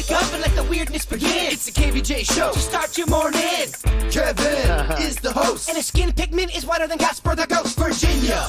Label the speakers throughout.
Speaker 1: wake up and let the weirdness begin. It's the KVJ show to start your morning. Kevin is the host, and his skin pigment is whiter than Casper the Ghost. Virginia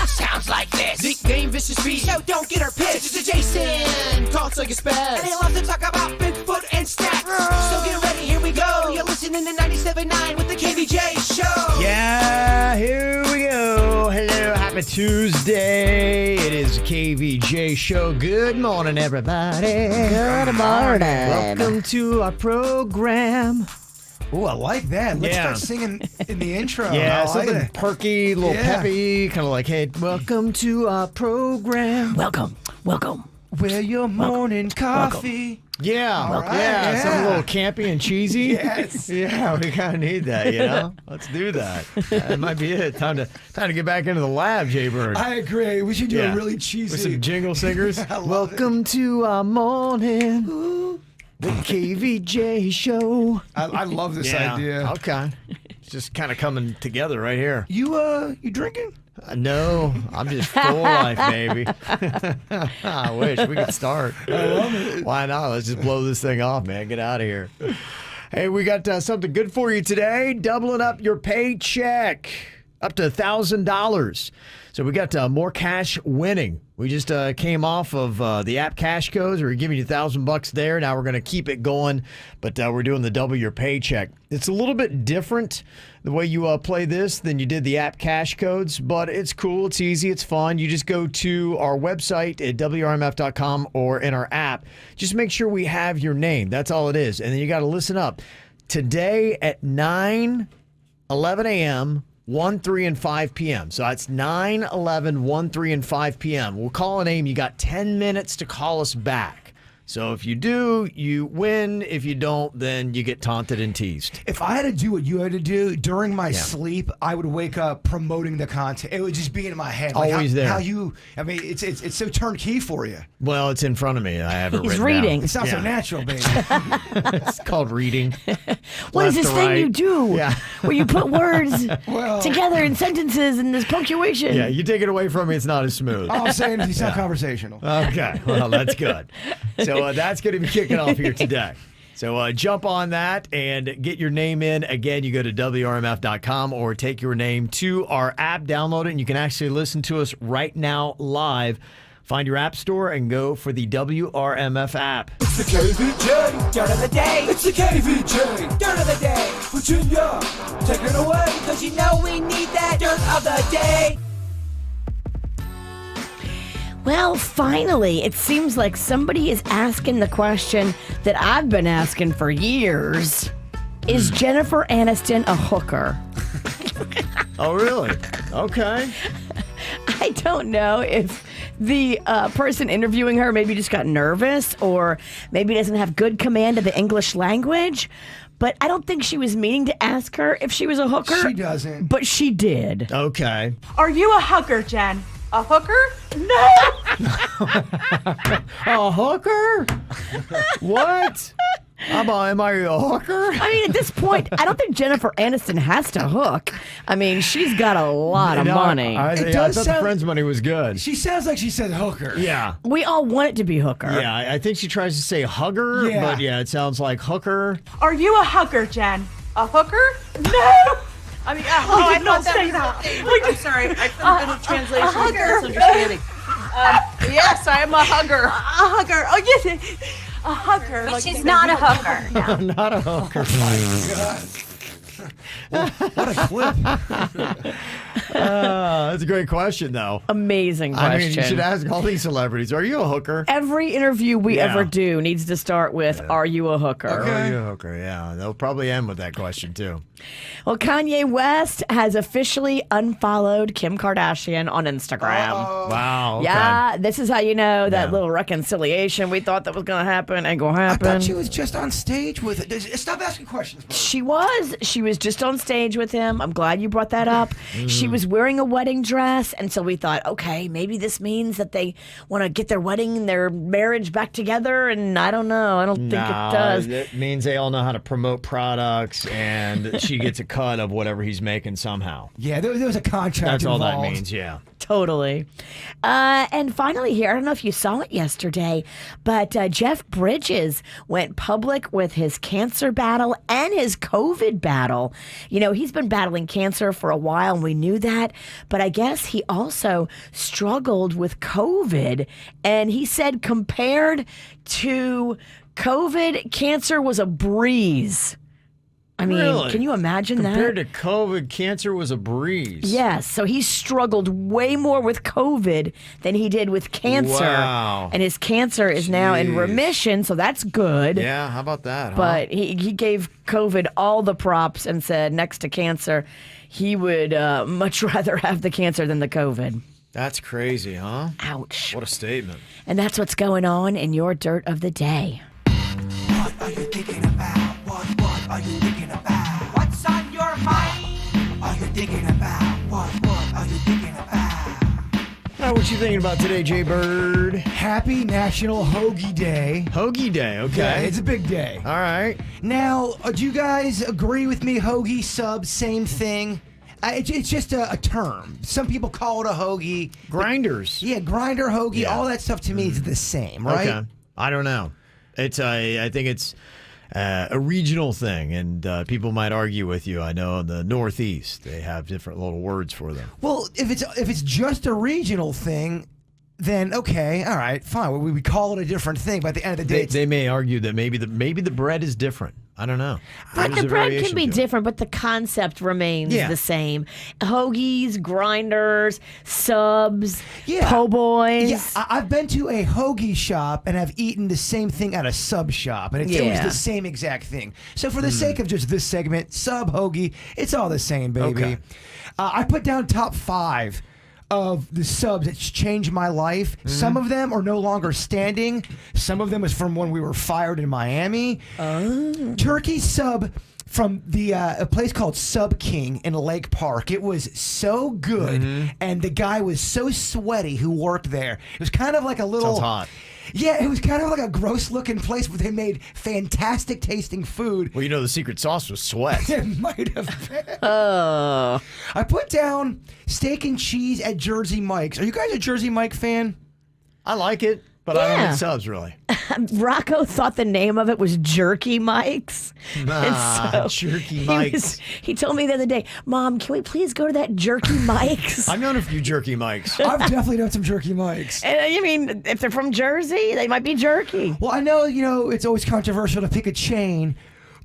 Speaker 1: sounds like this. Nickname Vicious Beast, so don't get her pissed. It's Jason, talks like a spaz, and he loves to talk about Bigfoot and stats. So get ready, here we go. You're listening to 97.9 with the KVJ show.
Speaker 2: Yeah, here we go. Hello, happy Tuesday. It is the KVJ show. Good morning, everybody.
Speaker 3: Good morning.
Speaker 2: Welcome to our program.
Speaker 4: Ooh, I like that. Let's start singing in the intro.
Speaker 2: Yeah,
Speaker 4: I
Speaker 2: something
Speaker 4: like it.
Speaker 2: perky, a little peppy, kind of like, hey, welcome to our program.
Speaker 3: Welcome.
Speaker 4: We're your morning coffee.
Speaker 2: Yeah,
Speaker 4: All right,
Speaker 2: yeah, something a little campy and cheesy.
Speaker 4: Yes.
Speaker 2: Yeah, we kind of need that, you know? Let's do that. That might be it. Time to get back into the lab, Jay Bird.
Speaker 4: I agree. We should do a really cheesy.
Speaker 2: With some jingle singers.
Speaker 4: Welcome
Speaker 2: to our morning. The KVJ show.
Speaker 4: I love this idea.
Speaker 2: Okay. It's just kind of coming together right here.
Speaker 4: You drinking?
Speaker 2: No, I'm just full life, baby. I wish we could start.
Speaker 4: I love it.
Speaker 2: Why not? Let's just blow this thing off, man. Get out of here. Hey, we got something good for you today. Doubling up your paycheck up to $1,000. So we got more cash winning. We just came off of the app cash codes. We're giving you $1,000 there. Now we're going to keep it going, but we're doing the double your paycheck. It's a little bit different the way you play this than you did the app cash codes, but it's cool. It's easy. It's fun. You just go to our website at WRMF.com or in our app. Just make sure we have your name. That's all it is. And then you got to listen up. Today at 9, 11 a.m., 1, 3, and 5 p.m. So that's 9, 11, 1, 3, and 5 p.m. We'll call a name. You got 10 minutes to call us back. So if you do, you win. If you don't, then you get taunted and teased.
Speaker 4: If I had to do what you had to do during my sleep, I would wake up promoting the content. It would just be in my head. Like
Speaker 2: Always there.
Speaker 4: It's so turnkey for you.
Speaker 2: Well, it's in front of me. I have it
Speaker 3: He's
Speaker 2: written
Speaker 3: reading.
Speaker 2: down.
Speaker 4: It sounds so natural, baby.
Speaker 2: It's called reading.
Speaker 3: What is
Speaker 2: Left
Speaker 3: this
Speaker 2: to
Speaker 3: thing
Speaker 2: right.
Speaker 3: you do
Speaker 2: Yeah.
Speaker 3: where you put words
Speaker 4: Well-
Speaker 3: together in sentences and there's punctuation?
Speaker 2: Yeah, you take it away from me, it's not as smooth.
Speaker 4: All I'm saying is you sound conversational.
Speaker 2: Okay, well, that's good. So that's going to be kicking off here today. So jump on that and get your name in. Again, you go to WRMF.com or take your name to our app, download it, and you can actually listen to us right now live. Find your app store and go for the WRMF app.
Speaker 1: It's the KVJ dirt of the day. It's the KVJ dirt of the day. Virginia, take it away, cause you know we need that dirt of the day.
Speaker 3: Well, finally, it seems like somebody is asking the question that I've been asking for years. Is Jennifer Aniston a hooker?
Speaker 2: Oh, really? Okay.
Speaker 3: I don't know if the person interviewing her maybe just got nervous or maybe doesn't have good command of the English language. But I don't think she was meaning to ask her if she was a hooker.
Speaker 4: She doesn't.
Speaker 3: But she did.
Speaker 2: Okay.
Speaker 5: Are you a hooker, Jen? A hooker? No!
Speaker 2: A hooker? What? Am I a hooker?
Speaker 3: I mean, at this point, I don't think Jennifer Aniston has to hook. I mean, she's got a lot of money.
Speaker 2: I
Speaker 4: It
Speaker 2: thought
Speaker 4: does
Speaker 2: the
Speaker 4: sound-
Speaker 2: friend's money was good.
Speaker 4: She sounds like she said hooker.
Speaker 2: Yeah.
Speaker 3: We all want it to be hooker.
Speaker 2: Yeah, I think she tries to say hugger,
Speaker 4: Yeah.
Speaker 2: but yeah, it sounds like hooker.
Speaker 5: Are you a hooker, Jen? A hooker? No! I mean, I did not say that.
Speaker 6: I'm sorry, I could have been a translation of misunderstanding. Yes, I am a hugger.
Speaker 5: A hugger. Oh, yes. A hugger.
Speaker 6: But she's not a hooker.
Speaker 2: I'm not a hooker.
Speaker 4: What a clip.
Speaker 2: That's a great question, though.
Speaker 3: Amazing question.
Speaker 2: I mean, you should ask all these celebrities, are you a hooker?
Speaker 3: Every interview we
Speaker 2: Yeah.
Speaker 3: ever do needs to start with, are you a hooker?
Speaker 2: Are you a hooker? Yeah, they'll probably end with that question, too.
Speaker 3: Well, Kanye West has officially unfollowed Kim Kardashian on Instagram.
Speaker 2: Wow. Okay.
Speaker 3: Yeah, this is how you know that
Speaker 2: Yeah.
Speaker 3: little reconciliation we thought that was going to happen ain't going to
Speaker 4: I
Speaker 3: happen.
Speaker 4: thought she was just on stage with it. Stop asking questions, bro.
Speaker 3: She was just on stage with him. I'm glad you brought that up. She was wearing a wedding dress, and so we thought, okay, maybe this means that they want to get their wedding and their marriage back together, and I don't know. I don't think it does.
Speaker 2: It means they all know how to promote products, and she gets a cut of whatever he's making somehow.
Speaker 4: Yeah, there was a contract
Speaker 2: That's all
Speaker 4: involved.
Speaker 2: that means, yeah.
Speaker 3: Totally. And finally here, I don't know if you saw it yesterday, but Jeff Bridges went public with his cancer battle and his COVID battle. You know, he's been battling cancer for a while, and we knew that, but I guess he also struggled with COVID, and he said compared to COVID, cancer was a breeze. I mean,
Speaker 2: Really?
Speaker 3: can you imagine
Speaker 2: Compared
Speaker 3: that?
Speaker 2: to COVID, cancer was a breeze.
Speaker 3: Yes, so he struggled way more with COVID than he did with cancer.
Speaker 2: Wow.
Speaker 3: And his cancer is now in
Speaker 2: Jeez.
Speaker 3: remission, so that's good.
Speaker 2: Yeah, how about that, huh?
Speaker 3: But he gave COVID all the props and said next to cancer, he would much rather have the cancer than the COVID.
Speaker 2: That's crazy, huh?
Speaker 3: Ouch.
Speaker 2: What a statement.
Speaker 3: And that's what's going on in your dirt of the day.
Speaker 1: What are you thinking about? What are you thinking about? What's on your mind? Are you thinking about? What are you thinking about?
Speaker 2: All right, what you thinking about today, Jay Bird?
Speaker 4: Happy National Hoagie Day.
Speaker 2: Hoagie Day, okay.
Speaker 4: Yeah, it's a big day.
Speaker 2: All right.
Speaker 4: Now, do you guys agree with me? Hoagie, sub, same thing. It's just a term. Some people call it a hoagie.
Speaker 2: Grinders.
Speaker 4: Yeah, grinder, hoagie,
Speaker 2: Yeah.
Speaker 4: all that stuff to me is the same, right?
Speaker 2: Okay. I don't know. It's I think it's a regional thing, and people might argue with you. I know in the Northeast they have different little words for them.
Speaker 4: Well, if it's just a regional thing, then okay, all right, fine. We call it a different thing. But at the end of the day, it's-
Speaker 2: They may argue that maybe the bread is different. I don't know.
Speaker 3: But
Speaker 2: There's
Speaker 3: the
Speaker 2: a
Speaker 3: bread
Speaker 2: variation
Speaker 3: can be
Speaker 2: to it.
Speaker 3: different, but the concept remains
Speaker 2: Yeah.
Speaker 3: the same. Hoagies, grinders, subs,
Speaker 4: Yeah.
Speaker 3: po' boys.
Speaker 4: Yeah, I've been to a hoagie shop and have eaten the same thing at a sub shop, and it was
Speaker 3: Yeah.
Speaker 4: the same exact thing. So for the sake of just this segment, sub, hoagie, it's all the same, baby.
Speaker 2: Okay.
Speaker 4: I put down top 5 of the subs that's changed my life. Some of them are no longer standing. Some of them is from when we were fired in Miami. Turkey sub from a place called Sub King in Lake Park. It was so good, and the guy was so sweaty who worked there. It was kind of like a little...
Speaker 2: Sounds hot.
Speaker 4: Yeah, it was kind of like a gross-looking place, but they made fantastic-tasting food.
Speaker 2: Well, you know the secret sauce was sweat.
Speaker 4: It might have been.
Speaker 3: Oh.
Speaker 4: I put down steak and cheese at Jersey Mike's. Are you guys a Jersey Mike fan?
Speaker 2: I like it, but I don't
Speaker 3: Yeah.
Speaker 2: eat subs really.
Speaker 3: Rocco thought the name of it was Jerky Mike's.
Speaker 2: Nah, Jerky Mike's.
Speaker 3: He told me the other day, Mom, can we please go to that Jerky Mike's?
Speaker 2: I've known a few jerky mics.
Speaker 4: I've definitely done some Jerky Mike's.
Speaker 3: And I mean, if they're from Jersey, they might be jerky.
Speaker 4: Well, I know, it's always controversial to pick a chain,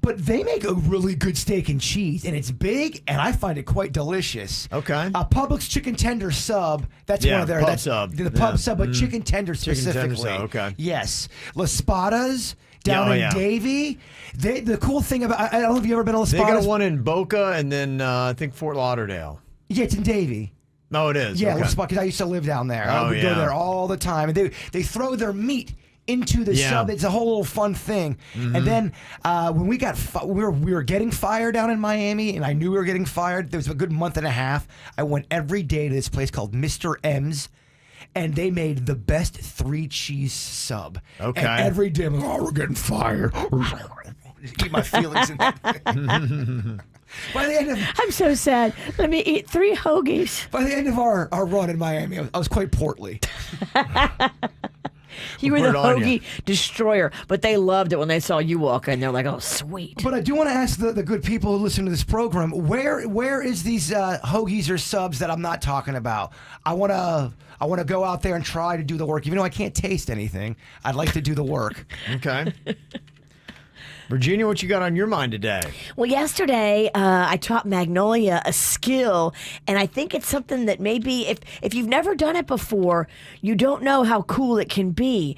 Speaker 4: but they make a really good steak and cheese, and it's big, and I find it quite delicious.
Speaker 2: Okay.
Speaker 4: Publix chicken tender sub. That's
Speaker 2: Yeah,
Speaker 4: one of their
Speaker 2: pub
Speaker 4: that's
Speaker 2: sub.
Speaker 4: The pub
Speaker 2: Yeah.
Speaker 4: sub, but chicken tender
Speaker 2: Chicken
Speaker 4: specifically.
Speaker 2: tender sub, okay.
Speaker 4: Yes, Las Spadas down
Speaker 2: Yeah, oh,
Speaker 4: in
Speaker 2: yeah.
Speaker 4: Davie. The cool thing about I don't know if you ever been to Las
Speaker 2: They got
Speaker 4: Spadas.
Speaker 2: one in Boca and then I think Fort Lauderdale.
Speaker 4: Yeah, it's in Davie.
Speaker 2: No, it is.
Speaker 4: Yeah,
Speaker 2: okay.
Speaker 4: Las Spadas, because I used to live down there. I
Speaker 2: Oh,
Speaker 4: would go
Speaker 2: yeah.
Speaker 4: there all the time, and they throw their meat into the
Speaker 2: Yeah.
Speaker 4: sub. It's a whole little fun thing. And then when we got we were getting fired down in Miami, and I knew we were getting fired. There was a good month and a half. I went every day to this place called Mr. M's, and they made the best 3 cheese sub.
Speaker 2: Okay.
Speaker 4: And every day, I'm like, oh, we're getting fired. Just eat my feelings in that thing. By the end of
Speaker 3: I'm so sad. Let me eat 3 hoagies.
Speaker 4: by the end of our run in Miami, I was quite portly.
Speaker 3: You were
Speaker 2: Put
Speaker 3: the
Speaker 2: it on ya.
Speaker 3: hoagie destroyer, but they loved it when they saw you walk in. They're like, oh, sweet.
Speaker 4: But I do want to ask the good people who listen to this program, where is these hoagies or subs that I'm not talking about? I want to go out there and try to do the work, even though I can't taste anything. I'd like to do the work.
Speaker 2: Okay. Virginia, what you got on your mind today?
Speaker 3: Well, yesterday I taught Magnolia a skill, and I think it's something that maybe if you've never done it before, you don't know how cool it can be.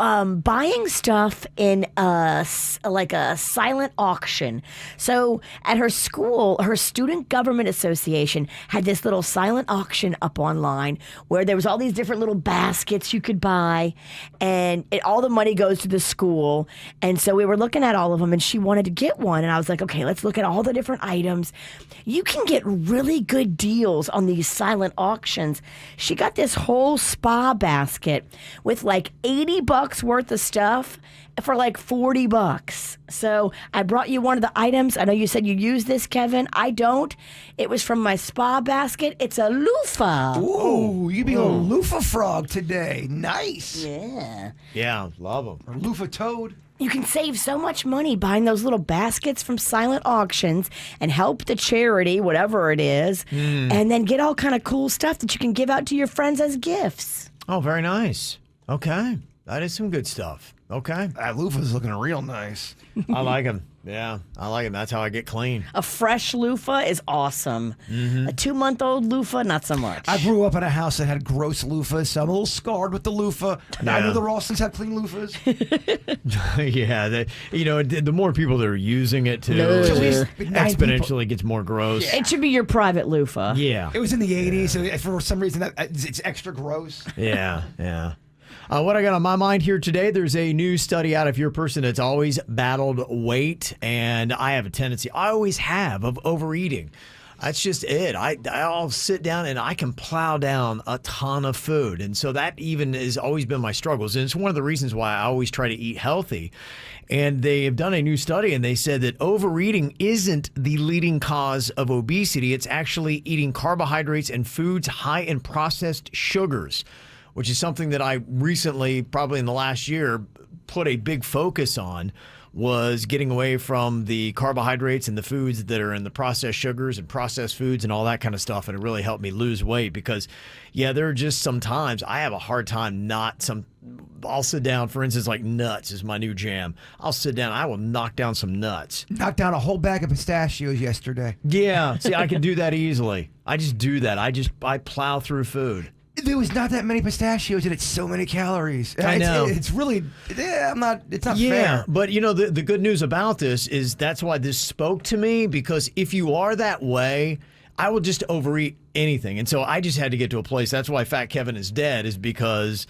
Speaker 3: buying stuff in a silent auction. So at her school, her Student Government Association had this little silent auction up online where there was all these different little baskets you could buy, and all the money goes to the school. And so we were looking at all of them, and she wanted to get one, and I was like, okay, let's look at all the different items. You can get really good deals on these silent auctions. She got this whole spa basket with like $80 worth of stuff for like $40. So I brought you one of the items. I know you said you use this, Kevin. I don't. It was from my spa basket. It's a loofah.
Speaker 4: Ooh, you being a loofah frog today. Nice.
Speaker 3: Yeah.
Speaker 2: Yeah, love them.
Speaker 4: Or loofah toad.
Speaker 3: You can save so much money buying those little baskets from silent auctions and help the charity, whatever it is, and then get all kind of cool stuff that you can give out to your friends as gifts.
Speaker 2: Oh, very nice. Okay. That is some good stuff. Okay.
Speaker 4: That loofah's looking real nice.
Speaker 2: I like them. Yeah, I like them. That's how I get clean.
Speaker 3: A fresh loofah is awesome. A 2-month-old loofah, not so much.
Speaker 4: I grew up in a house that had gross loofahs, so I'm a little scarred with the loofah.
Speaker 2: Yeah.
Speaker 4: I know the Rawsons have clean loofahs.
Speaker 2: Yeah, the more people that are using it too,
Speaker 3: No.
Speaker 2: it
Speaker 3: At
Speaker 2: just
Speaker 4: least 9
Speaker 2: exponentially gets more gross.
Speaker 3: It should be your private loofah.
Speaker 2: Yeah.
Speaker 4: It was in the 80s, so for some reason it's extra gross.
Speaker 2: Yeah, yeah. What I got on my mind here today, there's a new study out if you're a person that's always battled weight, and I have a tendency, I always have, of overeating. That's just it. I'll sit down and I can plow down a ton of food. And so that even has always been my struggles. And it's one of the reasons why I always try to eat healthy. And they have done a new study and they said that overeating isn't the leading cause of obesity. It's actually eating carbohydrates and foods high in processed sugars, which is something that I recently, probably in the last year, put a big focus on, was getting away from the carbohydrates and the foods that are in the processed sugars and processed foods and all that kind of stuff. And it really helped me lose weight because, yeah, there are just some times I have a hard time I'll sit down, for instance, like nuts is my new jam. I'll sit down, I will knock down some nuts.
Speaker 4: Knocked down a whole bag of pistachios yesterday.
Speaker 2: Yeah, see, I can do that easily. I just do that. I plow through food.
Speaker 4: There was not that many pistachios and it's so many calories.
Speaker 2: I know.
Speaker 4: It's really, it's not
Speaker 2: Yeah,
Speaker 4: fair.
Speaker 2: but you know, the good news about this is that's why this spoke to me, because if you are that way, I will just overeat anything. And so I just had to get to a place. That's why Fat Kevin is dead, is because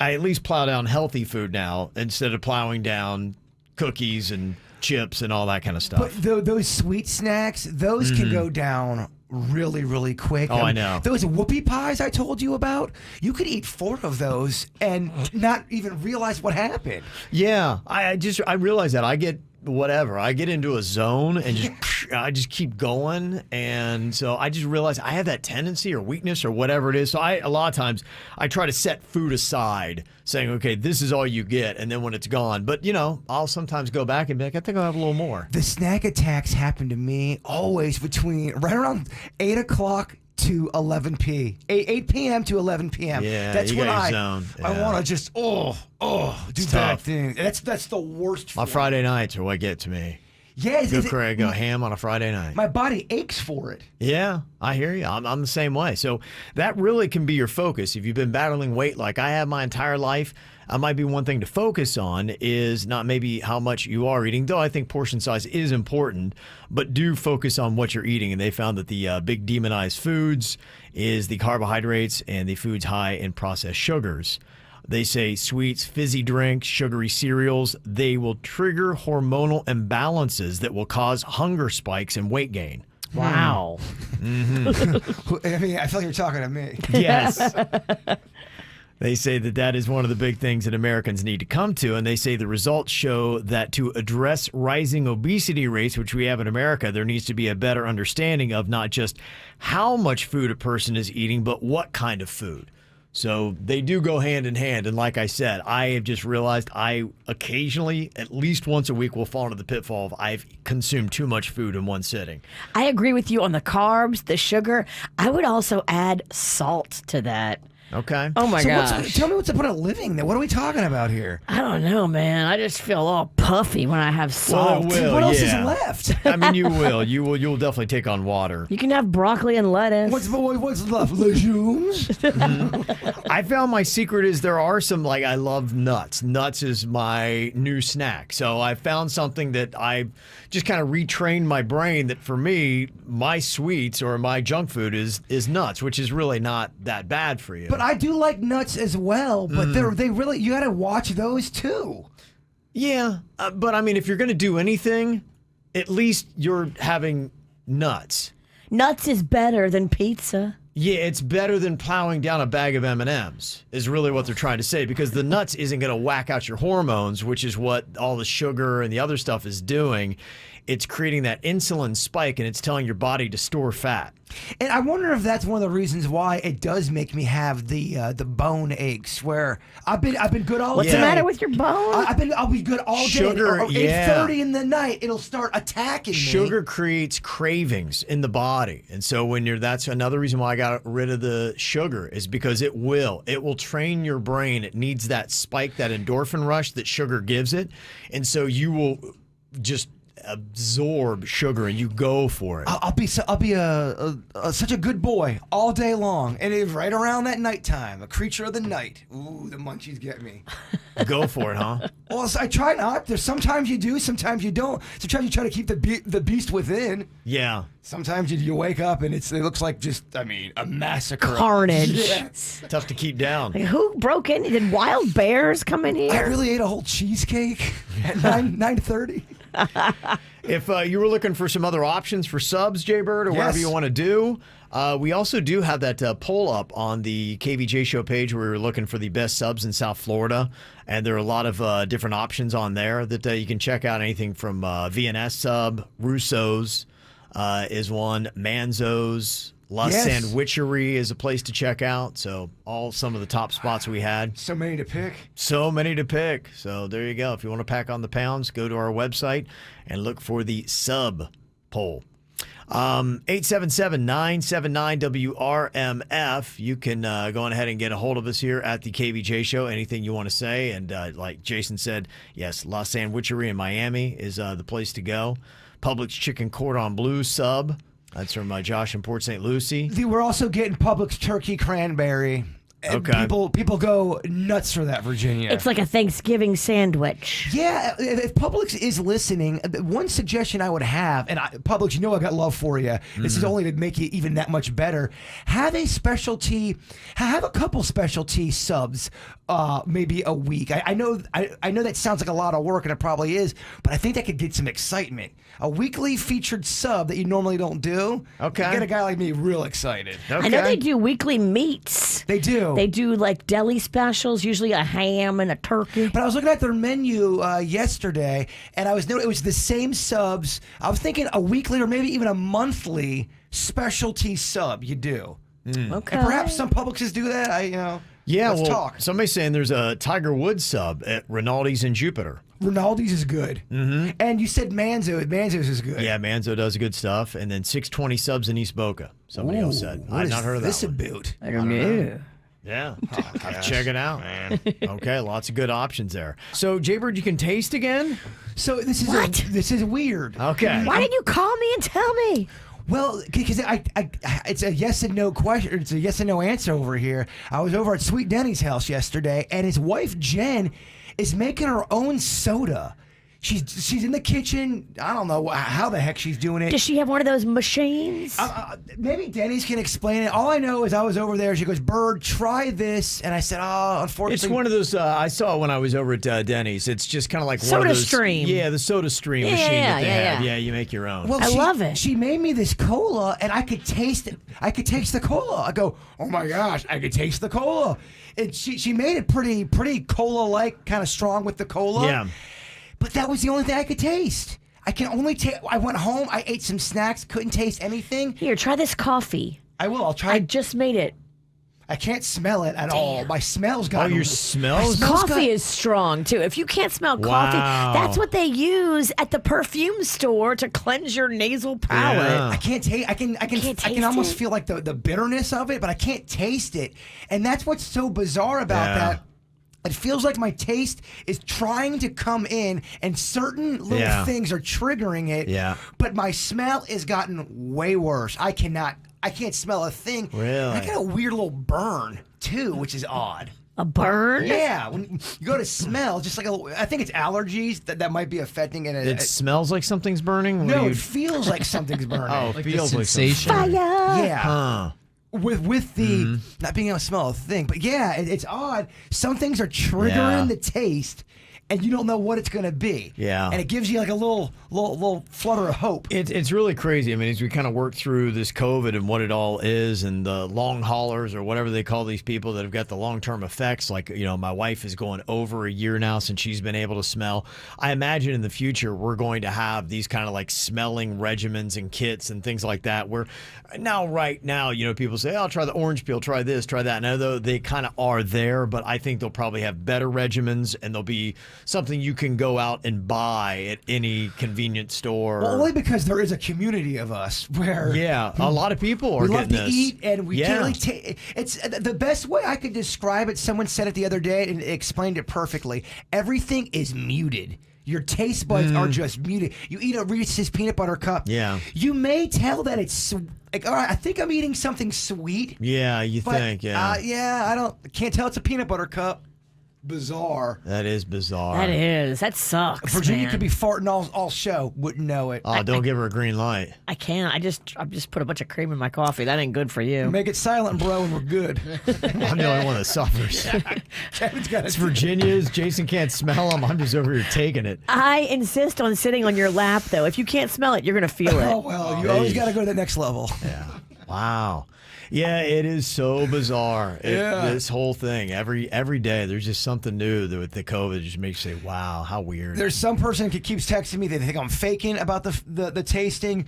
Speaker 2: I at least plow down healthy food now instead of plowing down cookies and chips and all that kind of stuff.
Speaker 4: But those sweet snacks, those can go down really, really quick.
Speaker 2: Oh, I know.
Speaker 4: Those whoopie pies I told you about, you could eat 4 of those and not even realize what happened.
Speaker 2: Yeah, I realize that I get into a zone and I just keep going, and so I just realize I have that tendency or weakness or whatever it is. So a lot of times I try to set food aside, saying, okay, this is all you get, and then when it's gone. But you know, I'll sometimes go back and be like, I think I'll have a little more.
Speaker 4: The snack attacks happen to me always between right around 8 o'clock to 11 p.m. to 11 p.m.
Speaker 2: Yeah,
Speaker 4: that's
Speaker 2: you
Speaker 4: when
Speaker 2: got your
Speaker 4: I
Speaker 2: zone.
Speaker 4: I
Speaker 2: Yeah.
Speaker 4: want to just do
Speaker 2: It's
Speaker 4: bad
Speaker 2: tough.
Speaker 4: things. That's the worst.
Speaker 2: My
Speaker 4: for me.
Speaker 2: Friday nights are what get to me.
Speaker 4: Yeah,
Speaker 2: Go Craig, go ham on a Friday night.
Speaker 4: my body aches for it.
Speaker 2: Yeah, I hear you. I'm the same way. So that really can be your focus. If you've been battling weight like I have my entire life, might be one thing to focus on is not maybe how much you are eating, though I think portion size is important, but do focus on what you're eating. And they found that the big demonized foods is the carbohydrates and the foods high in processed sugars. They say sweets, fizzy drinks, sugary cereals, they will trigger hormonal imbalances that will cause hunger spikes and weight gain.
Speaker 3: Wow.
Speaker 4: I mean, I feel like you're talking to me.
Speaker 2: Yes. They say that is one of the big things that Americans need to come to, and they say the results show that to address rising obesity rates, which we have in America, there needs to be a better understanding of not just how much food a person is eating, but what kind of food. So they do go hand in hand, and like I said, I have just realized I occasionally, at least once a week, will fall into the pitfall of I've consumed too much food in one sitting.
Speaker 3: I agree with you on the carbs, the sugar. I would also add salt to that.
Speaker 2: Okay.
Speaker 3: Oh my
Speaker 4: So
Speaker 3: gosh.
Speaker 4: tell me what's the point of living there? What are we talking about here?
Speaker 3: I don't know, man. I just feel all puffy when I have salt.
Speaker 2: Well, it will,
Speaker 4: What else is
Speaker 2: yeah.
Speaker 4: left?
Speaker 2: I mean, you will. You'll definitely take on water.
Speaker 3: You can have broccoli and lettuce.
Speaker 4: What's left? Legumes?
Speaker 2: I found my secret is there are some, like, I love nuts. Nuts is my new snack. So I found something that I just kind of retrained my brain that for me, my sweets or my junk food is nuts, which is really not that bad for you.
Speaker 4: But I do like nuts as well, but they really, you got to watch those too.
Speaker 2: Yeah, but I mean, if you're going to do anything, at least you're having nuts.
Speaker 3: Nuts is better than pizza.
Speaker 2: Yeah, it's better than plowing down a bag of M&Ms is really what they're trying to say, because the nuts isn't going to whack out your hormones, which is what all the sugar and the other stuff is doing. It's creating that insulin spike, and it's telling your body to store fat.
Speaker 4: And I wonder if that's one of the reasons why it does make me have the bone aches. Where I've been good all
Speaker 3: What's
Speaker 4: day.
Speaker 3: the matter with your bone?
Speaker 4: I'll be good all day.
Speaker 2: Sugar,
Speaker 4: Or
Speaker 2: yeah.
Speaker 4: 8:30 in the night, it'll start attacking me.
Speaker 2: Sugar creates cravings in the body, and so that's another reason why I got rid of the sugar, is because it will train your brain. It needs that spike, that endorphin rush that sugar gives it, and so you will just absorb sugar and you go for it.
Speaker 4: I'll be such a good boy all day long, and it's right around that nighttime, a creature of the night. Ooh, the munchies get me.
Speaker 2: Go for it, huh?
Speaker 4: Well, I try not. There's sometimes you do, sometimes you don't. Sometimes you try to keep the beast within.
Speaker 2: Yeah.
Speaker 4: Sometimes you wake up and it looks like a massacre.
Speaker 3: Carnage.
Speaker 4: Yes.
Speaker 2: Tough to keep down.
Speaker 3: Like, who broke in? Did wild bears come in here?
Speaker 4: I really ate a whole cheesecake at 9:30.
Speaker 2: If you were looking for some other options for subs, Jaybird, or whatever
Speaker 4: Yes.
Speaker 2: you want to do, we also do have that poll up on the KVJ Show page where we're looking for the best subs in South Florida. And there are a lot of different options on there that you can check out. Anything from VNS sub, Russo's is one, Manzo's, La
Speaker 4: Yes.
Speaker 2: Sandwichery is a place to check out. So some of the top spots we had.
Speaker 4: So many to pick.
Speaker 2: So many to pick. So there you go. If you want to pack on the pounds, go to our website and look for the sub poll. 877-979-WRMF. You can go on ahead and get a hold of us here at the KVJ Show. Anything you want to say. And like Jason said, yes, La Sandwichery in Miami is the place to go. Publix Chicken Cordon Bleu sub. That's from Josh in Port St. Lucie.
Speaker 4: We're also getting Publix turkey cranberry. And
Speaker 2: Okay.
Speaker 4: People go nuts for that, Virginia.
Speaker 3: It's like a Thanksgiving sandwich.
Speaker 4: Yeah, if Publix is listening, one suggestion I would have, and Publix, you know I got love for you. This is only to make it even that much better. Have a couple specialty subs, maybe a week. I know that sounds like a lot of work, and it probably is, but I think that could get some excitement. A weekly featured sub that you normally don't do.
Speaker 2: Okay.
Speaker 4: Get a guy like me real excited.
Speaker 2: Okay.
Speaker 3: I know they do weekly meats.
Speaker 4: They do.
Speaker 3: They do like deli specials, usually a ham and a turkey.
Speaker 4: But I was looking at their menu yesterday, and I was noting it was the same subs. I was thinking a weekly or maybe even a monthly specialty sub you do.
Speaker 3: Okay.
Speaker 4: And perhaps some Publixes do that.
Speaker 2: Yeah,
Speaker 4: let's
Speaker 2: well,
Speaker 4: talk.
Speaker 2: somebody's saying there's a Tiger Woods sub at Rinaldi's in Jupiter.
Speaker 4: Rinaldi's is good. Mm-hmm. And you said Manzo. Manzo's is good.
Speaker 2: Yeah, Manzo does good stuff. And then 620 subs in East Boca, somebody else said.
Speaker 4: What
Speaker 2: I've
Speaker 4: is
Speaker 2: not heard of
Speaker 4: this
Speaker 2: that one.
Speaker 4: about?
Speaker 3: I don't know.
Speaker 2: Yeah, check it out, man. Okay, lots of good options there. So, Jaybird, you can taste again?
Speaker 4: So this is weird.
Speaker 2: Okay.
Speaker 3: Why didn't you call me and tell me?
Speaker 4: Well, because it's a yes and no question. It's a yes and no answer over here. I was over at Sweet Denny's house yesterday, and his wife Jen is making her own soda. She's in the kitchen. I don't know how the heck she's doing it.
Speaker 3: Does she have one of those machines?
Speaker 4: Maybe Denny's can explain it. All I know is I was over there. She goes, "Bird, try this," and I said, "Oh, unfortunately."
Speaker 2: It's one of those, I saw it when I was over at Denny's. It's just kind of like one of those.
Speaker 3: SodaStream.
Speaker 2: Yeah, the SodaStream machine that they have. Yeah, you make your own.
Speaker 4: Well,
Speaker 3: I
Speaker 4: she,
Speaker 3: love it.
Speaker 4: She made me this cola, and I could taste it. I could taste the cola. I go, "Oh my gosh, I could taste the cola." And she made it pretty cola-like, kind of strong with the cola.
Speaker 2: Yeah.
Speaker 4: But that was the only thing I could taste. I can only taste. I went home. I ate some snacks. Couldn't taste anything.
Speaker 3: Here, try this coffee.
Speaker 4: I will. I'll try.
Speaker 3: I just made it.
Speaker 4: I can't smell it at all. My smell's got.
Speaker 2: Your smells?
Speaker 3: Coffee is strong too. If you can't smell coffee,
Speaker 2: Wow.
Speaker 3: that's what they use at the perfume store to cleanse your nasal palate.
Speaker 2: Yeah.
Speaker 4: I can't taste. I can
Speaker 3: taste
Speaker 4: almost
Speaker 3: it?
Speaker 4: feel like the bitterness of it, but I can't taste it. And that's what's so bizarre about
Speaker 2: Yeah.
Speaker 4: that. It feels like my taste is trying to come in, and certain little things are triggering it.
Speaker 2: Yeah.
Speaker 4: But my smell has gotten way worse. I can't smell a thing.
Speaker 2: Really?
Speaker 4: And I got a weird little burn too, which is odd.
Speaker 3: A burn?
Speaker 4: Yeah, when you go to smell, just like I think it's allergies that might be affecting it.
Speaker 2: It smells like something's burning?
Speaker 4: No, it feels like something's burning.
Speaker 2: Oh,
Speaker 7: Like
Speaker 2: it feels
Speaker 7: the
Speaker 2: like
Speaker 7: sensation.
Speaker 2: something.
Speaker 4: Yeah.
Speaker 2: Huh.
Speaker 4: With the not being able to smell a thing, but yeah, it's odd. Some things are triggering the taste, and you don't know what it's going to be.
Speaker 2: Yeah.
Speaker 4: And it gives you like a little flutter of hope.
Speaker 2: It's really crazy. I mean, as we kind of work through this COVID and what it all is, and the long haulers or whatever they call these people that have got the long-term effects, like, you know, my wife is going over a year now since she's been able to smell. I imagine in the future we're going to have these kind of like smelling regimens and kits and things like that, where right now, you know, people say, I'll try the orange peel, try this, try that. Now, though, they kind of are there, but I think they'll probably have better regimens, and they'll be something you can go out and buy at any convenience store.
Speaker 4: Well, only because there is a community of us where
Speaker 2: A lot of people are
Speaker 4: we love
Speaker 2: getting
Speaker 4: to
Speaker 2: this.
Speaker 4: eat, and we
Speaker 2: Yeah.
Speaker 4: can't really take. It's the best way I could describe it. Someone said it the other day and explained it perfectly. Everything is muted. Your taste buds are just muted. You eat a Reese's peanut butter cup.
Speaker 2: Yeah.
Speaker 4: You may tell that it's like, all right, I think I'm eating something sweet.
Speaker 2: Yeah, you
Speaker 4: But,
Speaker 2: think,
Speaker 4: I can't tell it's a peanut butter cup. Bizarre.
Speaker 2: That is bizarre.
Speaker 3: That is. That sucks.
Speaker 4: Virginia
Speaker 3: man.
Speaker 4: could be farting all show, wouldn't know it.
Speaker 2: Oh, don't give her a green light.
Speaker 3: I can't. I just put a bunch of cream in my coffee. That ain't good for you.
Speaker 4: Make it silent, bro, and we're good.
Speaker 2: I'm the only one that suffers.
Speaker 4: Kevin's got
Speaker 2: It's Virginia's. Jason can't smell them. I'm just over here taking it.
Speaker 3: I insist on sitting on your lap, though. If you can't smell it, you're gonna feel
Speaker 4: Oh
Speaker 3: it.
Speaker 4: well, you always got to go to the next level.
Speaker 2: Yeah. Wow. Yeah, it is so bizarre.
Speaker 4: Yeah.
Speaker 2: This whole thing. Every day, there's just something new that with the COVID just makes you say, wow, how weird.
Speaker 4: There's some person who keeps texting me. They think I'm faking about the tasting.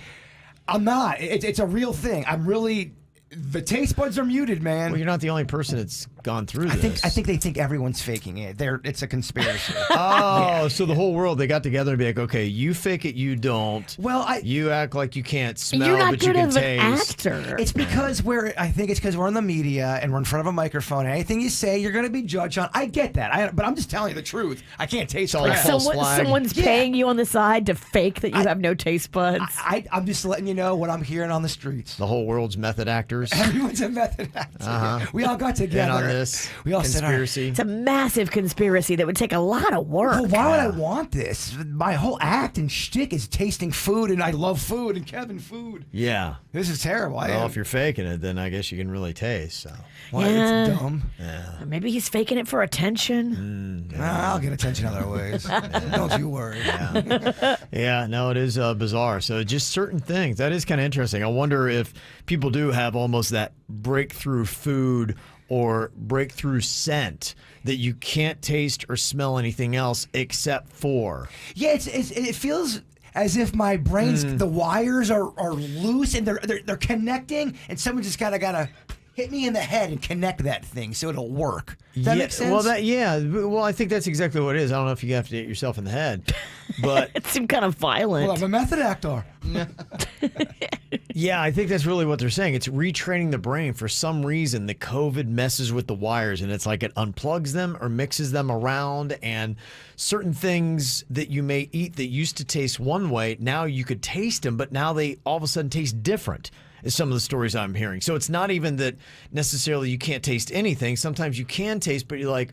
Speaker 4: I'm not. It's a real thing. I'm really. The taste buds are muted, man.
Speaker 2: Well, you're not the only person that's gone through this.
Speaker 4: I think they think everyone's faking it. It's a conspiracy.
Speaker 2: Oh, so the whole world, they got together and be like, okay, you fake it, you don't.
Speaker 4: Well,
Speaker 2: You act like you can't smell,
Speaker 3: You're not
Speaker 2: but you
Speaker 3: good
Speaker 2: can
Speaker 3: of
Speaker 2: taste.
Speaker 3: an actor.
Speaker 4: It's because I think it's because we're in the media and we're in front of a microphone. And anything you say, you're going to be judged on. I get that. But I'm just telling you the truth. I can't taste
Speaker 2: all
Speaker 4: crap.
Speaker 2: false flag.
Speaker 3: Someone's paying you on the side to fake that you have no taste buds.
Speaker 4: I'm just letting you know what I'm hearing on the streets.
Speaker 2: The whole world's method actors.
Speaker 4: Everyone's a method actor. We all got together.
Speaker 2: In on this
Speaker 4: We all said,
Speaker 2: conspiracy.
Speaker 3: It's a massive conspiracy that would take a lot of work.
Speaker 4: well, why would I want this? My whole act and shtick is tasting food, and I love food, and Kevin food.
Speaker 2: Yeah.
Speaker 4: This is terrible.
Speaker 2: Well, if you're faking it, then I guess you can really taste. So.
Speaker 4: Well,
Speaker 3: Yeah.
Speaker 4: it's dumb.
Speaker 3: Or maybe he's faking it for attention.
Speaker 4: I'll get attention other ways. Don't you worry.
Speaker 2: Yeah, no, it is bizarre. So just certain things. That is kind of interesting. I wonder if people do have almost that breakthrough food or breakthrough scent that you can't taste or smell anything else except for.
Speaker 4: Yeah, it feels as if my brain's the wires are loose and they're connecting, and someone just kind of gotta hit me in the head and connect that thing so it'll work. Does that make sense?
Speaker 2: Well, I think that's exactly what it is. I don't know if you have to hit yourself in the head, but
Speaker 3: It seemed kind of violent.
Speaker 4: Well, I'm a method actor.
Speaker 2: yeah, I think that's really what they're saying. It's retraining the brain. For some reason, the COVID messes with the wires, and it's like it unplugs them or mixes them around, and certain things that you may eat that used to taste one way, now you could taste them, but now they all of a sudden taste different, is some of the stories I'm hearing. So it's not even that necessarily you can't taste anything. Sometimes you can taste, but you're like,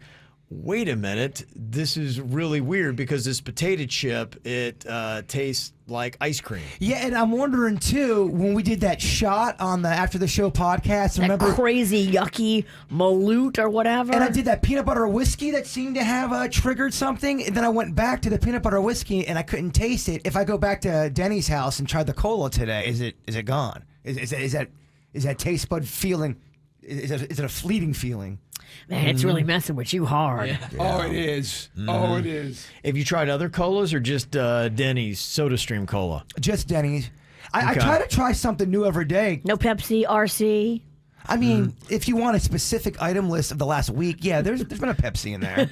Speaker 2: wait a minute, this is really weird because this potato chip, it tastes like ice cream.
Speaker 4: Yeah, and I'm wondering too, when we did that shot on the After the Show podcast,
Speaker 3: that
Speaker 4: remember?
Speaker 3: crazy, yucky Maloot or whatever.
Speaker 4: And I did that peanut butter whiskey that seemed to have triggered something. And then I went back to the peanut butter whiskey and I couldn't taste it. If I go back to Denny's house and try the cola today, is it gone? Is that taste bud feeling? Is it a fleeting feeling?
Speaker 3: Man, it's really messing with you hard.
Speaker 4: Oh, it is. Oh, it is.
Speaker 2: Have you tried other colas or just Denny's SodaStream Cola?
Speaker 4: Just Denny's. I
Speaker 2: Okay.
Speaker 4: try to try something new every day.
Speaker 3: No Pepsi, RC.
Speaker 4: I mean, if you want a specific item list of the last week, yeah, there's been a Pepsi in there.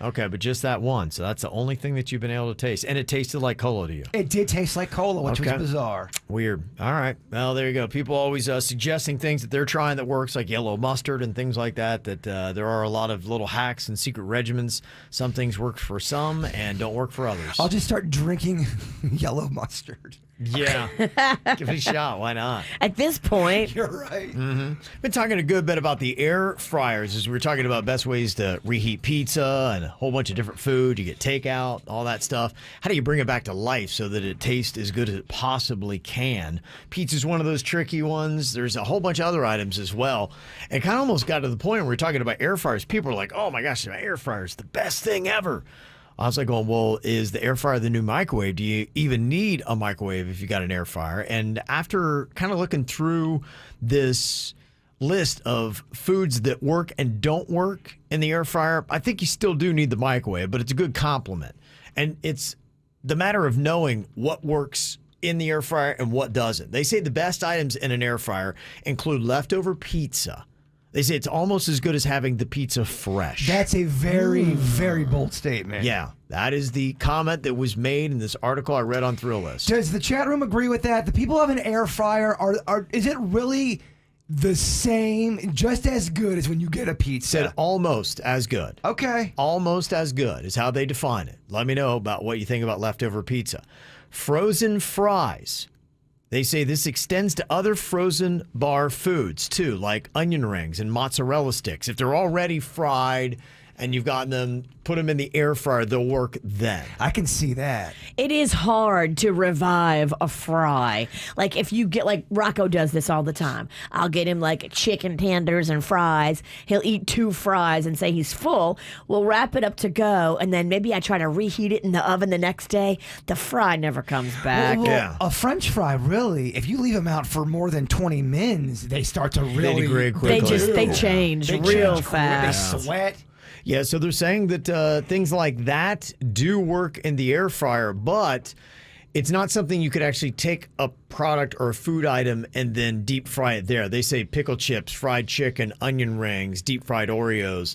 Speaker 2: Okay, but just that one. So that's the only thing that you've been able to taste. And it tasted like cola to you.
Speaker 4: It did taste like cola, which was bizarre.
Speaker 2: Weird. All right. Well, there you go. People always suggesting things that they're trying that works, like yellow mustard and things like that, there are a lot of little hacks and secret regimens. Some things work for some and don't work for others.
Speaker 4: I'll just start drinking yellow mustard.
Speaker 2: Yeah. Give it a shot. Why not?
Speaker 3: At this point,
Speaker 4: You're right.
Speaker 2: Been talking a good bit about the air fryers as we were talking about best ways to reheat pizza and a whole bunch of different food. You get takeout, all that stuff. How do you bring it back to life so that it tastes as good as it possibly can? Pizza's one of those tricky ones. There's a whole bunch of other items as well. And kind of almost got to the point where we're talking about air fryers. People are like, oh my gosh, my air fryer is the best thing ever. I was like going, well, is the air fryer the new microwave? Do you even need a microwave if you got an air fryer? And after kind of looking through this list of foods that work and don't work in the air fryer, I think you still do need the microwave, but it's a good complement. And it's the matter of knowing what works in the air fryer and what doesn't. They say the best items in an air fryer include leftover pizza. They say it's almost as good as having the pizza fresh.
Speaker 4: That's a very, very bold statement.
Speaker 2: Yeah, that is the comment that was made in this article I read on Thrillist.
Speaker 4: Does the chat room agree with that? The people who have an air fryer, is it really the same, just as good as when you get a pizza?
Speaker 2: Said almost as good.
Speaker 4: Okay.
Speaker 2: Almost as good is how they define it. Let me know about what you think about leftover pizza. Frozen fries. They say this extends to other frozen bar foods, too, like onion rings and mozzarella sticks. If they're already fried and you've gotten them, put them in the air fryer, they'll work then.
Speaker 4: I can see that.
Speaker 3: it is hard to revive a fry. Like if you get, like Rocco does this all the time. I'll get him like chicken tenders and fries. He'll eat 2 fries and say he's full. We'll wrap it up to go, and then maybe I try to reheat it in the oven the next day. The fry never comes back.
Speaker 4: Well,
Speaker 2: Yeah.
Speaker 4: a French fry, really, if you leave them out for more than 20 mins, they start to really
Speaker 2: degrade quickly.
Speaker 3: They change
Speaker 4: They
Speaker 3: real
Speaker 4: change quick.
Speaker 3: fast.
Speaker 4: They sweat.
Speaker 2: Yeah, so they're saying that things like that do work in the air fryer, but it's not something you could actually take a product or a food item and then deep fry it there. They say pickle chips, fried chicken, onion rings, deep fried Oreos,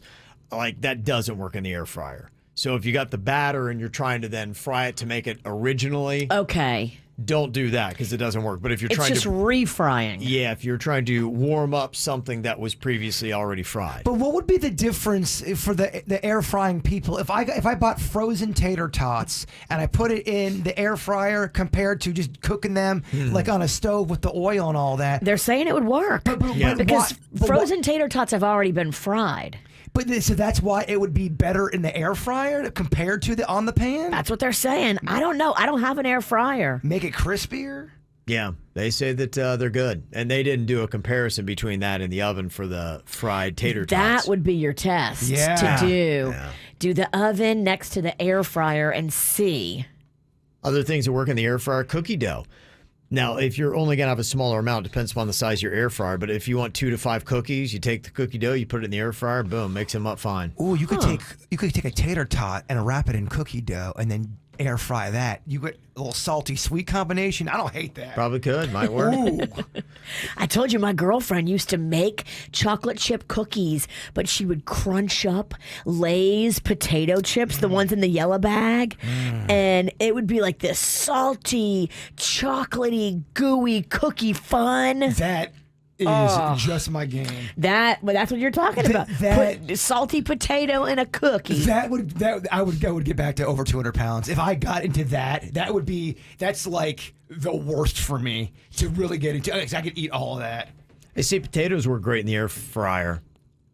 Speaker 2: like that doesn't work in the air fryer. So if you got the batter and you're trying to then fry it to make it originally,
Speaker 3: Okay.
Speaker 2: don't do that because it doesn't work. But if you're
Speaker 3: It's
Speaker 2: trying
Speaker 3: just
Speaker 2: to
Speaker 3: refrying.
Speaker 2: yeah, if you're trying to warm up something that was previously already fried.
Speaker 4: But what would be the difference for the air frying people if I bought frozen tater tots and I put it in the air fryer compared to just cooking them like on a stove with the oil and all that?
Speaker 3: They're saying it would work.
Speaker 2: Yeah.
Speaker 3: Because
Speaker 4: why-
Speaker 3: frozen tater tots have already been fried.
Speaker 4: So that's why it would be better in the air fryer compared to the on the pan?
Speaker 3: That's what they're saying. I don't know. I don't have an air fryer.
Speaker 4: Make it crispier?
Speaker 2: Yeah, they say that they're good. And they didn't do a comparison between that and the oven for the fried tater tots.
Speaker 3: That would be your test
Speaker 4: Yeah.
Speaker 3: to do. Do the oven next to the air fryer and see.
Speaker 2: Other things that work in the air fryer, cookie dough. Now, if you're only going to have a smaller amount, depends upon the size of your air fryer. But if you want 2 to 5 cookies, you take the cookie dough, you put it in the air fryer, boom, mix them up fine.
Speaker 4: Ooh, you could take a tater tot and wrap it in cookie dough and then air fry that. You get a little salty sweet combination. I don't hate that.
Speaker 2: Probably could, might work.
Speaker 4: Ooh.
Speaker 3: I told you my girlfriend used to make chocolate chip cookies, but she would crunch up Lay's potato chips, the ones in the yellow bag, and it would be like this salty, chocolatey, gooey cookie fun.
Speaker 4: That is just my game.
Speaker 3: That's what you're talking about. Put salty potato in a cookie.
Speaker 4: I would get back to over 200 pounds if I got into that. That's like the worst for me to really get into. I could eat all of that.
Speaker 2: They say potatoes work great in the air fryer.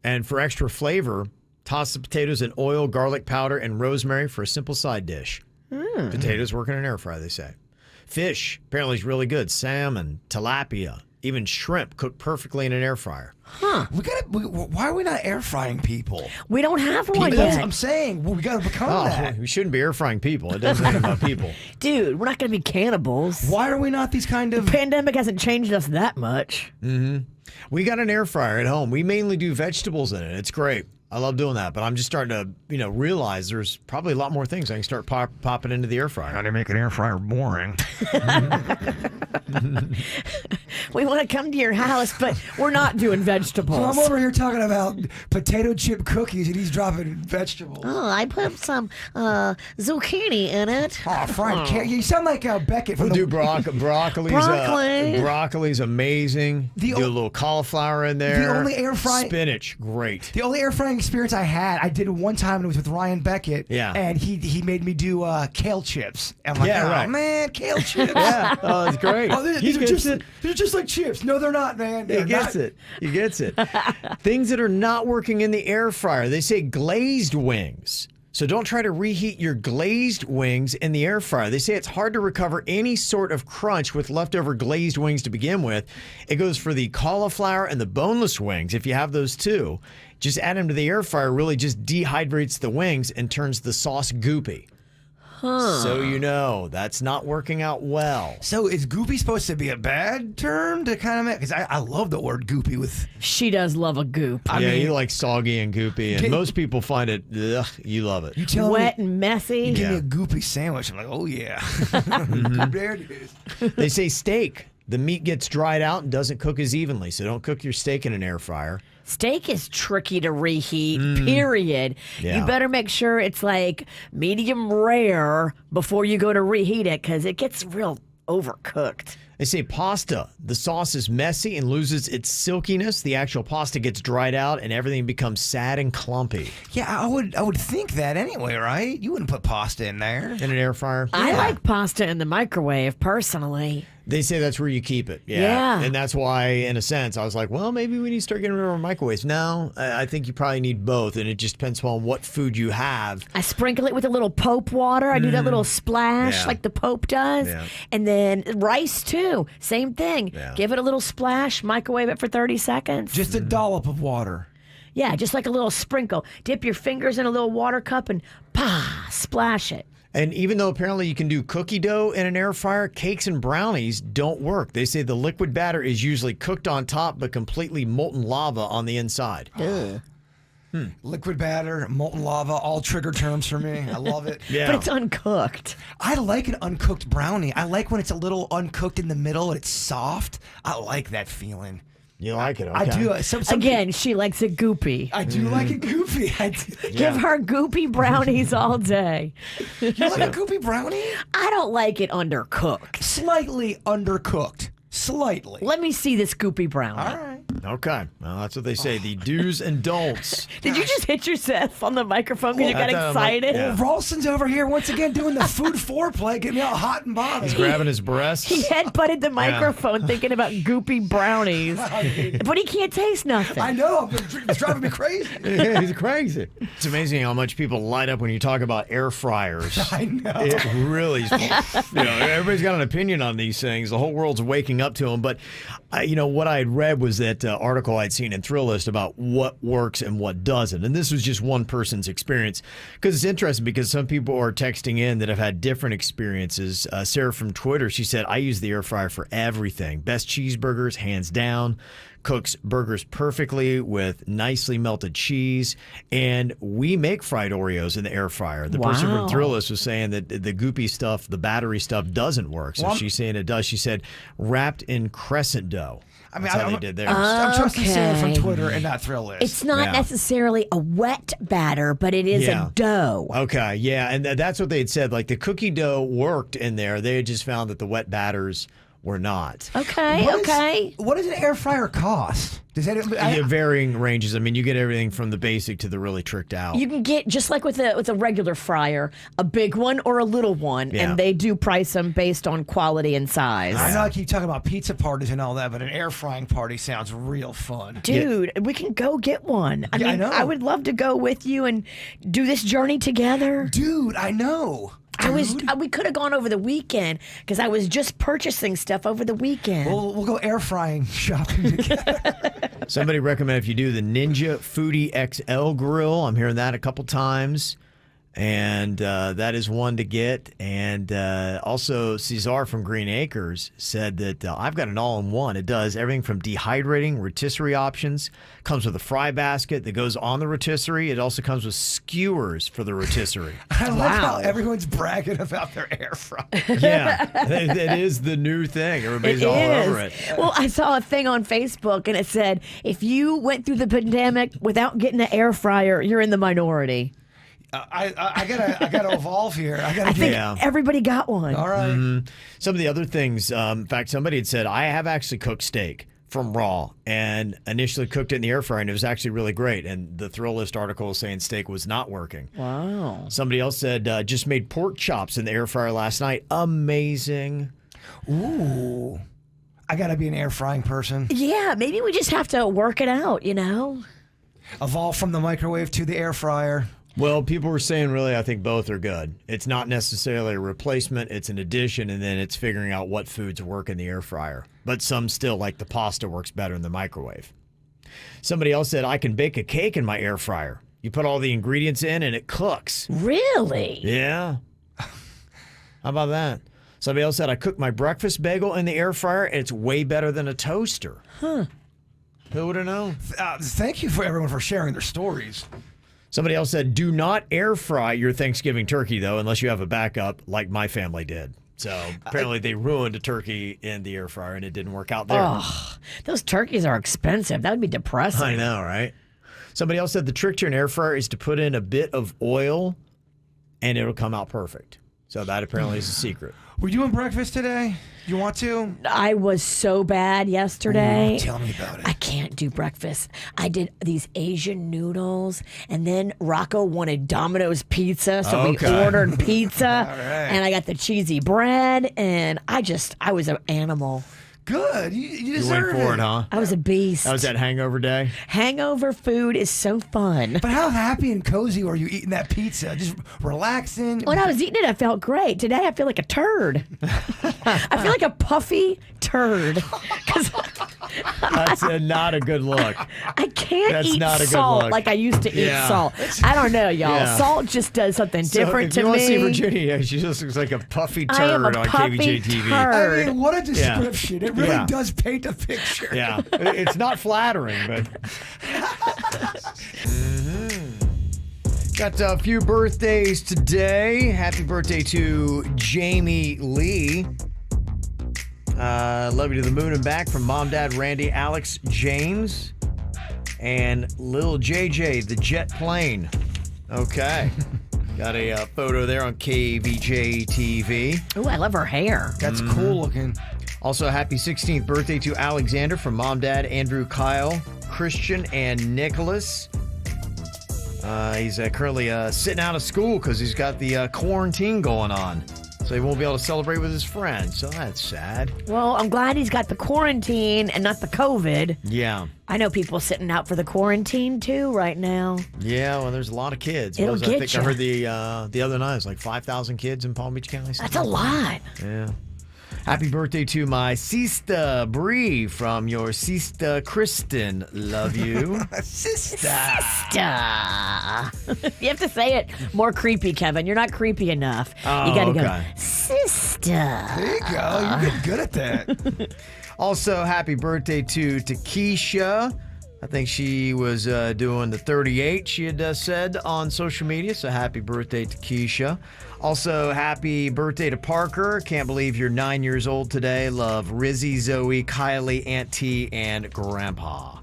Speaker 2: And for extra flavor, toss the potatoes in oil, garlic powder, and rosemary for a simple side dish. Potatoes work in an air fryer, they say. Fish apparently is really good. Salmon, tilapia, even shrimp cooked perfectly in an air fryer.
Speaker 4: Why are we not air frying people?
Speaker 3: We don't have one
Speaker 4: That's what
Speaker 3: yet.
Speaker 4: I'm saying. We got to become that.
Speaker 2: We shouldn't be air frying people. It doesn't mean about people.
Speaker 3: Dude, we're not going to be cannibals.
Speaker 4: Why are we not these kind of?
Speaker 3: Pandemic hasn't changed us that much.
Speaker 2: We got an air fryer at home. We mainly do vegetables in it. It's great. I love doing that, but I'm just starting to, realize there's probably a lot more things I can start popping into the air fryer.
Speaker 4: How to make an air fryer boring?
Speaker 3: We want to come to your house, but we're not doing vegetables.
Speaker 4: So I'm over here talking about potato chip cookies, and he's dropping vegetables.
Speaker 7: Oh, I put some zucchini in it.
Speaker 4: Oh, Frank, you sound like Beckett from
Speaker 2: We'll do
Speaker 4: the
Speaker 2: broccoli's
Speaker 7: Broccoli.
Speaker 2: broccoli's amazing.
Speaker 4: The
Speaker 2: do a little cauliflower in there.
Speaker 4: the only air fry-
Speaker 2: spinach, great.
Speaker 4: The only air frying experience I had, I did one time, and it was with Ryan Beckett.
Speaker 2: Yeah.
Speaker 4: And he made me do kale chips. And I'm like,
Speaker 2: Yeah,
Speaker 4: oh,
Speaker 2: right.
Speaker 4: man, kale chips.
Speaker 2: Yeah, oh, it's great.
Speaker 4: Oh,
Speaker 2: He gets it.
Speaker 4: they're just like chips. No, they're not, man.
Speaker 2: He
Speaker 4: They're
Speaker 2: gets
Speaker 4: not.
Speaker 2: it. He gets it. Things that are not working in the air fryer. They say glazed wings. So don't try to reheat your glazed wings in the air fryer. They say it's hard to recover any sort of crunch with leftover glazed wings to begin with. It goes for the cauliflower and the boneless wings. If you have those too, just add them to the air fryer. Really just dehydrates the wings and turns the sauce goopy. So you know that's not working out well.
Speaker 4: So is goopy supposed to be a bad term to kind of make? Because I love the word goopy with.
Speaker 3: She does love a goop.
Speaker 2: Yeah, you like soggy and goopy, and most people find it. Ugh, you love it.
Speaker 4: You tell
Speaker 3: Wet
Speaker 4: me,
Speaker 3: and messy.
Speaker 4: give me a goopy sandwich. I'm like, oh yeah. There it is.
Speaker 2: They say steak. The meat gets dried out and doesn't cook as evenly, so don't cook your steak in an air fryer.
Speaker 3: Steak is tricky to reheat, period.
Speaker 2: Yeah.
Speaker 3: You better make sure it's like medium rare before you go to reheat it because it gets real overcooked.
Speaker 2: They say pasta. The sauce is messy and loses its silkiness. The actual pasta gets dried out and everything becomes sad and clumpy.
Speaker 4: Yeah, I would think that anyway, right? You wouldn't put pasta in there.
Speaker 2: In an air fryer?
Speaker 3: I like pasta in the microwave, personally.
Speaker 2: They say that's where you keep it.
Speaker 3: Yeah.
Speaker 2: And that's why, in a sense, I was like, well, maybe we need to start getting rid of our microwaves. No, I think you probably need both, and it just depends on what food you have.
Speaker 3: I sprinkle it with a little Pope water. I do that little splash
Speaker 2: Yeah.
Speaker 3: like the Pope does.
Speaker 2: Yeah.
Speaker 3: And then rice, too. Same thing.
Speaker 2: Yeah.
Speaker 3: Give it a little splash, microwave it for 30 seconds.
Speaker 4: Just a dollop of water.
Speaker 3: Yeah, just like a little sprinkle. Dip your fingers in a little water cup and splash it.
Speaker 2: And even though apparently you can do cookie dough in an air fryer, cakes and brownies don't work. They say the liquid batter is usually cooked on top but completely molten lava on the inside.
Speaker 4: Liquid batter, molten lava, all trigger terms for me. I love it.
Speaker 2: Yeah.
Speaker 3: But it's uncooked.
Speaker 4: I like an uncooked brownie. I like when it's a little uncooked in the middle and it's soft. I like that feeling.
Speaker 2: You like it, okay.
Speaker 4: I do.
Speaker 3: Again, she likes it goopy.
Speaker 4: I do like it goopy. I do.
Speaker 3: Give her goopy brownies all day.
Speaker 4: You like a goopy brownie?
Speaker 3: I don't like it undercooked.
Speaker 4: Slightly undercooked. Slightly.
Speaker 3: Let me see this goopy brownie.
Speaker 4: All right.
Speaker 2: Okay. Well, that's what they say. The do's and don'ts.
Speaker 3: Did you just hit yourself on the microphone because you got
Speaker 2: That's,
Speaker 3: excited?
Speaker 2: yeah.
Speaker 4: Ralston's over here once again doing the food foreplay, getting me all hot and bothered.
Speaker 2: He's grabbing his breasts.
Speaker 3: He headbutted the microphone thinking about goopy brownies. But he can't taste nothing.
Speaker 4: I know. It's driving me crazy.
Speaker 2: Yeah, he's crazy. It's amazing how much people light up when you talk about air fryers.
Speaker 4: I know.
Speaker 2: It really is. Everybody's got an opinion on these things. The whole world's waking up to them. But, what I had read was that article I'd seen in Thrillist about what works and what doesn't. And this was just one person's experience. Because it's interesting because some people are texting in that have had different experiences. Sarah from Twitter, she said, I use the air fryer for everything. Best cheeseburgers, hands down. Cooks burgers perfectly with nicely melted cheese. And we make fried Oreos in the air fryer. The person from Thrillist was saying that the goopy stuff, the battery stuff doesn't work. So she's saying it does. She said wrapped in crescent dough. That's how they did theirs.
Speaker 4: I'm trusting Sarah from
Speaker 3: Okay.
Speaker 4: Twitter and not Thrillist.
Speaker 3: It's not
Speaker 2: Yeah.
Speaker 3: necessarily a wet batter, but it is
Speaker 2: Yeah.
Speaker 3: a dough.
Speaker 2: Okay, yeah. And that's what they had said. Like the cookie dough worked in there. They had just found that the wet batters were not.
Speaker 3: Okay,
Speaker 4: What does an air fryer cost? Does that?
Speaker 2: Yeah, varying ranges. I mean, you get everything from the basic to the really tricked out.
Speaker 3: You can get, just like with a regular fryer, a big one or a little one,
Speaker 2: Yeah.
Speaker 3: and they do price them based on quality and size.
Speaker 4: I know I keep talking about pizza parties and all that, but an air frying party sounds real fun.
Speaker 3: Dude, we can go get one. I
Speaker 4: Yeah, I
Speaker 3: mean,
Speaker 4: know.
Speaker 3: I would love to go with you and do this journey together.
Speaker 4: Dude, I know.
Speaker 3: We could have gone over the weekend because I was just purchasing stuff over the weekend.
Speaker 4: We'll go air frying shopping together.
Speaker 2: Somebody recommended if you do the Ninja Foodie XL grill. I'm hearing that a couple times. And that is one to get. And also, Cesar from Green Acres said that I've got an all-in-one. It does everything from dehydrating, rotisserie options, comes with a fry basket that goes on the rotisserie. It also comes with skewers for the rotisserie.
Speaker 4: I love how everyone's bragging about their air fryer.
Speaker 2: Yeah, it is the new thing. Everybody's all over it.
Speaker 3: Well, I saw a thing on Facebook, and it said, if you went through the pandemic without getting an air fryer, you're in the minority.
Speaker 4: I gotta evolve here.
Speaker 3: I think everybody got one.
Speaker 4: All right.
Speaker 2: Some of the other things, in fact, somebody had said, I have actually cooked steak from raw and initially cooked it in the air fryer, and it was actually really great. And the Thrill List article was saying steak was not working.
Speaker 3: Wow.
Speaker 2: Somebody else said, just made pork chops in the air fryer last night. Amazing.
Speaker 4: Ooh. I gotta be an air frying person.
Speaker 3: Yeah, maybe we just have to work it out, you know?
Speaker 4: Evolve from the microwave to the air fryer.
Speaker 2: Well, people were saying really, I think both are good. It's not necessarily a replacement, it's an addition, and then it's figuring out what foods work in the air fryer. But some still, like the pasta, works better in the microwave. Somebody else said, I can bake a cake in my air fryer. You put all the ingredients in and it cooks.
Speaker 3: Really?
Speaker 2: Yeah. How about that? Somebody else said, I cook my breakfast bagel in the air fryer, and it's way better than a toaster.
Speaker 3: Huh.
Speaker 2: Who would have known?
Speaker 4: Thank you for everyone for sharing their stories.
Speaker 2: Somebody else said, do not air fry your Thanksgiving turkey, though, unless you have a backup like my family did. So apparently they ruined a turkey in the air fryer, and it didn't work out there.
Speaker 3: Oh, those turkeys are expensive. That would be depressing.
Speaker 2: I know, right? Somebody else said the trick to an air fryer is to put in a bit of oil, and it'll come out perfect. So that apparently is a secret.
Speaker 4: Were you doing breakfast today? You want to?
Speaker 3: I was so bad yesterday.
Speaker 4: Ooh, tell me about it.
Speaker 3: I can't do breakfast. I did these Asian noodles, and then Rocco wanted Domino's pizza, so we ordered pizza, and I got the cheesy bread, and I was an animal.
Speaker 4: Good. You
Speaker 2: You
Speaker 4: deserve
Speaker 2: went for it, huh?
Speaker 3: I was a beast.
Speaker 2: That was that hangover day?
Speaker 3: Hangover food is so fun.
Speaker 4: But how happy and cozy were you eating that pizza? Just relaxing?
Speaker 3: When I was eating it, I felt great. Today, I feel like a turd. I feel like a puffy turd. 'Cause
Speaker 2: That's not a good look.
Speaker 3: I can't
Speaker 2: That's
Speaker 3: eat
Speaker 2: not a good
Speaker 3: salt
Speaker 2: look.
Speaker 3: like I used to eat
Speaker 2: Yeah.
Speaker 3: salt. I don't know, y'all.
Speaker 2: Yeah.
Speaker 3: Salt just does something different
Speaker 2: so if
Speaker 3: to
Speaker 2: you want
Speaker 3: me.
Speaker 2: to see Virginia, she just looks like a puffy
Speaker 3: I am
Speaker 2: turd
Speaker 3: a
Speaker 2: on
Speaker 3: puffy
Speaker 2: KVJ TV.
Speaker 3: turd.
Speaker 4: I mean, what a description. It really
Speaker 2: Yeah.
Speaker 4: does paint a picture.
Speaker 2: Yeah, it's not flattering, but. Got a few birthdays today. Happy birthday to Jamie Lee. Love you to the moon and back from Mom, Dad, Randy, Alex, James, and Lil JJ, the jet plane. Okay. Got a photo there on KVJ TV.
Speaker 3: Ooh, I love her hair.
Speaker 4: That's cool looking.
Speaker 2: Also, happy 16th birthday to Alexander from Mom, Dad, Andrew, Kyle, Christian, and Nicholas. He's currently sitting out of school because he's got the quarantine going on. So he won't be able to celebrate with his friends. So that's sad.
Speaker 3: Well, I'm glad he's got the quarantine and not the COVID.
Speaker 2: Yeah.
Speaker 3: I know people sitting out for the quarantine too right now.
Speaker 2: Yeah, well, there's a lot of kids.
Speaker 3: It'll
Speaker 2: I
Speaker 3: get
Speaker 2: think
Speaker 3: ya.
Speaker 2: I heard the other night, it was like 5,000 kids in Palm Beach County.
Speaker 3: That's a lot.
Speaker 2: Yeah. Happy birthday to my sister Bree from your sister Kristen. Love you.
Speaker 4: Sister.
Speaker 3: You have to say it more creepy, Kevin. You're not creepy enough.
Speaker 2: Oh,
Speaker 3: you gotta
Speaker 2: okay.
Speaker 3: go, sister.
Speaker 4: There you go. You're getting good at that.
Speaker 2: Also, happy birthday to Takesha. I think she was doing the 38, she had said on social media. So happy birthday to Keisha. Also, happy birthday to Parker. Can't believe you're 9 years old today. Love Rizzy, Zoe, Kylie, Aunt T, and Grandpa.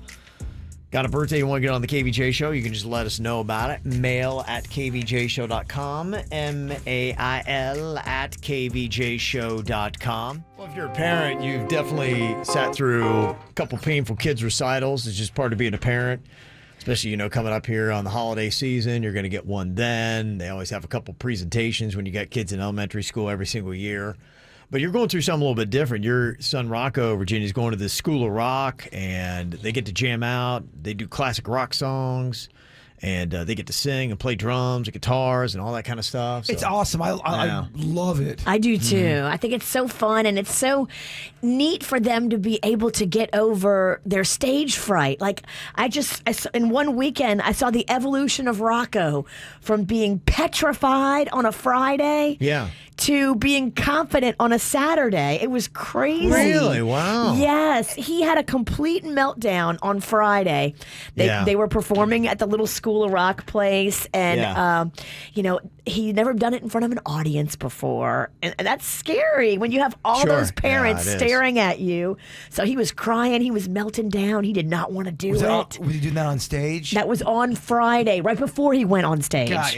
Speaker 2: Got a birthday you want to get on the KVJ show? You can just let us know about it. mail@kvjshow.com. mail@kvjshow.com. Well, if you're a parent, you've definitely sat through a couple painful kids recitals. It's just part of being a parent. Especially, coming up here on the holiday season, you're going to get one then. They always have a couple presentations when you got kids in elementary school every single year. But you're going through something a little bit different. Your son Rocco, Virginia's going to the School of Rock, and they get to jam out. They do classic rock songs. And they get to sing and play drums and guitars and all that kind of stuff. So.
Speaker 4: It's awesome. I love it.
Speaker 3: I do too. I think it's so fun and it's so neat for them to be able to get over their stage fright. Like in one weekend, I saw the evolution of Rocco from being petrified on a Friday to being confident on a Saturday. It was crazy.
Speaker 2: Really? Wow.
Speaker 3: Yes. He had a complete meltdown on Friday. They were performing at the little School of Rock place, and he'd never done it in front of an audience before, and that's scary when you have all those parents staring at you. So he was crying, he was melting down, he did not want to do it.
Speaker 4: Was he doing that on stage?
Speaker 3: That was on Friday, right before he went on stage.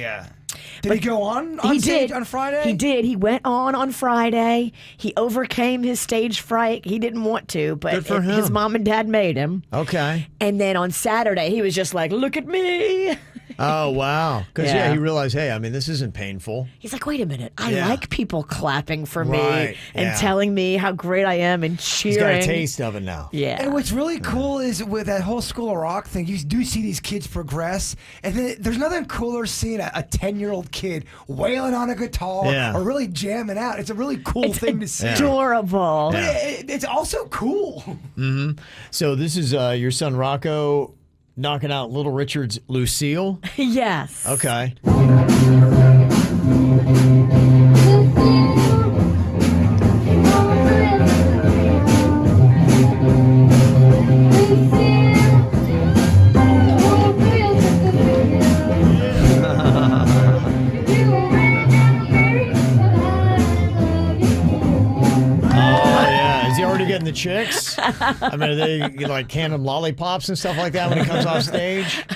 Speaker 4: Did he go on stage on Friday?
Speaker 3: He did. He went on Friday. He overcame his stage fright. He didn't want to, but
Speaker 2: Good for him.
Speaker 3: His mom and dad made him.
Speaker 2: Okay.
Speaker 3: And then on Saturday, he was just like, look at me.
Speaker 2: Oh, wow. Because, he realized, hey, I mean, this isn't painful.
Speaker 3: He's like, wait a minute. I like people clapping for me
Speaker 2: Right,
Speaker 3: and telling me how great I am and cheering.
Speaker 2: He's got a taste of it now.
Speaker 3: Yeah.
Speaker 4: And what's really cool is with that whole School of Rock thing, you do see these kids progress. And then there's nothing cooler seeing a 10-year-old kid wailing on a guitar or really jamming out. It's a really cool thing to see.
Speaker 3: Adorable.
Speaker 4: But it's also cool.
Speaker 2: Mm-hmm. So this is your son Rocco knocking out Little Richard's Lucille?
Speaker 3: Yes.
Speaker 2: Okay. Getting the chicks? I mean, are they like handing lollipops and stuff like that when he comes off stage?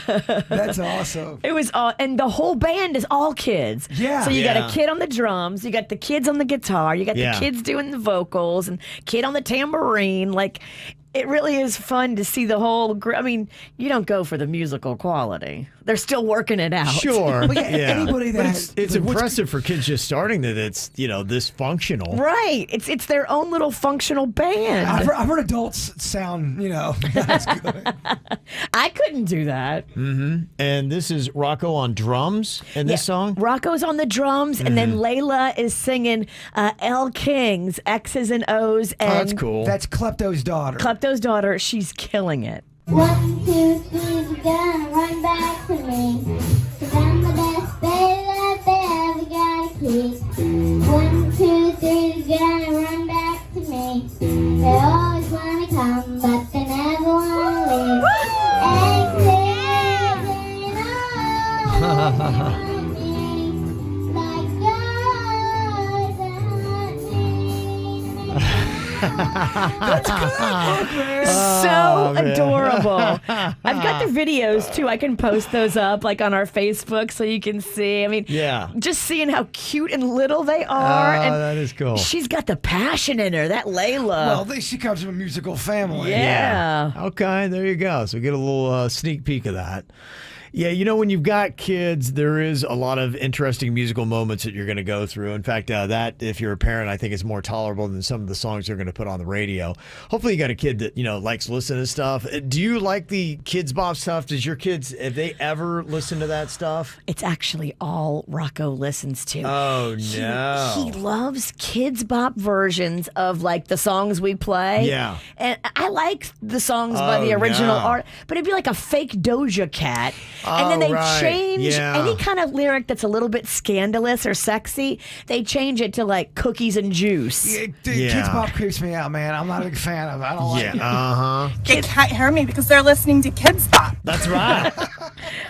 Speaker 4: That's awesome.
Speaker 3: It was all, and the whole band is all kids.
Speaker 4: Yeah.
Speaker 3: So you got a kid on the drums, you got the kids on the guitar, you got the kids doing the vocals, and kid on the tambourine. Like, it really is fun to see the whole I mean, you don't go for the musical quality. They're still working it out.
Speaker 2: Sure.
Speaker 4: But anybody that
Speaker 2: it's impressive for kids just starting that it's, this functional.
Speaker 3: Right. It's their own little functional band.
Speaker 4: I've heard adults sound, that's good.
Speaker 3: I couldn't do that.
Speaker 2: Mm-hmm. And this is Rocco on drums in this song?
Speaker 3: Rocco's on the drums, and then Layla is singing L King's X's and O's. And
Speaker 2: that's cool.
Speaker 4: That's Klepto's daughter.
Speaker 3: Klepto's daughter. She's killing it.
Speaker 8: 1, 2, 3, you're gonna run back to me. 'Cause I'm the best baby that they ever gotta keep. 1, 2, 3, you're gonna run back to me. They always wanna come, but they never wanna leave.
Speaker 4: That's good.
Speaker 3: So adorable. I've got the videos too. I can post those up like on our Facebook so you can see. I mean, just seeing how cute and little they are. And
Speaker 2: that is cool.
Speaker 3: She's got the passion in her, that Layla.
Speaker 4: Well, she comes from a musical family.
Speaker 3: Yeah.
Speaker 2: Okay, there you go. So get a little sneak peek of that. Yeah, when you've got kids, there is a lot of interesting musical moments that you're going to go through. In fact, that, if you're a parent, I think is more tolerable than some of the songs they're going to put on the radio. Hopefully you got a kid that, likes listening to stuff. Do you like the Kids Bop stuff? Does your kids, have they ever listened to that stuff?
Speaker 3: It's actually all Rocco listens to.
Speaker 2: Oh, no.
Speaker 3: He loves Kids Bop versions of, like, the songs we play.
Speaker 2: Yeah.
Speaker 3: And I like the songs by the original art, but it'd be like a fake Doja Cat. And then they change any kind of lyric that's a little bit scandalous or sexy. They change it to like cookies and juice.
Speaker 4: Kids Bop creeps me out, man. I'm not a big fan of it. I don't like it.
Speaker 5: They can't hear me because they're listening to Kids Bop.
Speaker 2: That's right.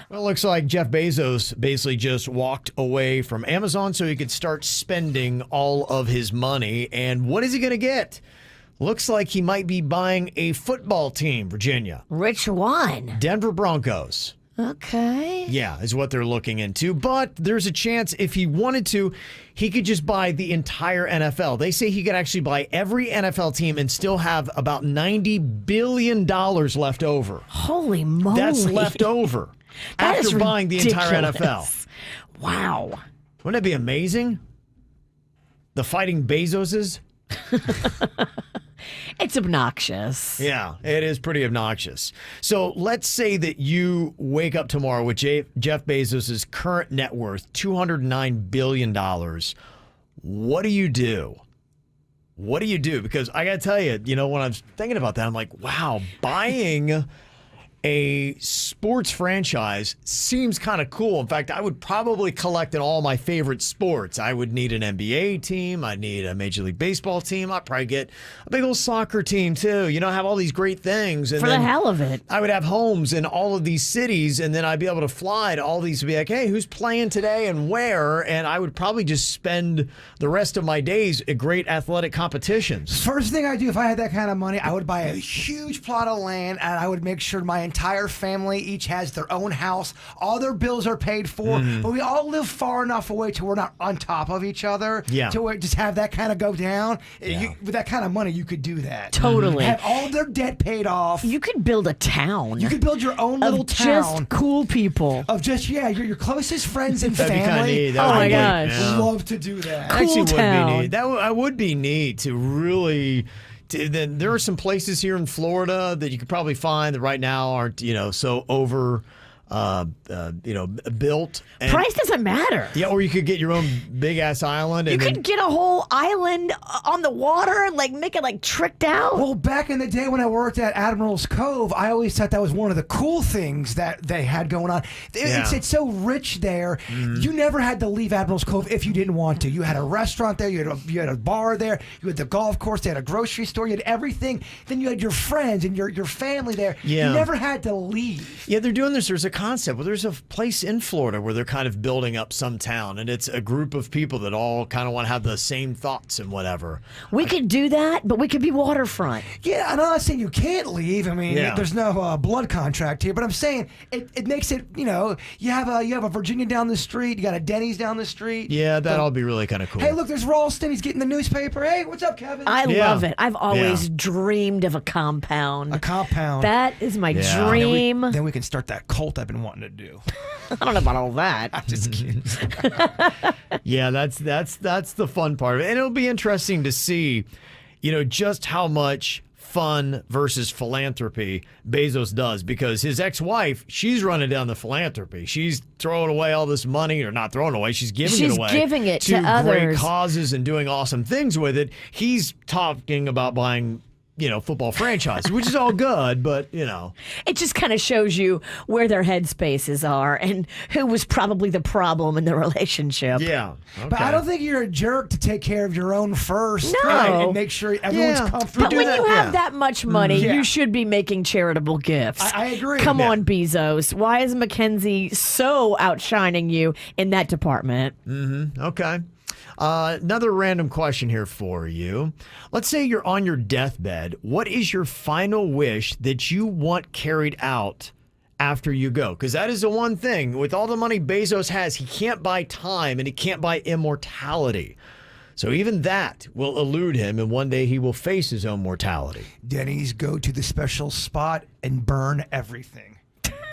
Speaker 2: Well, it looks like Jeff Bezos basically just walked away from Amazon so he could start spending all of his money. And what is he going to get? Looks like he might be buying a football team, Virginia.
Speaker 3: Which one?
Speaker 2: Denver Broncos.
Speaker 3: Okay.
Speaker 2: Yeah, is what they're looking into. But there's a chance if he wanted to, he could just buy the entire NFL. They say he could actually buy every NFL team and still have about $90 billion left over.
Speaker 3: Holy moly.
Speaker 2: That's left over after buying the entire NFL.
Speaker 3: Wow.
Speaker 2: Wouldn't that be amazing? The fighting Bezoses?
Speaker 3: It's obnoxious.
Speaker 2: Yeah, it is pretty obnoxious. So let's say that you wake up tomorrow with Jeff Bezos' current net worth, $209 billion. What do you do? What do you do? Because I got to tell you, when I was thinking about that, I'm like, wow, buying a sports franchise seems kind of cool. In fact, I would probably collect in all my favorite sports. I would need an NBA team. I'd need a Major League Baseball team. I'd probably get a big old soccer team too. Have all these great things. And
Speaker 3: For the hell of it.
Speaker 2: I would have homes in all of these cities, and then I'd be able to fly to all these to be like, hey, who's playing today and where? And I would probably just spend the rest of my days at great athletic competitions.
Speaker 4: First thing I do if I had that kind of money, I would buy a huge plot of land, and I would make sure my entire family each has their own house. All their bills are paid for, but we all live far enough away to we're not on top of each other.
Speaker 2: Yeah.
Speaker 4: To where just have that kind of go down. With that kind of money, you could do that.
Speaker 3: Totally.
Speaker 4: Have all their debt paid off.
Speaker 3: You could build a town.
Speaker 4: You could build your own little
Speaker 3: of
Speaker 4: town
Speaker 3: just cool people.
Speaker 4: of just your closest friends and
Speaker 2: That'd be kinda
Speaker 4: family.
Speaker 2: neat. That
Speaker 3: Oh
Speaker 2: would
Speaker 3: my
Speaker 2: be-
Speaker 3: gosh.
Speaker 2: yeah.
Speaker 4: Love to do that.
Speaker 3: Cool
Speaker 2: Actually would
Speaker 3: town.
Speaker 2: be neat. I would be neat to really. Then there are some places here in Florida that you could probably find that right now aren't so over built. And,
Speaker 3: Price doesn't matter.
Speaker 2: yeah, or you could get your own big ass island.
Speaker 3: You
Speaker 2: And
Speaker 3: could
Speaker 2: then,
Speaker 3: get a whole island on the water and make it tricked out.
Speaker 4: Well, back in the day when I worked at Admiral's Cove, I always thought that was one of the cool things that they had going on. It's so rich there. You never had to leave Admiral's Cove if you didn't want to. You had a restaurant there. You had a bar there. You had the golf course. They had a grocery store. You had everything. Then you had your friends and your family there.
Speaker 2: Yeah.
Speaker 4: You never had to leave.
Speaker 2: yeah, they're doing this. There's a concept. Well, there's a place in Florida where they're kind of building up some town, and it's a group of people that all kind of want to have the same thoughts and whatever.
Speaker 3: We could do that, but we could be waterfront.
Speaker 4: Yeah, I'm not saying you can't leave. I mean,
Speaker 2: Yeah.
Speaker 4: there's no blood contract here, but I'm saying it makes it. You have a Virginia down the street. You got a Denny's down the street.
Speaker 2: Yeah, that'd all be really kind of cool.
Speaker 4: Hey, look, there's Ralston. He's getting the newspaper. Hey, what's up, Kevin?
Speaker 3: I
Speaker 2: Yeah.
Speaker 3: love it. I've always
Speaker 2: Yeah.
Speaker 3: dreamed of a compound.
Speaker 4: a compound.
Speaker 3: That is my
Speaker 2: Yeah.
Speaker 3: dream.
Speaker 4: Then we can start that cult I've been wanting to do.
Speaker 3: I don't know about all that.
Speaker 4: I'm just kidding.
Speaker 2: Yeah, that's the fun part of it. And it'll be interesting to see, just how much fun versus philanthropy Bezos does, because his ex-wife, she's running down the philanthropy. She's throwing away all this money, or not throwing away, she's giving
Speaker 3: She's
Speaker 2: it away.
Speaker 3: giving it to
Speaker 2: great
Speaker 3: others.
Speaker 2: causes and doing awesome things with it. He's talking about buying football franchise, which is all good, but
Speaker 3: It just kind of shows you where their headspaces are and who was probably the problem in the relationship.
Speaker 2: yeah.
Speaker 4: But I
Speaker 2: okay.
Speaker 4: don't think you're a jerk to take care of your own first.
Speaker 3: No.
Speaker 4: Right, and make sure everyone's
Speaker 2: Yeah.
Speaker 4: comfortable.
Speaker 3: But when
Speaker 2: that,
Speaker 3: you have
Speaker 2: yeah.
Speaker 3: that much money,
Speaker 4: Yeah.
Speaker 3: you should be making charitable gifts.
Speaker 4: I agree.
Speaker 3: Come
Speaker 4: Yeah.
Speaker 3: on, Bezos. Why is Mackenzie so outshining you in that department?
Speaker 2: Okay. Another random question here for you. Let's say you're on your deathbed. What is your final wish that you want carried out after you go? Because that is the one thing. With all the money Bezos has, he can't buy time and he can't buy immortality. So even that will elude him, and one day he will face his own mortality.
Speaker 4: Denny's, go to the special spot and burn everything.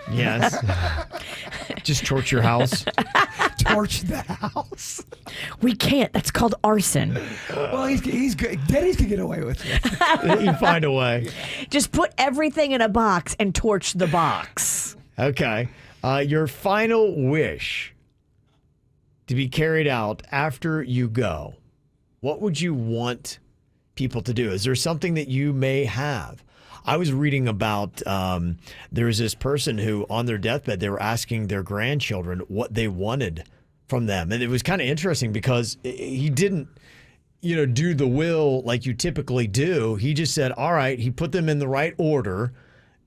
Speaker 2: Yes. Just torch your house.
Speaker 4: Torch the house.
Speaker 3: We can't. That's called arson.
Speaker 4: Well, he's good. Denny's can get away with it.
Speaker 2: You find a way.
Speaker 3: Just put everything in a box and torch the box.
Speaker 2: Okay. Your final wish to be carried out after you go. What would you want people to do? Is there something that you may have? I was reading about there was this person who on their deathbed, they were asking their grandchildren what they wanted from them. And it was kind of interesting because he didn't, do the will like you typically do. He just said, all right, he put them in the right order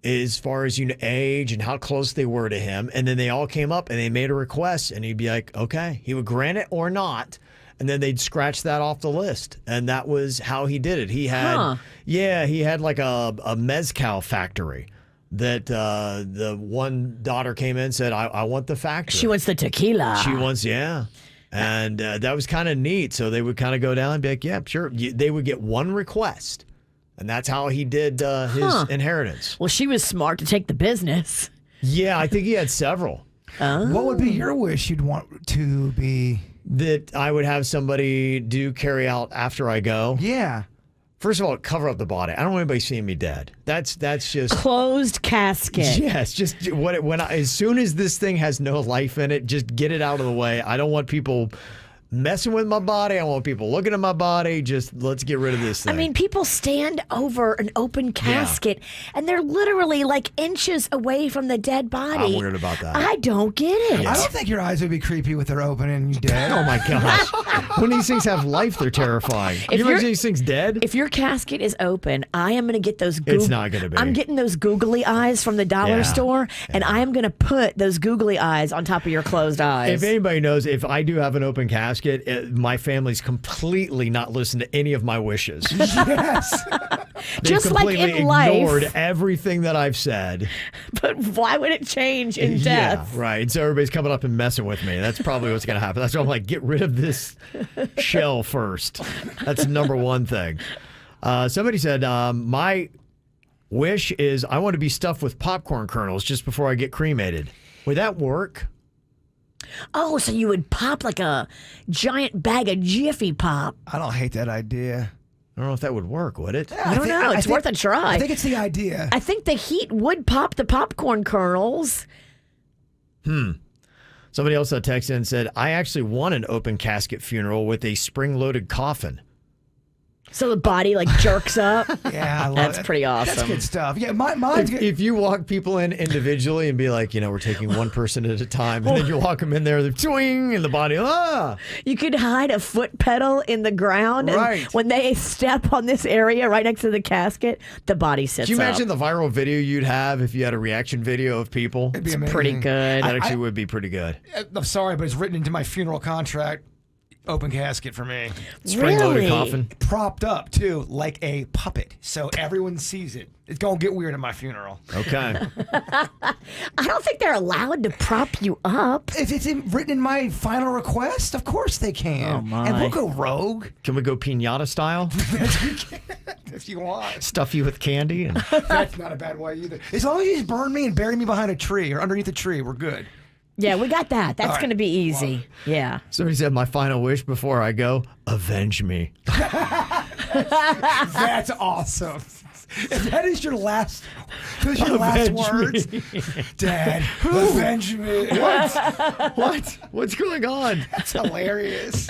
Speaker 2: as far as age and how close they were to him. And then they all came up and they made a request, and he'd be like, okay, he would grant it or not. And then they'd scratch that off the list. And that was how he did it. He had, he had like a mezcal factory that the one daughter came in and said, I want the factory.
Speaker 3: She wants the tequila.
Speaker 2: She wants, yeah. And that was kind of neat. So they would kind of go down and be like, yeah, sure. They would get one request. And that's how he did his inheritance.
Speaker 3: Well, she was smart to take the business.
Speaker 2: Yeah, I think he had several.
Speaker 4: What would be your wish you'd want to be?
Speaker 2: That I would have somebody do carry out after I go.
Speaker 4: Yeah.
Speaker 2: First of all, cover up the body. I don't want anybody seeing me dead. That's just
Speaker 3: Closed casket.
Speaker 2: yes. Just as soon as this thing has no life in it, just get it out of the way. I don't want people messing with my body. I don't want people looking at my body. Just let's get rid of this thing.
Speaker 3: I mean, people stand over an open casket and they're literally like inches away from the dead body.
Speaker 2: I'm weird about that.
Speaker 3: I don't get it.
Speaker 4: I don't think your eyes would be creepy with their open and you dead.
Speaker 2: Oh my gosh. When these things have life, they're terrifying. You imagine these things dead?
Speaker 3: If your casket is open, I am going to get those.
Speaker 2: It's not going to be.
Speaker 3: I'm getting those googly eyes from the dollar store, and I am going to put those googly eyes on top of your closed eyes.
Speaker 2: If anybody knows, if I do have an open casket, my family's completely not listened to any of my wishes.
Speaker 4: Yes.
Speaker 3: Just like in
Speaker 2: ignored
Speaker 3: life.
Speaker 2: everything that I've said.
Speaker 3: But why would it change in death?
Speaker 2: Yeah, right. So everybody's coming up and messing with me. That's probably what's going to happen. That's why I'm like, get rid of this shell first. That's number one thing. Somebody said, my wish is I want to be stuffed with popcorn kernels just before I get cremated. Would that work?
Speaker 3: Oh, so you would pop like a giant bag of Jiffy Pop.
Speaker 4: I don't hate that idea.
Speaker 2: I don't know if that would work, would it?
Speaker 3: I don't know. It's worth a try.
Speaker 4: I think it's the idea.
Speaker 3: I think the heat would pop the popcorn kernels.
Speaker 2: Somebody else texted and said, I actually want an open casket funeral with a spring-loaded coffin.
Speaker 3: So the body like jerks up.
Speaker 4: Yeah, I love
Speaker 3: That's
Speaker 4: it.
Speaker 3: pretty awesome.
Speaker 4: That's good stuff. Yeah, mine's good.
Speaker 2: If you walk people in individually and be like, we're taking one person at a time, and then you walk them in there, they're twing, and the body,
Speaker 3: You could hide a foot pedal in the ground,
Speaker 2: Right.
Speaker 3: and when they step on this area right next to the casket, the body sits
Speaker 2: Can you
Speaker 3: up.
Speaker 2: imagine the viral video you'd have if you had a reaction video of people?
Speaker 4: It'd be
Speaker 3: It's
Speaker 4: amazing.
Speaker 3: pretty good.
Speaker 2: That actually would be pretty good.
Speaker 4: I'm sorry, but it's written into my funeral contract. Open casket for me.
Speaker 2: Spring-loaded
Speaker 3: Really?
Speaker 2: coffin.
Speaker 4: Propped up, too, like a puppet. So everyone sees it. It's going to get weird at my funeral.
Speaker 2: Okay.
Speaker 3: I don't think they're allowed to prop you up.
Speaker 4: If it's written in my final request, of course they can.
Speaker 3: Oh, my.
Speaker 4: And we'll go rogue
Speaker 2: Can we go piñata style?
Speaker 4: if you want.
Speaker 2: Stuff you with candy? And
Speaker 4: That's not a bad way either. As long as you just burn me and bury me behind a tree or underneath a tree, we're good.
Speaker 3: Yeah, we got that. That's
Speaker 4: All right.
Speaker 3: going to be easy. Yeah.
Speaker 2: somebody said, my final wish before I go, avenge me.
Speaker 4: That's awesome. If that is your last,
Speaker 2: Avenge
Speaker 4: words, Dad, avenge me.
Speaker 2: What? What's going on?
Speaker 4: That's hilarious.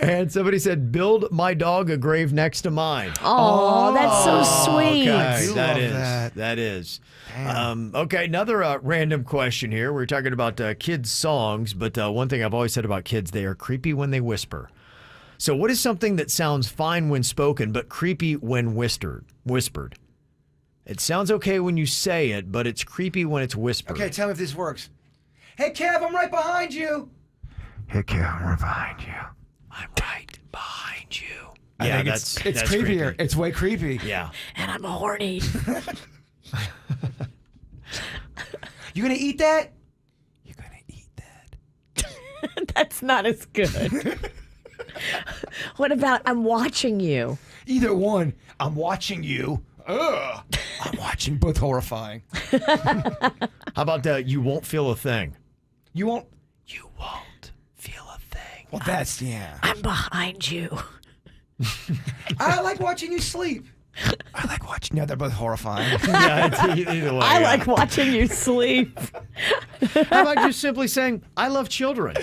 Speaker 2: And somebody said, build my dog a grave next to mine.
Speaker 3: Oh, that's so sweet.
Speaker 2: Okay,
Speaker 4: do
Speaker 2: that
Speaker 4: love
Speaker 2: is.
Speaker 4: that.
Speaker 2: That is. Okay, another random question here. We're talking about kids' songs, but one thing I've always said about kids, they are creepy when they whisper. So what is something that sounds fine when spoken, but creepy when whispered? It sounds okay when you say it, but it's creepy when it's whispered.
Speaker 4: Okay, tell me if this works. Hey, Kev, I'm right behind you. Hey, Kev, I'm right behind you.
Speaker 2: I'm right behind you.
Speaker 4: I
Speaker 2: Yeah,
Speaker 4: think
Speaker 2: that's
Speaker 4: it's
Speaker 2: that's
Speaker 4: creepier.
Speaker 2: creepy.
Speaker 4: It's way creepy.
Speaker 2: Yeah.
Speaker 3: And I'm horny.
Speaker 4: You gonna eat that? You're gonna eat that.
Speaker 3: That's not as good. What about I'm watching you?
Speaker 4: Either one. I'm watching you. Ugh. I'm watching. Both horrifying.
Speaker 2: How about you won't feel a thing?
Speaker 4: You won't.
Speaker 2: You won't feel a thing.
Speaker 4: Well, that's yeah.
Speaker 3: I'm behind you.
Speaker 4: I like watching you sleep. I like watching. No, they're both horrifying.
Speaker 2: Yeah, it's either way.
Speaker 3: I
Speaker 2: yeah.
Speaker 3: like watching you sleep.
Speaker 2: How about just simply saying, I love children?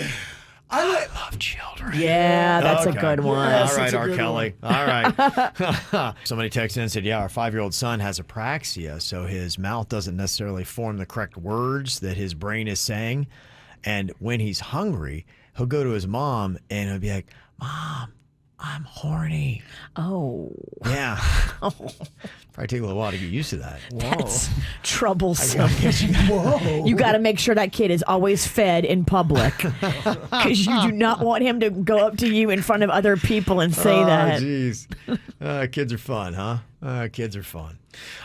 Speaker 4: I
Speaker 2: Love children.
Speaker 3: Yeah, that's
Speaker 2: Okay.
Speaker 3: a good one.
Speaker 4: Yes,
Speaker 2: All right,
Speaker 4: it's a
Speaker 2: R.
Speaker 4: good
Speaker 2: Kelly. All right. Somebody texted in and said, our 5-year-old son has apraxia, so his mouth doesn't necessarily form the correct words that his brain is saying. And when he's hungry, he'll go to his mom and he'll be like, Mom, I'm horny.
Speaker 3: Oh,
Speaker 2: Yeah. Probably take a little while to get used to that.
Speaker 3: that's troublesome.
Speaker 4: Whoa.
Speaker 3: You got to make sure that kid is always fed in public because you do not want him to go up to you in front of other people and say that.
Speaker 2: Jeez. Kids are fun, huh? Kids are fun.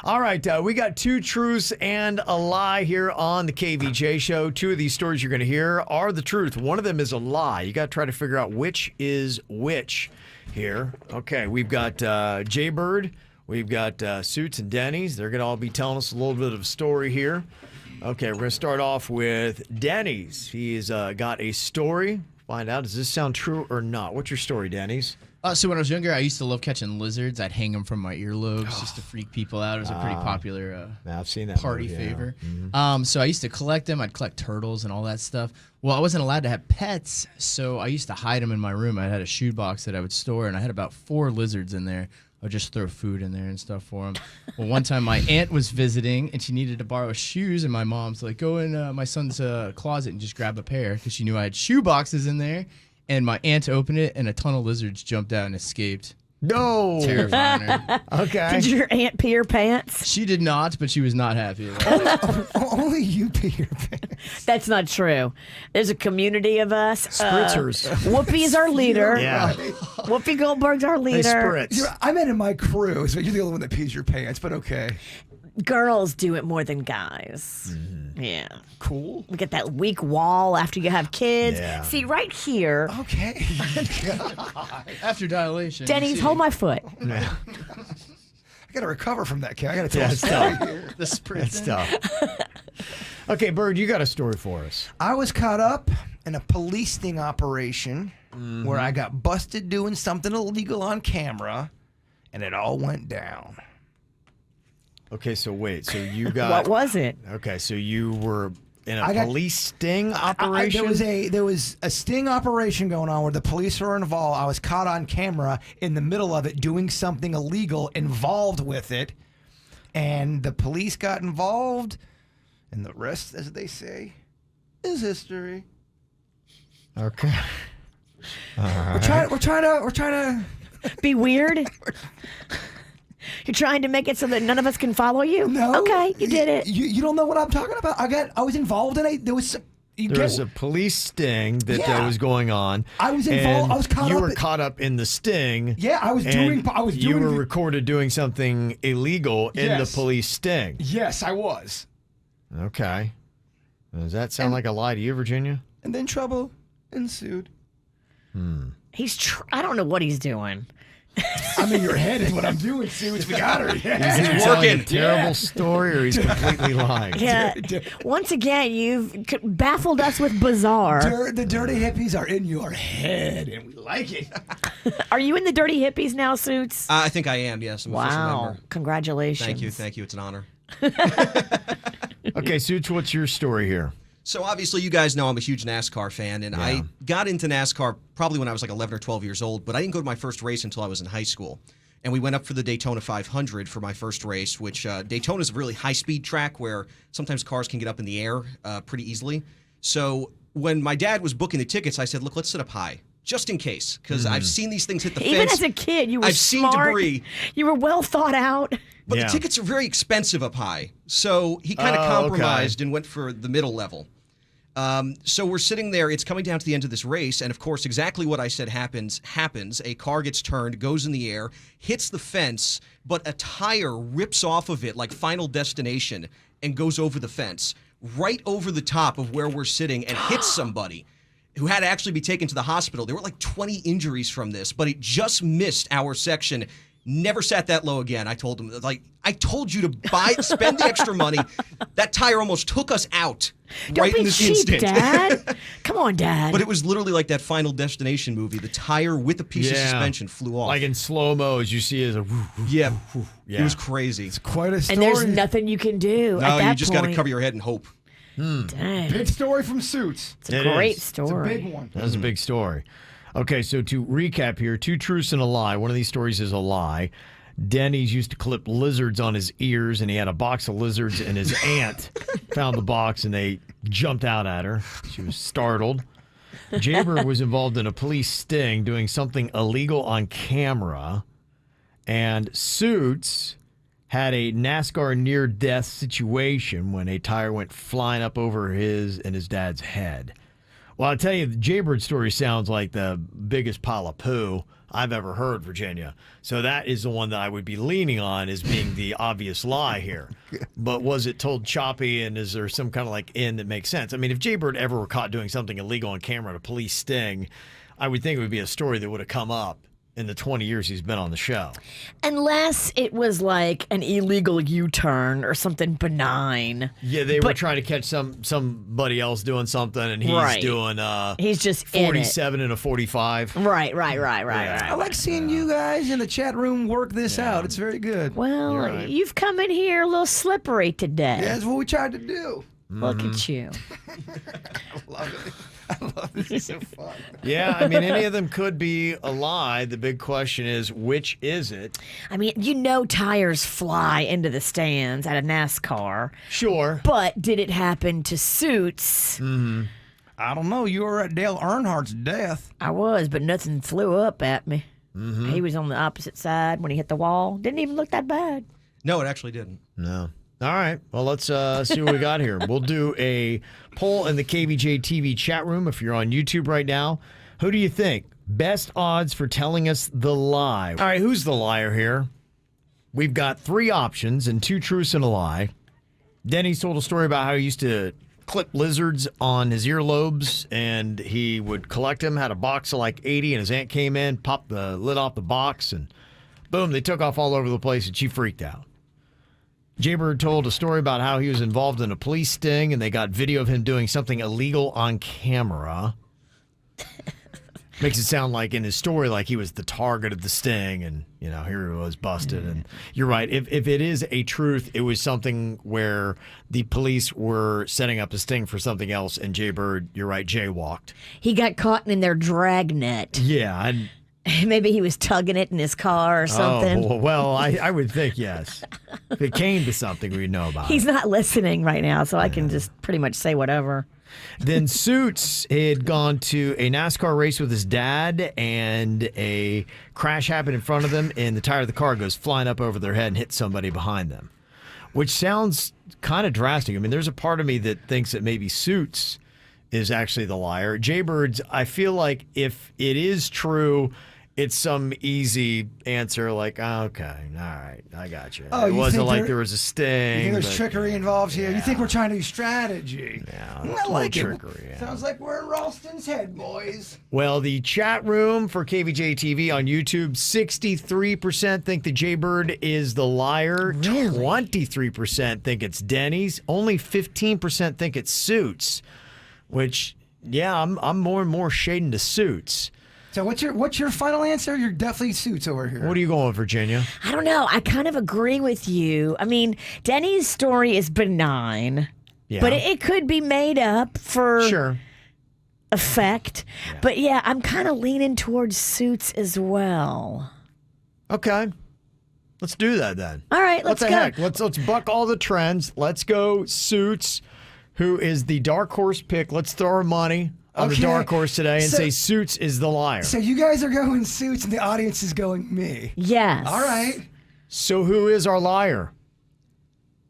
Speaker 2: All right, we got 2 truths and a lie here on the KVJ show. 2 of these stories you're going to hear are the truth. One of them is a lie. You got to try to figure out which is which here. Okay, we've got Jaybird. We've got Suits and Denny's. They're going to all be telling us a little bit of a story here. Okay, we're going to start off with Denny's. He's got a story. Find out, does this sound true or not? What's your story, Denny's?
Speaker 9: So when I was younger, I used to love catching lizards. I'd hang them from my earlobes just to freak people out. It was a pretty popular
Speaker 2: I've seen that
Speaker 9: party
Speaker 2: movie, yeah.
Speaker 9: favor.
Speaker 2: Mhm.
Speaker 9: So I used to collect them. I'd collect turtles and all that stuff. Well, I wasn't allowed to have pets, so I used to hide them in my room. I had a shoebox that I would store, and I had about 4 lizards in there. I would just throw food in there and stuff for them. Well, one time my aunt was visiting, and she needed to borrow shoes, and my mom's like, go in my son's closet and just grab a pair, because she knew I had shoe boxes in there. And my aunt opened it, and a ton of lizards jumped out and escaped.
Speaker 2: No.
Speaker 9: Terrifying her.
Speaker 2: Okay.
Speaker 3: Did your aunt pee your pants?
Speaker 9: She did not, but she was not happy about it.
Speaker 4: Only you pee your pants.
Speaker 3: That's not true. There's a community of us.
Speaker 2: Spritzers.
Speaker 3: Whoopi is our leader.
Speaker 2: Yeah.
Speaker 3: Whoopi Goldberg's our
Speaker 2: They
Speaker 3: leader.
Speaker 2: spritz.
Speaker 4: I meant in my crew, so you're the only one that pees your pants, but okay.
Speaker 3: Girls do it more than guys.
Speaker 2: Mm-hmm.
Speaker 3: Yeah.
Speaker 4: Cool.
Speaker 3: We get that weak wall after you have kids.
Speaker 2: Yeah.
Speaker 3: See, right here,
Speaker 4: Okay.
Speaker 9: After dilation.
Speaker 3: Denny's,
Speaker 9: see,
Speaker 3: hold my foot.
Speaker 2: Yeah.
Speaker 4: I got to recover from that, Kid. I got to tell
Speaker 2: Yeah,
Speaker 4: a
Speaker 2: it's
Speaker 4: story
Speaker 2: tough.
Speaker 4: here.
Speaker 9: the spritz.
Speaker 2: That's tough. Okay, Bird, you got a story for us.
Speaker 4: I was caught up in a police sting operation where I got busted doing something illegal on camera, and it all went down.
Speaker 2: Okay, so wait. So you got...
Speaker 3: What was it?
Speaker 2: Okay, so you were in a
Speaker 4: I got-
Speaker 2: police sting operation?
Speaker 4: There was a sting operation going on where the police were involved. I was caught on camera in the middle of it doing something illegal involved with it, and the police got involved, and the rest, as they say, is history.
Speaker 2: Okay.
Speaker 4: We're trying to.
Speaker 3: Be weird? You're trying to make it so that none of us can follow you?
Speaker 4: No.
Speaker 3: Okay, you did it.
Speaker 4: You don't know what I'm talking about. I was involved in it. There was
Speaker 2: a police sting that
Speaker 4: Yeah.
Speaker 2: was going on.
Speaker 4: I was involved.
Speaker 2: and
Speaker 4: I was caught
Speaker 2: You
Speaker 4: up
Speaker 2: were
Speaker 4: in-
Speaker 2: caught up in the sting.
Speaker 4: Yeah, I was
Speaker 2: and
Speaker 4: doing.
Speaker 2: You were recorded doing something illegal in the
Speaker 4: Yes.
Speaker 2: police sting.
Speaker 4: Yes, I was.
Speaker 2: Okay. Does that sound like a lie to you, Virginia?
Speaker 4: And then trouble ensued.
Speaker 3: I don't know what he's doing.
Speaker 4: I'm in your head is what I'm doing, Sue. We got her. Yeah.
Speaker 2: He's either telling a terrible story or he's completely lying.
Speaker 3: Yeah. Once again, you've baffled us with bizarre.
Speaker 4: The dirty hippies are in your head, and we like it.
Speaker 3: Are you in the Dirty Hippies now, Suits?
Speaker 10: I think I am, yes. I'm an official
Speaker 3: Wow.
Speaker 10: member.
Speaker 3: Congratulations.
Speaker 10: Thank you. It's an honor.
Speaker 2: Okay, Suits, what's your story here?
Speaker 10: So obviously you guys know I'm a huge NASCAR fan, and I got into NASCAR probably when I was like 11 or 12 years old, but I didn't go to my first race until I was in high school. And we went up for the Daytona 500 for my first race, which Daytona is a really high-speed track where sometimes cars can get up in the air pretty easily. So when my dad was booking the tickets, I said, look, let's sit up high, just in case, because I've seen these things hit the
Speaker 3: Even
Speaker 10: fence.
Speaker 3: as a kid, you were
Speaker 10: I've
Speaker 3: smart.
Speaker 10: seen debris.
Speaker 3: You were well thought out.
Speaker 10: But
Speaker 2: Yeah.
Speaker 10: the tickets are very expensive up high. So he kind of compromised and went for the middle level. So we're sitting there. It's coming down to the end of this race. And, of course, exactly what I said happens. A car gets turned, goes in the air, hits the fence, but a tire rips off of it like Final Destination and goes over the fence, right over the top of where we're sitting and hits somebody who had to actually be taken to the hospital. There were like 20 injuries from this, but it just missed our section. Never sat that low again. I told him, like, I told you to spend the extra money. That tire almost took us out
Speaker 3: Don't
Speaker 10: right
Speaker 3: be
Speaker 10: in this
Speaker 3: cheap,
Speaker 10: instant.
Speaker 3: Dad. Come on, Dad.
Speaker 10: But it was literally like that Final Destination movie. The tire with a piece of suspension flew off.
Speaker 2: Like in slow-mo, as you see as a...
Speaker 10: yeah.
Speaker 2: Yeah.
Speaker 10: It was crazy.
Speaker 4: It's quite a story.
Speaker 3: and there's nothing you can do at
Speaker 10: No,
Speaker 3: that
Speaker 10: you just got to
Speaker 3: point.
Speaker 10: cover your head and hope.
Speaker 3: Dang.
Speaker 4: Big story from Suits.
Speaker 3: It's a
Speaker 2: It
Speaker 3: great
Speaker 2: is.
Speaker 3: story.
Speaker 4: It's a big one.
Speaker 2: That's a big story. Okay, so to recap here, 2 truths and a lie. One of these stories is a lie. Denny's used to clip lizards on his ears, and he had a box of lizards, and his aunt found the box, and they jumped out at her. She was startled. Jaber was involved in a police sting doing something illegal on camera. And Suits had a NASCAR near-death situation when a tire went flying up over his and his dad's head. Well, I'll tell you, the Jaybird story sounds like the biggest pile of poo I've ever heard, Virginia. So that is the one that I would be leaning on as being the obvious lie here. But was it told choppy, and is there some kind of like end that makes sense? I mean, if Jaybird ever were caught doing something illegal on camera at a police sting, I would think it would be a story that would have come up in the 20 years he's been on the show.
Speaker 3: Unless it was like an illegal U-turn or something benign.
Speaker 2: Yeah, they were trying to catch somebody else doing something, and he's doing
Speaker 3: he's just
Speaker 2: 47 and a 45.
Speaker 3: Right.
Speaker 4: I like seeing you guys in the chat room work this out. It's very good.
Speaker 3: Well, you've come in here a little slippery today.
Speaker 4: Yeah, that's what we tried to do.
Speaker 3: Look at you.
Speaker 4: I love it. I love this. It's so fun.
Speaker 2: Yeah, I mean, any of them could be a lie. The big question is, which is it?
Speaker 3: I mean, tires fly into the stands at a NASCAR.
Speaker 2: Sure.
Speaker 3: But did it happen to Suits?
Speaker 4: I don't know. You were at Dale Earnhardt's death.
Speaker 3: I was, but nothing flew up at me. He was on the opposite side when he hit the wall. Didn't even look that bad.
Speaker 10: No, it actually didn't.
Speaker 2: No. All right. Well, let's see what we got here. We'll do a poll in the KVJ TV chat room if you're on YouTube right now. Who do you think? Best odds for telling us the lie. All right, who's the liar here? We've got 3 options and 2 truths and a lie. Denny's told a story about how he used to clip lizards on his earlobes, and he would collect them, had a box of like 80, and his aunt came in, popped the lid off the box, and boom, they took off all over the place, and she freaked out. Jaybird told a story about how he was involved in a police sting, and they got video of him doing something illegal on camera. Makes it sound like in his story like he was the target of the sting, and here he was busted. And you're right. If it is a truth, it was something where the police were setting up a sting for something else, and Jaybird, you're right, jaywalked.
Speaker 3: He got caught in their dragnet.
Speaker 2: Yeah.
Speaker 3: Maybe he was tugging it in his car or something.
Speaker 2: Oh, well, I would think yes. If it came to something, we'd know about it.
Speaker 3: He's not listening right now, so I can just pretty much say whatever.
Speaker 2: Then Suits had gone to a NASCAR race with his dad, and a crash happened in front of them, and the tire of the car goes flying up over their head and hits somebody behind them, which sounds kind of drastic. I mean, there's a part of me that thinks that maybe Suits is actually the liar. Jaybirds, I feel like if it is true, it's some easy answer like, okay, all right, I got you.
Speaker 4: Oh,
Speaker 2: it wasn't like there was a sting.
Speaker 4: You think there's trickery involved here? You think we're trying to do strategy?
Speaker 2: Yeah,
Speaker 4: I like
Speaker 2: trickery.
Speaker 4: it. Sounds like we're in Ralston's head, boys.
Speaker 2: Well, the chat room for KVJ TV on YouTube, 63% think that Jaybird is the liar.
Speaker 3: Really?
Speaker 2: 23% think it's Denny's. Only 15% think it's Suits, which, yeah, I'm more and more shading to Suits.
Speaker 4: So what's your final answer? You're definitely Suits over here.
Speaker 2: What are you going, Virginia?
Speaker 3: I don't know. I kind of agree with you. I mean, Denny's story is benign, but it could be made up for effect. Yeah. But yeah, I'm kind of leaning towards Suits as well.
Speaker 2: Okay. Let's do that then.
Speaker 3: All right, let's go.
Speaker 2: What the heck? Let's buck all the trends. Let's go Suits, who is the dark horse pick. Let's throw our money on the dark horse today and say Suits is the liar.
Speaker 4: So you guys are going Suits and the audience is going me.
Speaker 3: Yes.
Speaker 4: All right.
Speaker 2: So who is our liar?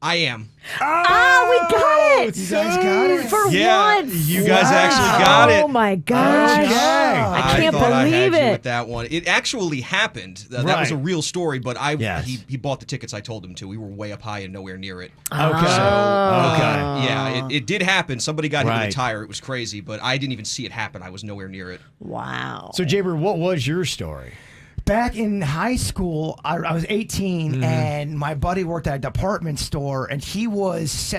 Speaker 10: I am.
Speaker 3: Oh, we got it.
Speaker 4: You guys got it?
Speaker 3: For once.
Speaker 10: You guys actually got it.
Speaker 3: Oh, my gosh. I can't
Speaker 10: thought I
Speaker 3: believe
Speaker 10: had you
Speaker 3: it.
Speaker 10: with that one. It actually happened. That was a real story, but he bought the tickets I told him to. We were way up high and nowhere near it.
Speaker 2: Okay.
Speaker 10: Yeah, it did happen. Somebody got hit with a tire. It was crazy, but I didn't even see it happen. I was nowhere near it.
Speaker 3: Wow.
Speaker 2: So, Jaybird, what was your story?
Speaker 4: Back in high school, I was 18, and my buddy worked at a department store, and he was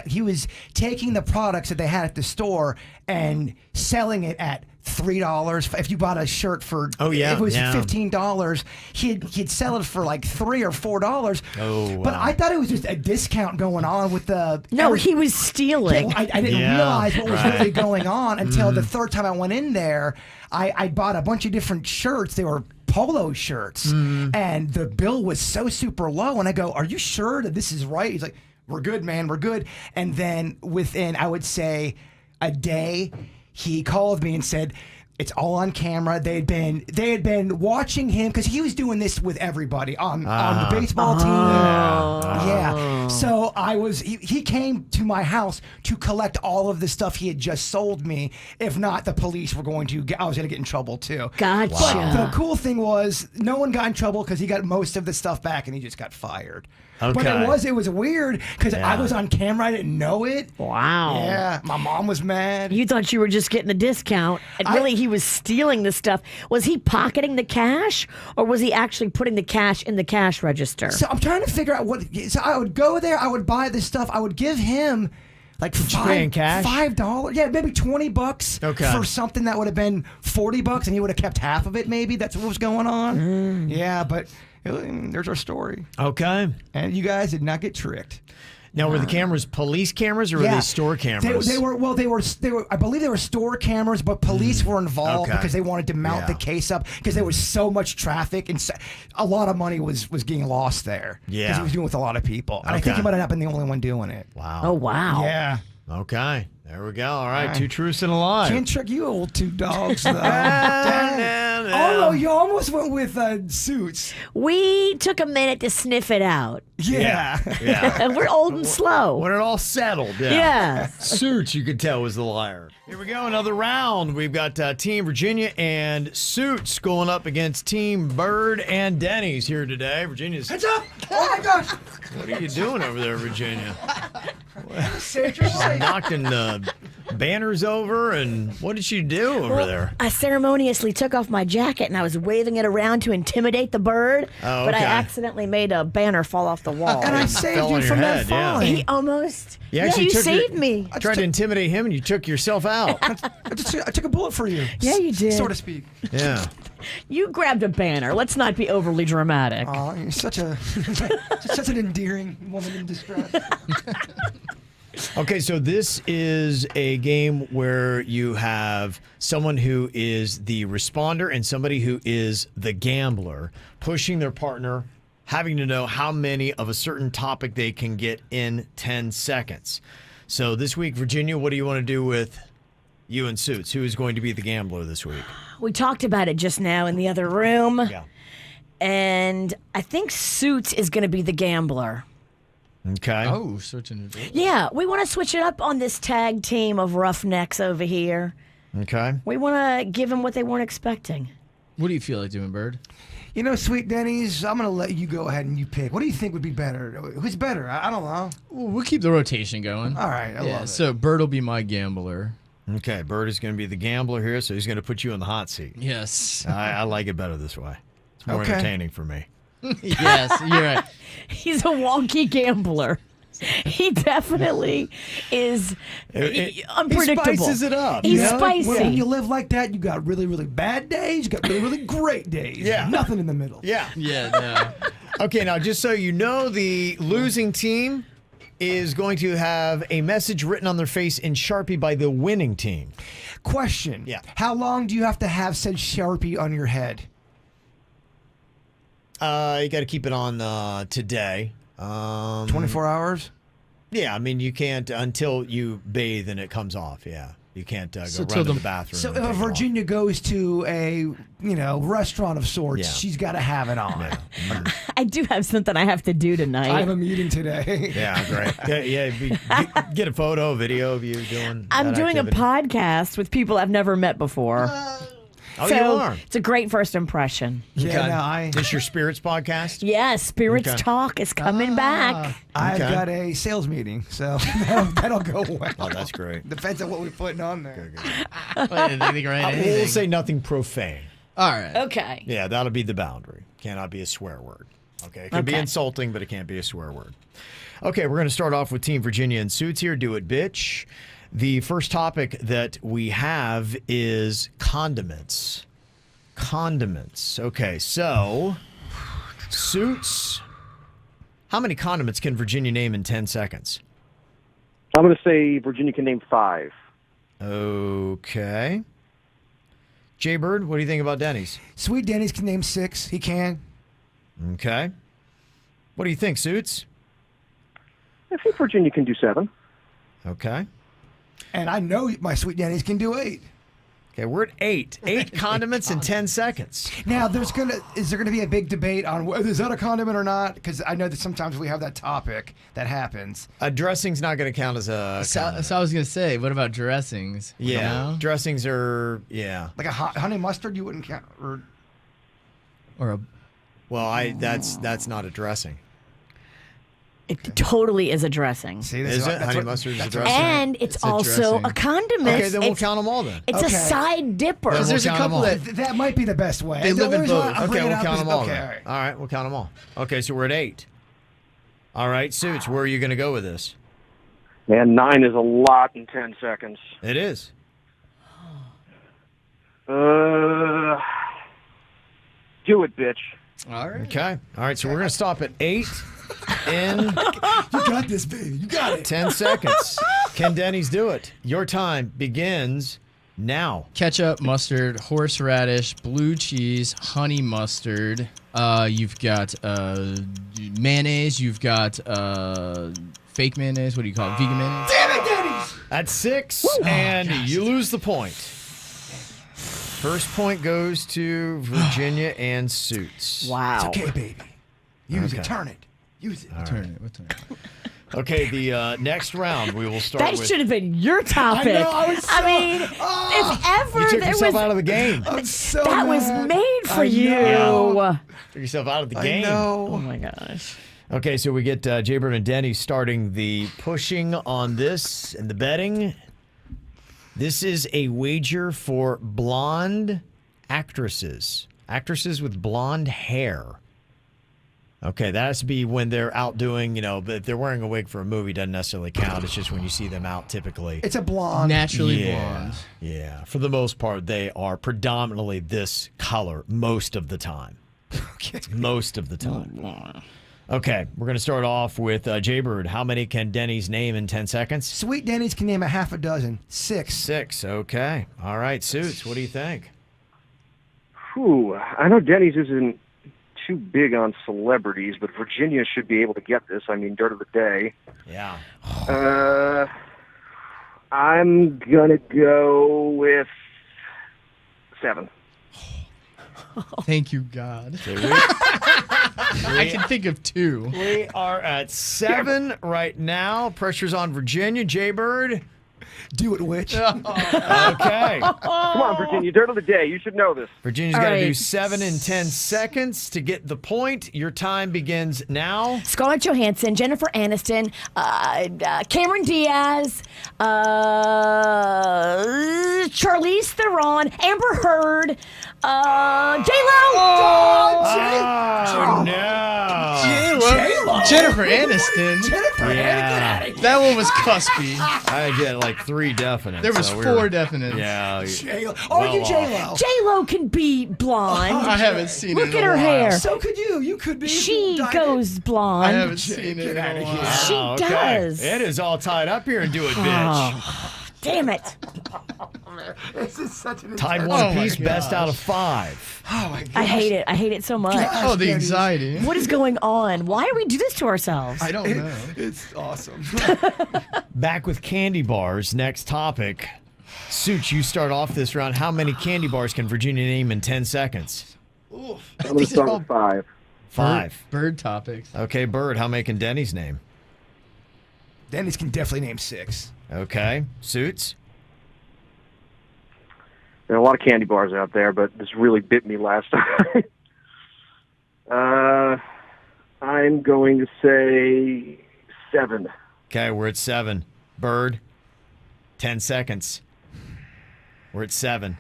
Speaker 4: taking the products that they had at the store and selling it at $3. If you bought a shirt for it was $15, he'd sell it for like $3 or $4.
Speaker 2: Oh, wow.
Speaker 4: But I thought it was just a discount going on with the.
Speaker 3: No, he was stealing.
Speaker 4: Yeah, I didn't realize what was really going on until the third time I went in there. I bought a bunch of different shirts. They were polo shirts, and the bill was so super low. And I go, "Are you sure that this is right?" He's like, "We're good, man. We're good." And then within, I would say, a day, he called me and said, it's all on camera. They had been watching him because he was doing this with everybody on the baseball team. Yeah. So he came to my house to collect all of the stuff he had just sold me. If not, the police were I was going to get in trouble too.
Speaker 3: Gotcha.
Speaker 4: But the cool thing was no one got in trouble because he got most of the stuff back and he just got fired.
Speaker 2: Okay.
Speaker 4: But it was weird because I was on camera. I didn't know it.
Speaker 3: Wow.
Speaker 4: Yeah. My mom was mad.
Speaker 3: You thought you were just getting a discount, and really he was stealing the stuff. Was he pocketing the cash, or was he actually putting the cash in the cash register?
Speaker 4: So I'm trying to figure out what. So I would go there. I would buy this stuff. I would give him like
Speaker 2: cash?
Speaker 4: $5. Yeah, maybe $20
Speaker 2: Okay.
Speaker 4: for something that would have been $40, and he would have kept half of it. Maybe that's what was going on. Yeah, but there's our story.
Speaker 2: Okay.
Speaker 4: And you guys did not get tricked.
Speaker 2: Now, were the cameras police cameras or were they store cameras?
Speaker 4: They were. I believe they were store cameras, but police were involved because they wanted to mount the case up because there was so much traffic and a lot of money was getting lost there.
Speaker 2: Yeah,
Speaker 4: because he was doing it with a lot of people, and I think he might have not been the only one doing it.
Speaker 2: Wow.
Speaker 3: Oh wow.
Speaker 4: Yeah.
Speaker 2: Okay. There we go. All right. 2 truths and a lie.
Speaker 4: Can't trick you, old 2 dogs. Though. Oh, you almost went with Suits.
Speaker 3: We took a minute to sniff it out.
Speaker 2: Yeah.
Speaker 3: We're old and slow.
Speaker 2: When it all settled.
Speaker 3: Yeah.
Speaker 2: Suits, you could tell, was the liar. Here we go. Another round. We've got Team Virginia and Suits going up against Team Bird and Denny's here today. Virginia's.
Speaker 4: Heads up! Oh my gosh!
Speaker 2: What are you doing over there, Virginia?
Speaker 4: Save your life.
Speaker 2: Knocking banners over, and what did she do over there?
Speaker 3: I ceremoniously took off my jacket and I was waving it around to intimidate the bird, but I accidentally made a banner fall off the wall.
Speaker 4: And I saved you from that falling.
Speaker 3: He almost.
Speaker 2: You actually
Speaker 3: saved me.
Speaker 2: I tried to intimidate him, and you took yourself out.
Speaker 4: I took a bullet for you.
Speaker 3: Yeah, you did.
Speaker 4: So to speak.
Speaker 2: Yeah.
Speaker 3: You grabbed a banner. Let's not be overly dramatic.
Speaker 4: Oh, you're such an endearing woman in distress.
Speaker 2: Okay, so this is a game where you have someone who is the responder and somebody who is the gambler, pushing their partner, having to know how many of a certain topic they can get in 10 seconds. So this week, Virginia, what do you want to do with you and Suits? Who is going to be the gambler this week?
Speaker 3: We talked about it just now in the other room.
Speaker 2: Yeah.
Speaker 3: And I think Suits is going to be the gambler.
Speaker 2: Okay.
Speaker 9: Oh, switching it.
Speaker 3: Yeah, we want to switch it up on this tag team of roughnecks over here.
Speaker 2: Okay.
Speaker 3: We want to give them what they weren't expecting.
Speaker 9: What do you feel like doing, Bird?
Speaker 4: You know, Sweet Denny's, I'm going to let you go ahead and you pick. What do you think would be better? Who's better? I don't know.
Speaker 9: We'll keep the rotation going.
Speaker 4: All right, I love it.
Speaker 9: So Bird will be my gambler.
Speaker 2: Okay, Bird is going to be the gambler here, so he's going to put you in the hot seat.
Speaker 9: Yes.
Speaker 2: I like it better this way. It's more entertaining for me.
Speaker 9: Yes, you're right.
Speaker 3: He's a wonky gambler. He definitely is unpredictable.
Speaker 2: He spices it up.
Speaker 3: He's spicy.
Speaker 4: When you live like that, you got really, really bad days. You got really, really great days.
Speaker 2: Yeah.
Speaker 4: Nothing in the middle.
Speaker 2: Yeah.
Speaker 9: Yeah, no.
Speaker 2: Okay, now just so you know, the losing team is going to have a message written on their face in Sharpie by the winning team.
Speaker 4: Question.
Speaker 2: Yeah.
Speaker 4: How long do you have to have said Sharpie on your head?
Speaker 2: You got to keep it on today.
Speaker 4: 24 hours?
Speaker 2: Yeah, I mean, you can't until you bathe and it comes off. Yeah. You can't go
Speaker 9: So
Speaker 2: run
Speaker 9: till
Speaker 2: to the
Speaker 9: the-
Speaker 2: bathroom.
Speaker 4: So
Speaker 2: and
Speaker 4: if
Speaker 2: take it off.
Speaker 4: Virginia goes to a, restaurant of sorts,
Speaker 2: Yeah.
Speaker 4: she's got to have it on.
Speaker 3: I do have something I have to do tonight.
Speaker 4: I have a meeting today.
Speaker 2: Yeah, great. Get a photo, video of you doing.
Speaker 3: I'm
Speaker 2: that
Speaker 3: doing
Speaker 2: activity.
Speaker 3: a podcast with people I've never met before.
Speaker 2: Oh,
Speaker 3: so
Speaker 2: you are.
Speaker 3: It's a great first impression.
Speaker 4: Yeah, no,
Speaker 2: This is your spirits podcast.
Speaker 3: Yes, Spirits
Speaker 2: Okay.
Speaker 3: Talk is coming back.
Speaker 4: I've
Speaker 2: Okay.
Speaker 4: got a sales meeting, so that'll go well.
Speaker 2: Oh, that's great.
Speaker 4: Depends on what we're putting on there.
Speaker 9: Anything, right?
Speaker 2: We'll say nothing profane.
Speaker 9: All right.
Speaker 3: Okay.
Speaker 2: Yeah, that'll be the boundary. Cannot be a swear word. Okay, it can be
Speaker 3: Okay.
Speaker 2: insulting, but it can't be a swear word. Okay, we're going to start off with Team Virginia and Suits here. Do it, bitch. The first topic that we have is condiments. Condiments. Okay, so Suits, how many condiments can Virginia name in 10 seconds?
Speaker 11: I'm going to say Virginia can name 5.
Speaker 2: Okay. Jay Bird, what do you think about Denny's?
Speaker 4: Sweet Denny's can name 6. He can.
Speaker 2: Okay. What do you think, Suits?
Speaker 11: I think Virginia can do 7.
Speaker 2: Okay.
Speaker 4: And I know my Sweet Denny's can do 8.
Speaker 2: Okay, we're at 8. 8 condiments in 10 seconds.
Speaker 4: Now, is there gonna be a big debate on whether is that a condiment or not? Because I know that sometimes we have that topic that happens.
Speaker 2: A dressing's not going to count as a condiment.
Speaker 9: So I was gonna say, what about dressings?
Speaker 2: Yeah,
Speaker 9: You know?
Speaker 2: dressings are, yeah.
Speaker 4: Like a honey mustard, you wouldn't count.
Speaker 9: Or a
Speaker 2: Well, that's not a dressing.
Speaker 3: It totally is a dressing.
Speaker 4: See,
Speaker 2: Is it? Honey mustard is a dressing?
Speaker 3: And it's
Speaker 9: It's a
Speaker 3: also
Speaker 9: dressing.
Speaker 3: a condiment.
Speaker 2: Okay, then we'll count them all then.
Speaker 3: It's a
Speaker 4: Okay.
Speaker 3: side dipper.
Speaker 2: Then
Speaker 9: There's a
Speaker 2: count 'em
Speaker 9: couple
Speaker 2: all.
Speaker 9: that
Speaker 4: That might be the best way.
Speaker 9: They
Speaker 4: The
Speaker 9: live in
Speaker 4: only reason
Speaker 9: both.
Speaker 4: I bring
Speaker 2: Okay,
Speaker 4: it
Speaker 2: we'll
Speaker 4: up
Speaker 2: count
Speaker 4: is-
Speaker 2: them all
Speaker 4: Okay,
Speaker 2: then.
Speaker 4: all right.
Speaker 2: All right, we'll count them all. Okay, so we're at 8. All right, Suits, where are you going to go with this?
Speaker 11: Man, 9 is a lot in 10 seconds.
Speaker 2: It is.
Speaker 11: Do it, bitch.
Speaker 9: All right.
Speaker 2: Okay. All right, so we're going to stop at 8 in
Speaker 4: You got this, baby. You got it.
Speaker 2: 10 seconds. Can Denny's do it? Your time begins now.
Speaker 9: Ketchup, mustard, horseradish, blue cheese, honey mustard. You've got mayonnaise. You've got fake mayonnaise. What do you call it? Vegan mayonnaise.
Speaker 4: Damn it, Denny's!
Speaker 2: At 6, and you lose the point. First point goes to Virginia and Suits.
Speaker 3: Wow.
Speaker 4: It's okay, baby. Use
Speaker 2: Okay.
Speaker 4: it. Turn it. Use it.
Speaker 9: Turn it. What turn it?
Speaker 2: Okay, the next round we will start
Speaker 3: That
Speaker 2: with.
Speaker 3: should have been your topic.
Speaker 4: I know, I was so-
Speaker 3: mean,
Speaker 4: Oh!
Speaker 3: if ever
Speaker 2: You took
Speaker 3: there
Speaker 2: yourself
Speaker 3: was
Speaker 2: out of the game.
Speaker 4: I'm so
Speaker 3: that was
Speaker 4: mad.
Speaker 3: made for
Speaker 4: I
Speaker 3: you.
Speaker 4: know.
Speaker 2: Took yourself out of the
Speaker 4: I
Speaker 2: game.
Speaker 3: Oh
Speaker 4: know.
Speaker 3: my gosh.
Speaker 2: Okay, so we get Jaybird and Denny starting the pushing on this and the betting. This is a wager for blonde actresses. Actresses with blonde hair. Okay, that has to be when they're out doing, but if they're wearing a wig for a movie, doesn't necessarily count. It's just when you see them out typically.
Speaker 4: It's a blonde.
Speaker 9: Naturally
Speaker 2: Yeah.
Speaker 9: blonde.
Speaker 2: Yeah, for the most part, they are predominantly this color most of the time.
Speaker 4: Okay.
Speaker 2: Most of the time. Okay, we're going to start off with Jaybird. How many can Denny's name in 10 seconds?
Speaker 4: Sweet Denny's can name a half a dozen. 6.
Speaker 2: 6. Okay. All right, Suits, what do you think?
Speaker 11: Whew. I know Denny's isn't too big on celebrities, but Virginia should be able to get this. I mean, dirt of the day.
Speaker 2: Yeah.
Speaker 11: I'm going to go with 7.
Speaker 9: Thank you, God.
Speaker 2: So
Speaker 9: I can think of 2.
Speaker 2: we are at 7 right now. Pressure's on Virginia. Jaybird.
Speaker 4: Do it, witch.
Speaker 2: Okay.
Speaker 11: Come on, Virginia, dirt of the day. You should know this.
Speaker 2: Virginia's
Speaker 3: All
Speaker 2: got to do
Speaker 3: right.
Speaker 2: 7 in 10 seconds to get the point. Your time begins now.
Speaker 3: Scarlett Johansson, Jennifer Aniston, Cameron Diaz, Charlize Theron, Amber Heard, J-Lo.
Speaker 2: Oh, no.
Speaker 9: Jennifer Aniston.
Speaker 2: Yeah.
Speaker 9: That one was cuspy.
Speaker 2: I get like 3 definite.
Speaker 9: There was
Speaker 2: so
Speaker 9: 4 definites.
Speaker 2: Yeah.
Speaker 4: J-Lo.
Speaker 2: Well
Speaker 4: Are you
Speaker 2: off.
Speaker 4: J-Lo?
Speaker 3: J-Lo can be blonde.
Speaker 9: I haven't seen it
Speaker 3: Look
Speaker 9: in
Speaker 3: at
Speaker 9: a
Speaker 3: her
Speaker 9: while.
Speaker 3: hair.
Speaker 4: So could you. You could be.
Speaker 3: She
Speaker 4: Diamond.
Speaker 3: goes
Speaker 9: I
Speaker 3: blonde.
Speaker 9: haven't seen it in
Speaker 4: Get outta
Speaker 9: a
Speaker 4: here.
Speaker 9: while.
Speaker 3: She
Speaker 2: Wow, okay.
Speaker 3: does.
Speaker 2: It is all tied up here and do it, bitch.
Speaker 3: Damn it.
Speaker 4: This is such an
Speaker 2: Tied
Speaker 4: intense-
Speaker 2: one
Speaker 9: Oh my
Speaker 2: apiece, best
Speaker 9: gosh.
Speaker 2: out of 5.
Speaker 4: Oh my god.
Speaker 3: I hate it. I hate it so much.
Speaker 9: Oh, the
Speaker 4: Denny's.
Speaker 9: anxiety.
Speaker 3: What is going on? Why do we do this to ourselves?
Speaker 9: I don't know.
Speaker 4: It's awesome.
Speaker 2: Back with candy bars. Next topic. Suits, you start off this round. How many candy bars can Virginia name in 10 seconds?
Speaker 11: I'm going to start with 5.
Speaker 2: 5.
Speaker 9: Bird topics.
Speaker 2: Okay, Bird, how many can Denny's name?
Speaker 4: Denny's can definitely name 6.
Speaker 2: Okay. Suits?
Speaker 11: There are a lot of candy bars out there, but this really bit me last time. I'm going to say 7.
Speaker 2: Okay, we're at 7. Bird, 10 seconds. We're at 7.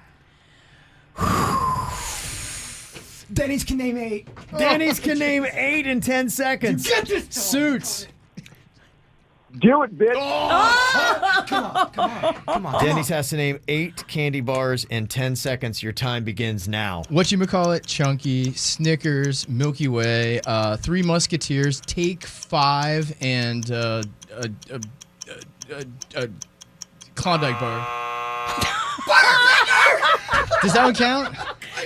Speaker 4: Denny's can name 8.
Speaker 2: Denny's can name 8 in 10 seconds.
Speaker 4: Get this dog.
Speaker 2: Suits.
Speaker 11: Do it, bitch.
Speaker 4: Come on.
Speaker 2: Denny's has to name 8 candy bars in 10 seconds. Your time begins now.
Speaker 9: Whatchamacallit, Chunky, Snickers, Milky Way, 3 Musketeers, Take 5, and Klondike bar. Does that one count?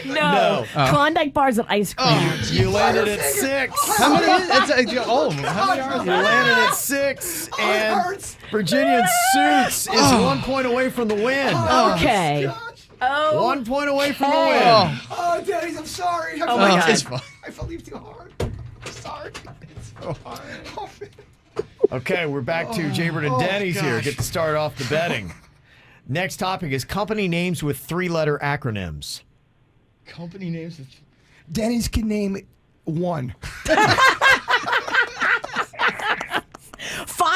Speaker 3: No. Klondike bars and ice cream.
Speaker 2: You landed at 6.
Speaker 9: How many? That's all of them. How many are
Speaker 2: You
Speaker 9: there?
Speaker 2: landed at 6, and Virginia Suits is 1 point away from the win.
Speaker 3: Okay. Oh.
Speaker 2: 1 point away from the win.
Speaker 4: Oh, Denny's, I'm sorry.
Speaker 3: Oh my God.
Speaker 9: It's fine.
Speaker 4: I fell asleep too hard. I'm sorry. It's so hard.
Speaker 2: Okay, we're back to Jaybird and Denny's here. Get to start off the betting. Next topic is company names with 3-letter acronyms.
Speaker 9: Company names.
Speaker 4: Denny's can name 1.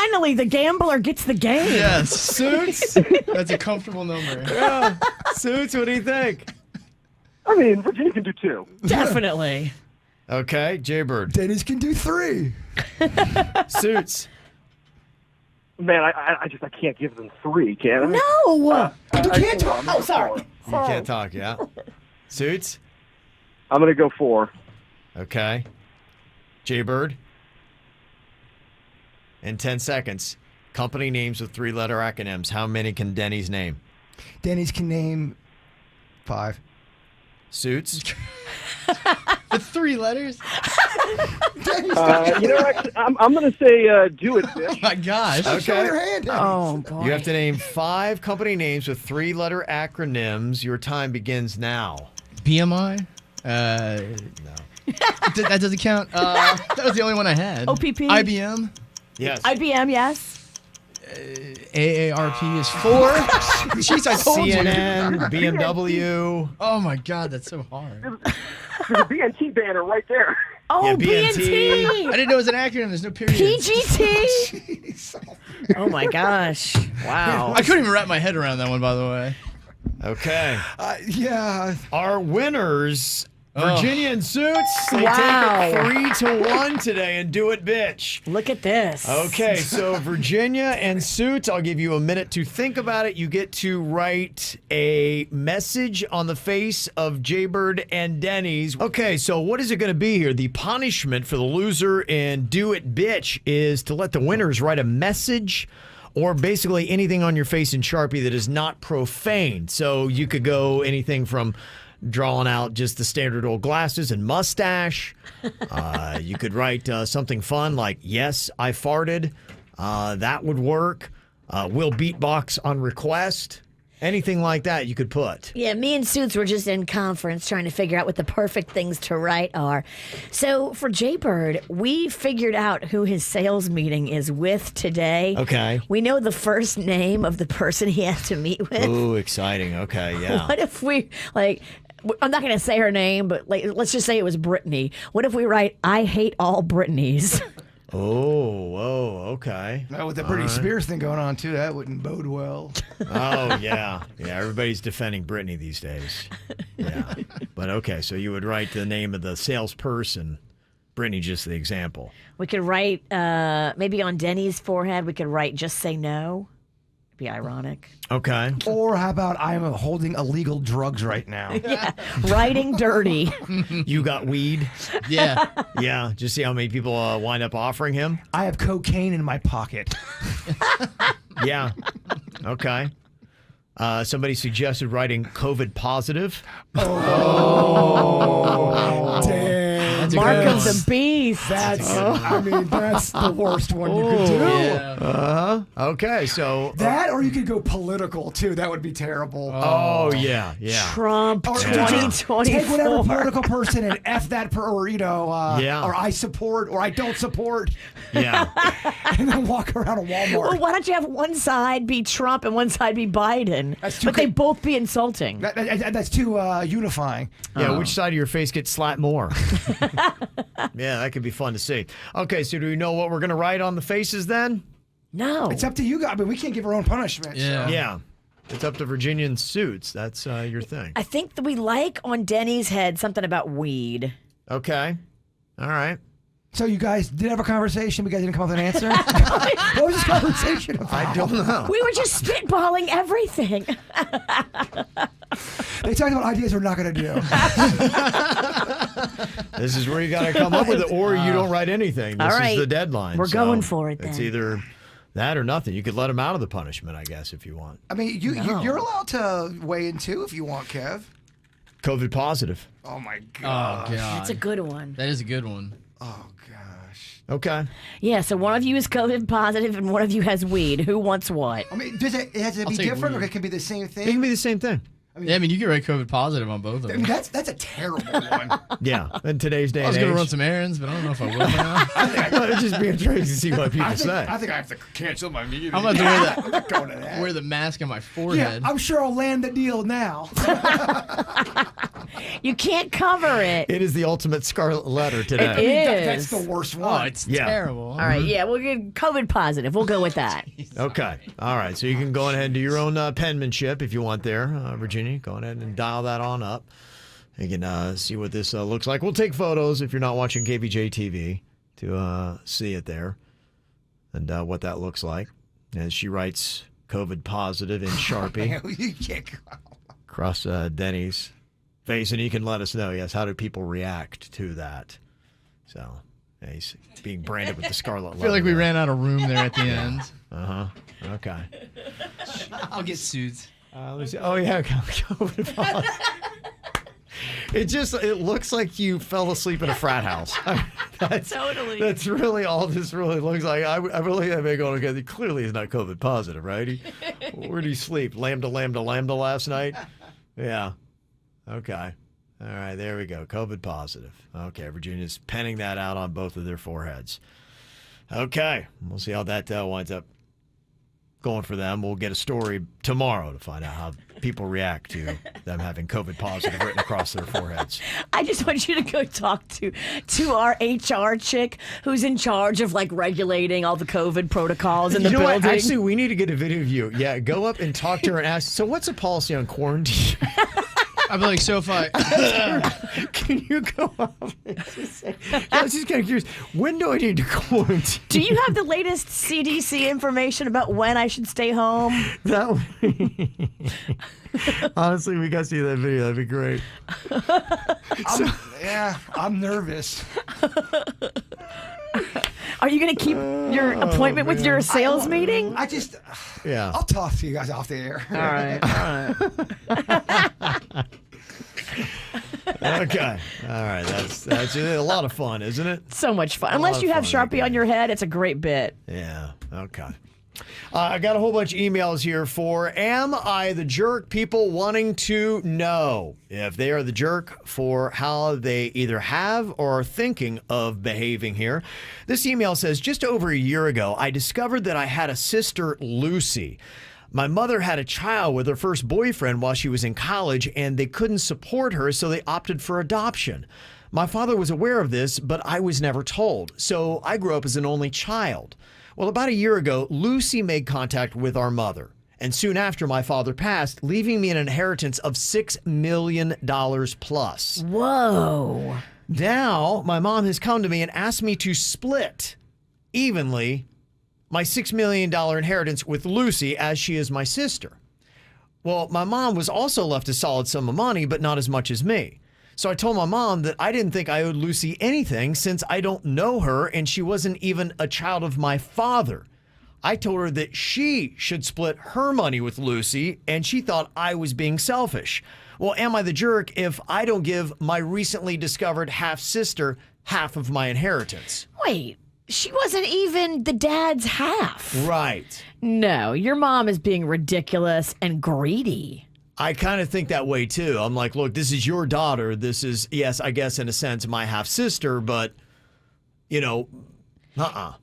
Speaker 3: Finally, the gambler gets the game.
Speaker 9: Yes.
Speaker 2: Suits?
Speaker 9: That's a comfortable number.
Speaker 2: Yeah. Suits, what do you think?
Speaker 11: I mean, Virginia can do 2.
Speaker 3: Definitely.
Speaker 2: Okay, Jaybird.
Speaker 4: Denny's can do 3.
Speaker 2: Suits.
Speaker 11: Man, I can't give them 3, can I?
Speaker 3: No.
Speaker 4: You can't talk.
Speaker 3: Oh, sorry.
Speaker 2: You can't talk, yeah. Suits?
Speaker 11: I'm going to go 4.
Speaker 2: Okay. Jaybird? In 10 seconds, company names with 3-letter acronyms. How many can Denny's name?
Speaker 4: Denny's can name 5.
Speaker 2: Suits?
Speaker 9: With 3 letters?
Speaker 11: Actually, I'm going to say do it, bitch.
Speaker 9: Oh my gosh.
Speaker 4: Show your hand, Denny's.
Speaker 3: Oh, boy.
Speaker 2: You have to name 5 company names with 3-letter acronyms. Your time begins now.
Speaker 9: BMI?
Speaker 2: No.
Speaker 9: That doesn't count. That was the only one I had.
Speaker 3: OPP?
Speaker 9: IBM?
Speaker 2: Yes.
Speaker 3: IBM, yes.
Speaker 9: AARP is 4. Jeez, I told
Speaker 2: CNN,
Speaker 9: you.
Speaker 2: BMW.
Speaker 9: Oh my God, that's so hard.
Speaker 11: There's a BNT banner right there.
Speaker 3: Oh,
Speaker 2: Yeah,
Speaker 3: BNT.
Speaker 9: I didn't know it was an acronym. There's no period.
Speaker 3: PGT. Oh, my gosh. Wow.
Speaker 9: I couldn't even wrap my head around that one, by the way.
Speaker 2: Okay.
Speaker 4: Yeah.
Speaker 2: Our winners, Virginia and Suits. They
Speaker 3: Wow.
Speaker 2: take it 3-1 today and do it, bitch.
Speaker 3: Look at this.
Speaker 2: Okay, so Virginia and Suits, I'll give you a minute to think about it. You get to write a message on the face of Jaybird and Denny's. Okay, so what is it going to be here? The punishment for the loser in Do It Bitch is to let the winners write a message or basically anything on your face in Sharpie that is not profane. So you could go anything from drawing out just the standard old glasses and mustache. You could write something fun like, yes, I farted. That would work. We'll beatbox on request. Anything like that you could put.
Speaker 7: Yeah, me and Suits were just in conference trying to figure out what the perfect things to write are. So for Jaybird, we figured out who his sales meeting is with today.
Speaker 2: Okay.
Speaker 7: We know the first name of the person he has to meet with.
Speaker 2: Ooh, exciting. Okay, yeah.
Speaker 7: What if we, like, I'm not going to say her name, but like, let's just say it was Brittany. What if we write, I hate all Brittany's?
Speaker 2: Oh, okay.
Speaker 4: Now, with the Britney Spears thing going on, too, that wouldn't bode well.
Speaker 2: Oh, yeah. Yeah, everybody's defending Britney these days. Yeah. But okay, so you would write the name of the salesperson. Brittany, just the example.
Speaker 7: We could write, maybe on Denny's forehead, we could write, just say no. Be ironic.
Speaker 2: Okay.
Speaker 4: Or how about I am holding illegal drugs right now?
Speaker 7: Yeah, writing dirty.
Speaker 2: You got weed?
Speaker 9: Yeah.
Speaker 2: Yeah. Just see how many people wind up offering him?
Speaker 4: I have cocaine in my pocket.
Speaker 2: Yeah. Okay. Somebody suggested writing COVID positive.
Speaker 4: Oh, damn.
Speaker 3: Mark of the beast.
Speaker 4: That's, I mean, that's the worst one you could do.
Speaker 9: Yeah.
Speaker 2: Okay, so
Speaker 4: That, or you could go political, too. That would be terrible.
Speaker 2: oh yeah, yeah.
Speaker 3: Trump
Speaker 4: Or
Speaker 3: 2024.
Speaker 4: take whatever political person and F that, or
Speaker 2: Yeah.
Speaker 4: or I support, or I don't support,
Speaker 2: Yeah.
Speaker 4: and then walk around a Walmart.
Speaker 3: Well, why don't you have one side be Trump and one side be Biden?
Speaker 4: That's too
Speaker 3: But they both be insulting.
Speaker 4: That's too unifying.
Speaker 2: Yeah, which side of your face gets slapped more? Yeah, that could be fun to see. Okay, so do we know what we're going to write on the faces then?
Speaker 3: No.
Speaker 4: It's up to you guys. I mean, we can't give our own punishment.
Speaker 9: Yeah.
Speaker 4: So.
Speaker 2: Yeah. It's up to Virginian Suits. That's your thing.
Speaker 3: I think that we like on Denny's head something about weed.
Speaker 2: Okay. All right.
Speaker 4: So you guys did have a conversation. You guys didn't come up with an answer. What was this conversation about?
Speaker 2: I don't know.
Speaker 3: We were just spitballing everything.
Speaker 4: They talked about ideas we're not going to do.
Speaker 2: This is where you got to come up with it, or you don't write anything. This
Speaker 3: All right.
Speaker 2: is the deadline.
Speaker 3: We're
Speaker 2: so
Speaker 3: going for it,
Speaker 2: It's
Speaker 3: then.
Speaker 2: either that or nothing. You could let them out of the punishment, I guess, if you want.
Speaker 4: I mean, you're allowed to weigh in too if you want, Kev.
Speaker 2: COVID positive.
Speaker 4: Oh my
Speaker 9: Oh
Speaker 4: god.
Speaker 9: God.
Speaker 3: That's a good one.
Speaker 9: That is a good one.
Speaker 4: Oh gosh.
Speaker 2: Okay.
Speaker 3: Yeah, so one of you is COVID positive and one of you has weed. Who wants what?
Speaker 4: I mean, does it has to
Speaker 9: I'll
Speaker 4: be
Speaker 9: take
Speaker 4: different, or
Speaker 9: weed.
Speaker 4: it can be the same
Speaker 2: It can
Speaker 4: thing?
Speaker 2: be the same thing.
Speaker 9: Yeah, I mean, you can write COVID positive on both of
Speaker 4: I mean,
Speaker 9: them.
Speaker 4: that's a terrible one.
Speaker 2: Yeah, in today's day
Speaker 9: I was
Speaker 2: and
Speaker 9: going to run
Speaker 2: age.
Speaker 9: some errands, but I don't know if I will now.
Speaker 2: It'd just be interesting to see what people say.
Speaker 4: I think I have to cancel my meeting.
Speaker 9: I'm about to wear
Speaker 4: I'm not going to that.
Speaker 9: wear the mask on my
Speaker 4: Yeah,
Speaker 9: forehead.
Speaker 4: I'm sure I'll land the deal now.
Speaker 3: You can't cover it.
Speaker 2: It is the ultimate scarlet letter today.
Speaker 3: It
Speaker 4: That's
Speaker 3: is.
Speaker 4: the worst
Speaker 9: Oh,
Speaker 4: one.
Speaker 9: it's
Speaker 2: Yeah.
Speaker 9: terrible.
Speaker 3: All right, yeah, we'll get COVID positive. We'll go with that.
Speaker 2: Okay. All right. So you can go ahead and do your own penmanship if you want there, Virginia. Go ahead and dial that on up. You can see what this looks like. We'll take photos if you're not watching KVJ TV to see it there and what that looks like. As she writes COVID positive in Sharpie
Speaker 4: You can't go.
Speaker 2: across Denny's face. And you can let us know, yes, how do people react to that? So yeah, he's being branded with the scarlet letter.
Speaker 9: I feel like we ran out of room there at the end.
Speaker 2: Uh-huh. Okay.
Speaker 9: I'll get suits.
Speaker 2: Let me see. Oh yeah, COVID positive. It looks like you fell asleep in a frat house.
Speaker 3: Totally.
Speaker 2: That's really all this really looks like. I really am going, okay, clearly he's not COVID positive, right? Where did he sleep? Lambda last night? Yeah. Okay. All right, there we go. COVID positive. Okay, Virginia's penning that out on both of their foreheads. Okay, we'll see how that winds up going for them. We'll get a story tomorrow to find out how people react to them having COVID positive written across their foreheads.
Speaker 3: I just want you to go talk to our HR chick who's in charge of like regulating all the COVID protocols in the
Speaker 2: You know
Speaker 3: building.
Speaker 2: what? Actually, we need to get a video of you. Yeah, go up and talk to her and ask, so what's the policy on quarantine?
Speaker 9: I'd be like, so if I...
Speaker 2: Can you go up and just say, I was just kind of curious, when do I need to quarantine?
Speaker 3: Do you have the latest CDC information about when I should stay home?
Speaker 2: That honestly, we got to see that video. That'd be great.
Speaker 4: I'm nervous.
Speaker 3: Are you going to keep your appointment with your sales meeting?
Speaker 4: I just,
Speaker 2: Yeah.
Speaker 4: I'll talk to you guys off the air.
Speaker 3: All right.
Speaker 2: Okay. All right. That's a lot of fun, isn't it?
Speaker 3: So much fun.
Speaker 2: A
Speaker 3: Unless
Speaker 2: lot
Speaker 3: you
Speaker 2: of
Speaker 3: have
Speaker 2: fun,
Speaker 3: Sharpie on your head, it's a great bit.
Speaker 2: Yeah. Okay. I got a whole bunch of emails here for Am I the Jerk? People wanting to know if they are the jerk for how they either have or are thinking of behaving here. This email says, just over a year ago, I discovered that I had a sister, Lucy. My mother had a child with her first boyfriend while she was in college, and they couldn't support her, so they opted for adoption. My father was aware of this, but I was never told, so I grew up as an only child. Well, about a year ago, Lucy made contact with our mother, and soon after my father passed, leaving me an inheritance of $6 million plus.
Speaker 3: Whoa.
Speaker 2: Now, my mom has come to me and asked me to split evenly my $6 million inheritance with Lucy, as she is my sister. Well, my mom was also left a solid sum of money, but not as much as me. So I told my mom that I didn't think I owed Lucy anything since I don't know her and she wasn't even a child of my father. I told her that she should split her money with Lucy, and she thought I was being selfish. Well, am I the jerk if I don't give my recently discovered half-sister half of my inheritance?
Speaker 3: Wait, she wasn't even the dad's half.
Speaker 2: Right.
Speaker 3: No, your mom is being ridiculous and greedy.
Speaker 2: I kind of think that way too. I'm like, look, this is your daughter. This is, yes, I guess in a sense, my half-sister, but, you know,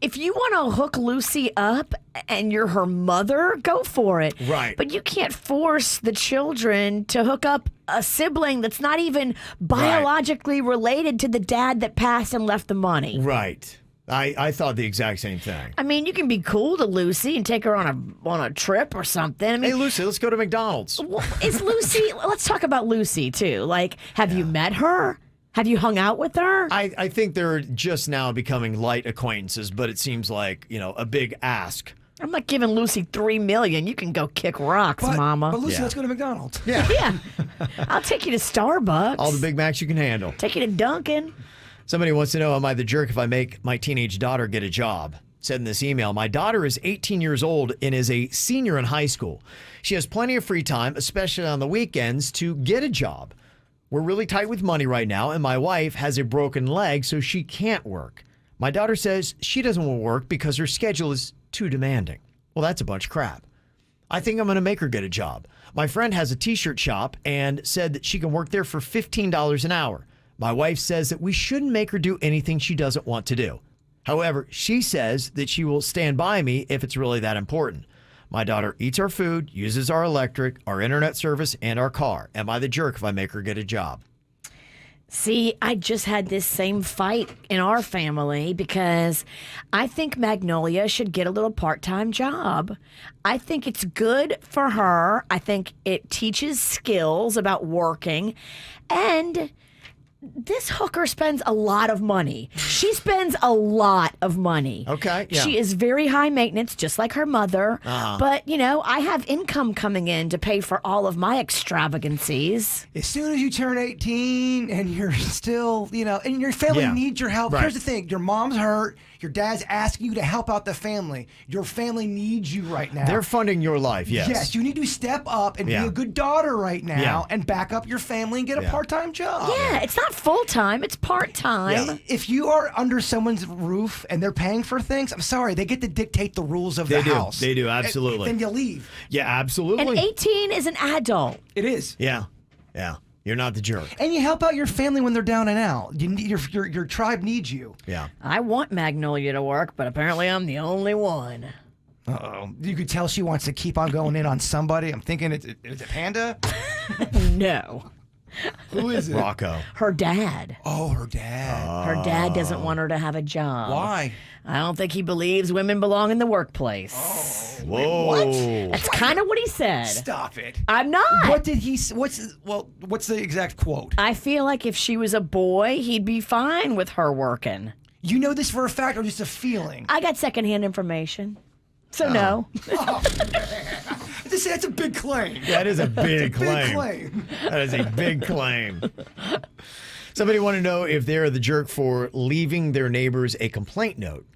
Speaker 3: If you want to hook Lucy up and you're her mother, go for it.
Speaker 2: Right.
Speaker 3: But you can't force the children to hook up a sibling that's not even biologically related to the dad that passed and left the money.
Speaker 2: Right. I thought the exact same thing.
Speaker 3: I mean, you can be cool to Lucy and take her on a trip or something. I mean,
Speaker 2: Hey, Lucy, let's go to McDonald's.
Speaker 3: is Lucy? Let's talk about Lucy too. Like, have you met her? Have you hung out with her?
Speaker 2: I think they're just now becoming light acquaintances, but it seems like, you know, a big ask.
Speaker 3: I'm not giving Lucy $3 million. You can go kick rocks, Mama.
Speaker 4: But Lucy,
Speaker 2: Yeah.
Speaker 4: let's go to McDonald's.
Speaker 3: Yeah. I'll take you to Starbucks.
Speaker 2: All the Big Macs you can handle.
Speaker 3: Take you to Dunkin'.
Speaker 2: Somebody wants to know, am I the jerk if I make my teenage daughter get a job? Said in this email, my daughter is 18 years old and is a senior in high school. She has plenty of free time, especially on the weekends, to get a job. We're really tight with money right now, and my wife has a broken leg, so she can't work. My daughter says she doesn't want to work because her schedule is too demanding. Well, that's a bunch of crap. I think I'm going to make her get a job. My friend has a t-shirt shop and said that she can work there for $15 an hour. My wife says that we shouldn't make her do anything she doesn't want to do. However, she says that she will stand by me if it's really that important. My daughter eats our food, uses our electric, our internet service, and our car. Am I the jerk if I make her get a job?
Speaker 7: See, I just had this same fight in our family because I think Magnolia should get a little part-time job. I think it's good for her. I think it teaches skills about working. And this hooker spends a lot of money. She spends a lot of money.
Speaker 2: Okay, yeah.
Speaker 7: She is very high maintenance, just like her mother. But, you know, I have income coming in to pay for all of my extravagancies.
Speaker 4: As soon as you turn 18 and you're still, you know, and your family needs your help.
Speaker 2: Right.
Speaker 4: Here's the thing. Your mom's hurt. Your dad's asking you to help out the family. Your family needs you right now.
Speaker 2: They're funding your life, yes.
Speaker 4: Yes, you need to step up and be a good daughter right now and back up your family and get a part-time job.
Speaker 7: Yeah, it's not full-time, it's part-time.
Speaker 4: Yeah. If you are under someone's roof and they're paying for things, I'm sorry, they get to dictate the rules of the house.
Speaker 2: They do, absolutely.
Speaker 4: Then you leave.
Speaker 2: Yeah, absolutely.
Speaker 7: And 18 is an adult.
Speaker 4: It is.
Speaker 2: Yeah. You're not the jerk.
Speaker 4: And you help out your family when they're down and out. Your tribe needs you.
Speaker 2: Yeah.
Speaker 7: I want Magnolia to work, but apparently I'm the only one.
Speaker 4: Uh-oh. You could tell she wants to keep on going in on somebody. I'm thinking, is it Panda?
Speaker 7: No.
Speaker 4: Who is it?
Speaker 2: Rocco.
Speaker 7: Her dad.
Speaker 4: Oh, her dad.
Speaker 7: Her dad doesn't want her to have a job.
Speaker 4: Why?
Speaker 7: I don't think he believes women belong in the workplace.
Speaker 2: Whoa.
Speaker 4: What?
Speaker 7: That's kind of what he said.
Speaker 4: Stop it.
Speaker 7: I'm not.
Speaker 4: What did he? What's the exact quote?
Speaker 7: I feel like if she was a boy, he'd be fine with her working.
Speaker 4: You know this for a fact or just a feeling?
Speaker 7: I got secondhand information. So no.
Speaker 4: Oh, that's a big claim.
Speaker 2: That is a big claim.
Speaker 4: Big claim.
Speaker 2: That is a big claim. Somebody want to know if they're the jerk for leaving their neighbors a complaint note.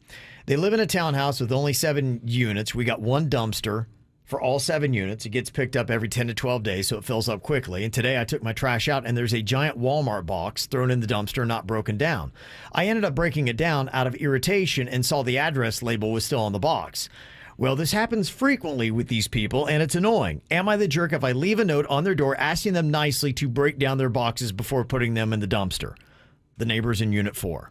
Speaker 2: They live in a townhouse with only 7 units. We got one dumpster for all 7 units. It gets picked up every 10 to 12 days, so it fills up quickly. And today I took my trash out, and there's a giant Walmart box thrown in the dumpster, not broken down. I ended up breaking it down out of irritation and saw the address label was still on the box. Well, this happens frequently with these people, and it's annoying. Am I the jerk if I leave a note on their door asking them nicely to break down their boxes before putting them in the dumpster? The neighbors in Unit 4.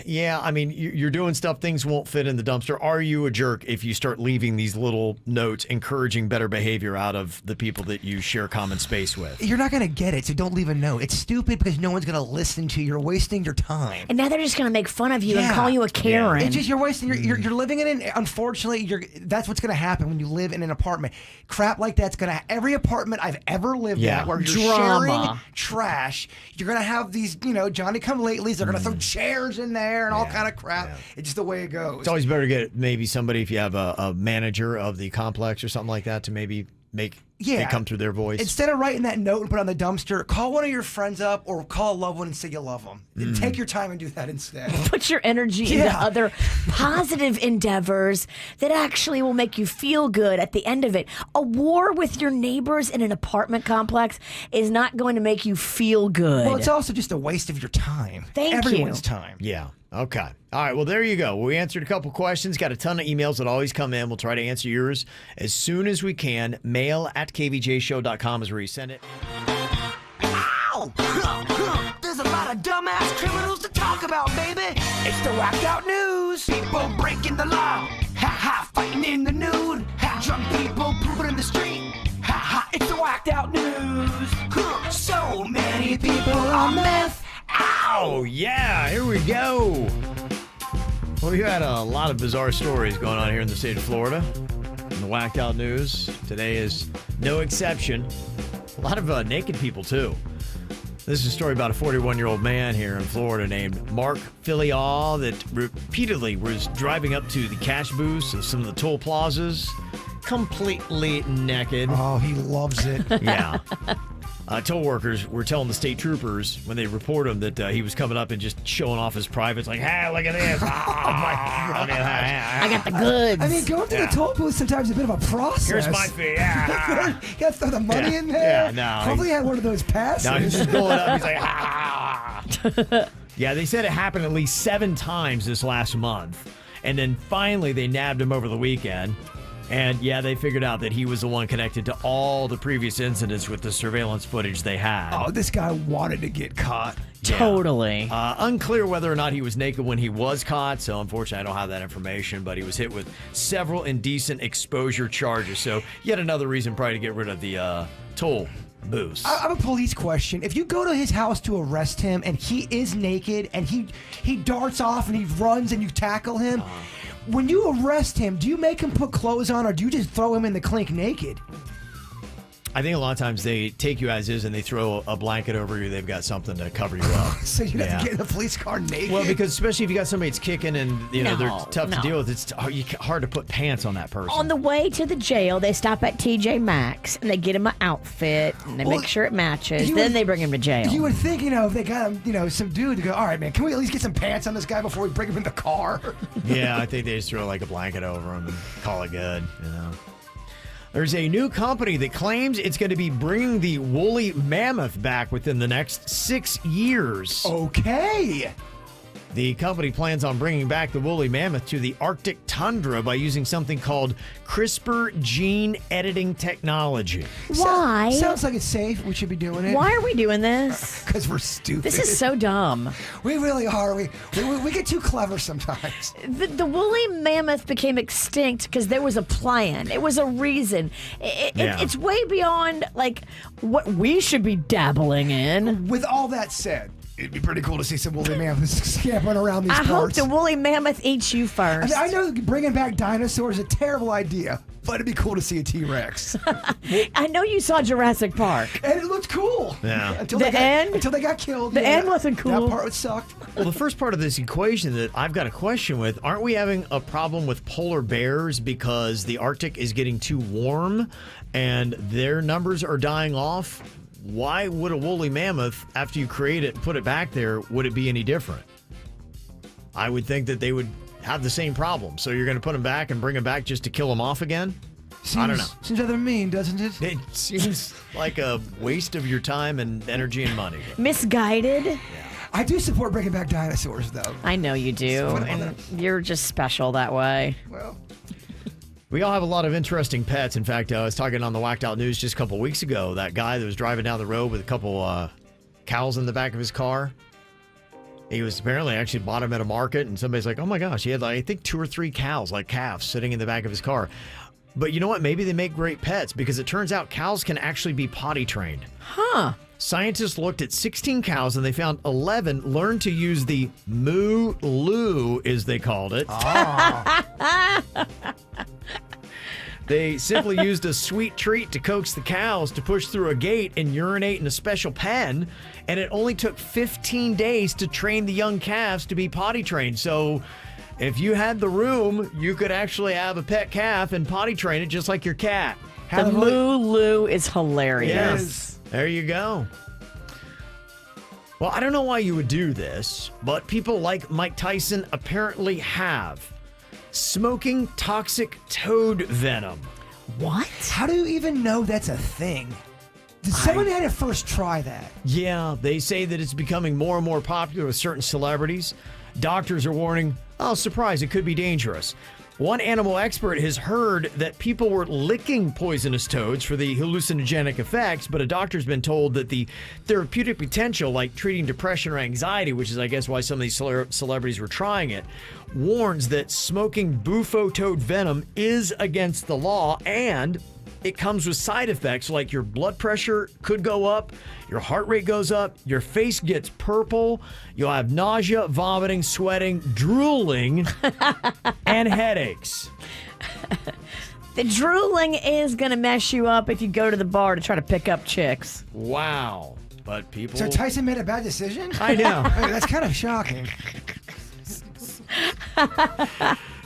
Speaker 2: Yeah. I mean, you're doing stuff, things won't fit in the dumpster. Are you a jerk if you start leaving these little notes encouraging better behavior out of the people that you share common space with?
Speaker 4: You're not going to get it, so don't leave a note. It's stupid because no one's going to listen to you. You're wasting your time.
Speaker 7: And now they're just going to make fun of you and call you a Karen.
Speaker 4: It's just you're wasting. You're living in an. Unfortunately, that's what's going to happen when you live in an apartment. Crap like that's going to. Every apartment I've ever lived at where you're sharing trash, you're going to have these, Johnny come latelys. They're going to throw chairs in there and all kind of crap. It's just the way it goes.
Speaker 2: It's always better to get maybe somebody, if you have a manager of the complex or something like that, to maybe make it come through their voice.
Speaker 4: Instead of writing that note and put it on the dumpster, call one of your friends up or call a loved one and say you love them. Take your time and do that instead.
Speaker 7: Put your energy into other positive endeavors that actually will make you feel good at the end of it. A war with your neighbors in an apartment complex is not going to make you feel good.
Speaker 4: Well, it's also just a waste of your time. Everyone's time.
Speaker 2: Yeah. Okay. All right. Well, there you go. We answered a couple questions. Got a ton of emails that always come in. We'll try to answer yours as soon as we can. mail@kvjshow.com is where you send it.
Speaker 1: Ow! There's a lot of dumbass criminals to talk about, baby. It's the whacked out news. People breaking the law. Ha, fighting in the nude. Ha, drunk people pooping in the street. Ha, it's the whacked out news. So many people on meth.
Speaker 2: Ow! Yeah, here we go. Well, we had a lot of bizarre stories going on here in the state of Florida. In the Whacked Out News, today is no exception. A lot of naked people, too. This is a story about a 41-year-old man here in Florida named Mark Filial that repeatedly was driving up to the cash booths of some of the toll plazas completely naked.
Speaker 4: Oh, he loves it.
Speaker 2: Yeah. Toll workers were telling the state troopers when they report him that he was coming up and just showing off his privates, like, hey, look at this.
Speaker 7: I got the goods.
Speaker 4: I mean, going through the toll booth sometimes is a bit of a process.
Speaker 2: Here's my fee. Yeah.
Speaker 4: You got to throw the money in there.
Speaker 2: Yeah, no.
Speaker 4: Hopefully he had one of those passes.
Speaker 2: No, he's just going up. He's like, Yeah, they said it happened at least 7 times this last month. And then finally they nabbed him over the weekend. And yeah, they figured out that he was the one connected to all the previous incidents with the surveillance footage they had.
Speaker 4: Oh, this guy wanted to get caught.
Speaker 3: Totally.
Speaker 2: Unclear whether or not he was naked when he was caught, so unfortunately I don't have that information, but he was hit with several indecent exposure charges. So yet another reason probably to get rid of the toll booze.
Speaker 4: I have a police question. If you go to his house to arrest him and he is naked and he darts off and he runs and you tackle him, when you arrest him, do you make him put clothes on or do you just throw him in the clink naked?
Speaker 2: I think a lot of times they take you as is and they throw a blanket over you. They've got something to cover you up.
Speaker 4: So you have to get in the police car naked?
Speaker 2: Well, because especially if you got somebody that's kicking and they're tough to
Speaker 3: no.
Speaker 2: deal with, it's hard to put pants on that person.
Speaker 3: On the way to the jail, they stop at TJ Maxx and they get him an outfit and they make sure it matches. Then they bring him to jail.
Speaker 4: You would think, if they got him, some dude to go, all right, man, can we at least get some pants on this guy before we bring him in the car?
Speaker 2: Yeah, I think they just throw like a blanket over him and call it good, There's a new company that claims it's going to be bringing the woolly mammoth back within the next 6 years.
Speaker 4: Okay.
Speaker 2: The company plans on bringing back the woolly mammoth to the Arctic tundra by using something called CRISPR gene editing technology.
Speaker 3: Why?
Speaker 4: Sounds like it's safe. We should be doing it.
Speaker 3: Why are we doing this?
Speaker 4: Because we're stupid.
Speaker 3: This is so dumb.
Speaker 4: We really are. We get too clever sometimes.
Speaker 3: The woolly mammoth became extinct because there was a plan. It was a reason. It's way beyond what we should be dabbling in.
Speaker 4: With all that said, it'd be pretty cool to see some woolly mammoths scampering around these parts.
Speaker 3: I hope the woolly mammoth eats you first.
Speaker 4: I know bringing back dinosaurs is a terrible idea, but it'd be cool to see a T-Rex.
Speaker 3: I know you saw Jurassic Park.
Speaker 4: And it looked cool.
Speaker 2: Yeah.
Speaker 4: Until they got killed.
Speaker 3: The end wasn't cool.
Speaker 4: That part sucked.
Speaker 2: Well, the first part of this equation that I've got a question with, aren't we having a problem with polar bears because the Arctic is getting too warm and their numbers are dying off? Why would a woolly mammoth, after you create it and put it back there, would it be any different? I would think that they would have the same problem. So you're going to put them back and bring them back just to kill them off again? I don't know.
Speaker 4: Seems rather mean, doesn't it?
Speaker 2: It seems like a waste of your time and energy and money.
Speaker 3: Misguided.
Speaker 2: Yeah.
Speaker 4: I do support bringing back dinosaurs, though.
Speaker 3: I know you do. And you're just special that way.
Speaker 4: Well...
Speaker 2: We all have a lot of interesting pets. In fact, I was talking on the Whacked Out News just a couple weeks ago. That guy that was driving down the road with a couple cows in the back of his car. He was apparently actually bought them at a market, and somebody's like, oh my gosh, he had I think 2 or 3 cows, like calves, sitting in the back of his car. But you know what? Maybe they make great pets because it turns out cows can actually be potty trained.
Speaker 3: Huh.
Speaker 2: Scientists looked at 16 cows and they found 11 learned to use the moo-loo, as they called it. They simply used a sweet treat to coax the cows to push through a gate and urinate in a special pen, and it only took 15 days to train the young calves to be potty trained. So if you had the room, you could actually have a pet calf and potty train it just like your cat.
Speaker 3: The moo-loo is hilarious.
Speaker 2: Yes. There you go. Well, I don't know why you would do this, but people like Mike Tyson apparently have. Smoking toxic toad venom.
Speaker 3: What?
Speaker 4: How do you even know that's a thing? Did someone had to first try that?
Speaker 2: Yeah, they say that it's becoming more and more popular with certain celebrities. Doctors are warning, oh, surprise, it could be dangerous. One animal expert has heard that people were licking poisonous toads for the hallucinogenic effects, but a doctor's been told that the therapeutic potential, like treating depression or anxiety, which is, I guess, why some of these celebrities were trying it, warns that smoking bufo toad venom is against the law, and it comes with side effects like your blood pressure could go up, your heart rate goes up, your face gets purple, you'll have nausea, vomiting, sweating, drooling, and headaches.
Speaker 3: The drooling is going to mess you up if you go to the bar to try to pick up chicks.
Speaker 2: Wow. But people...
Speaker 4: So Tyson made a bad decision?
Speaker 2: I know.
Speaker 4: That's kind of shocking.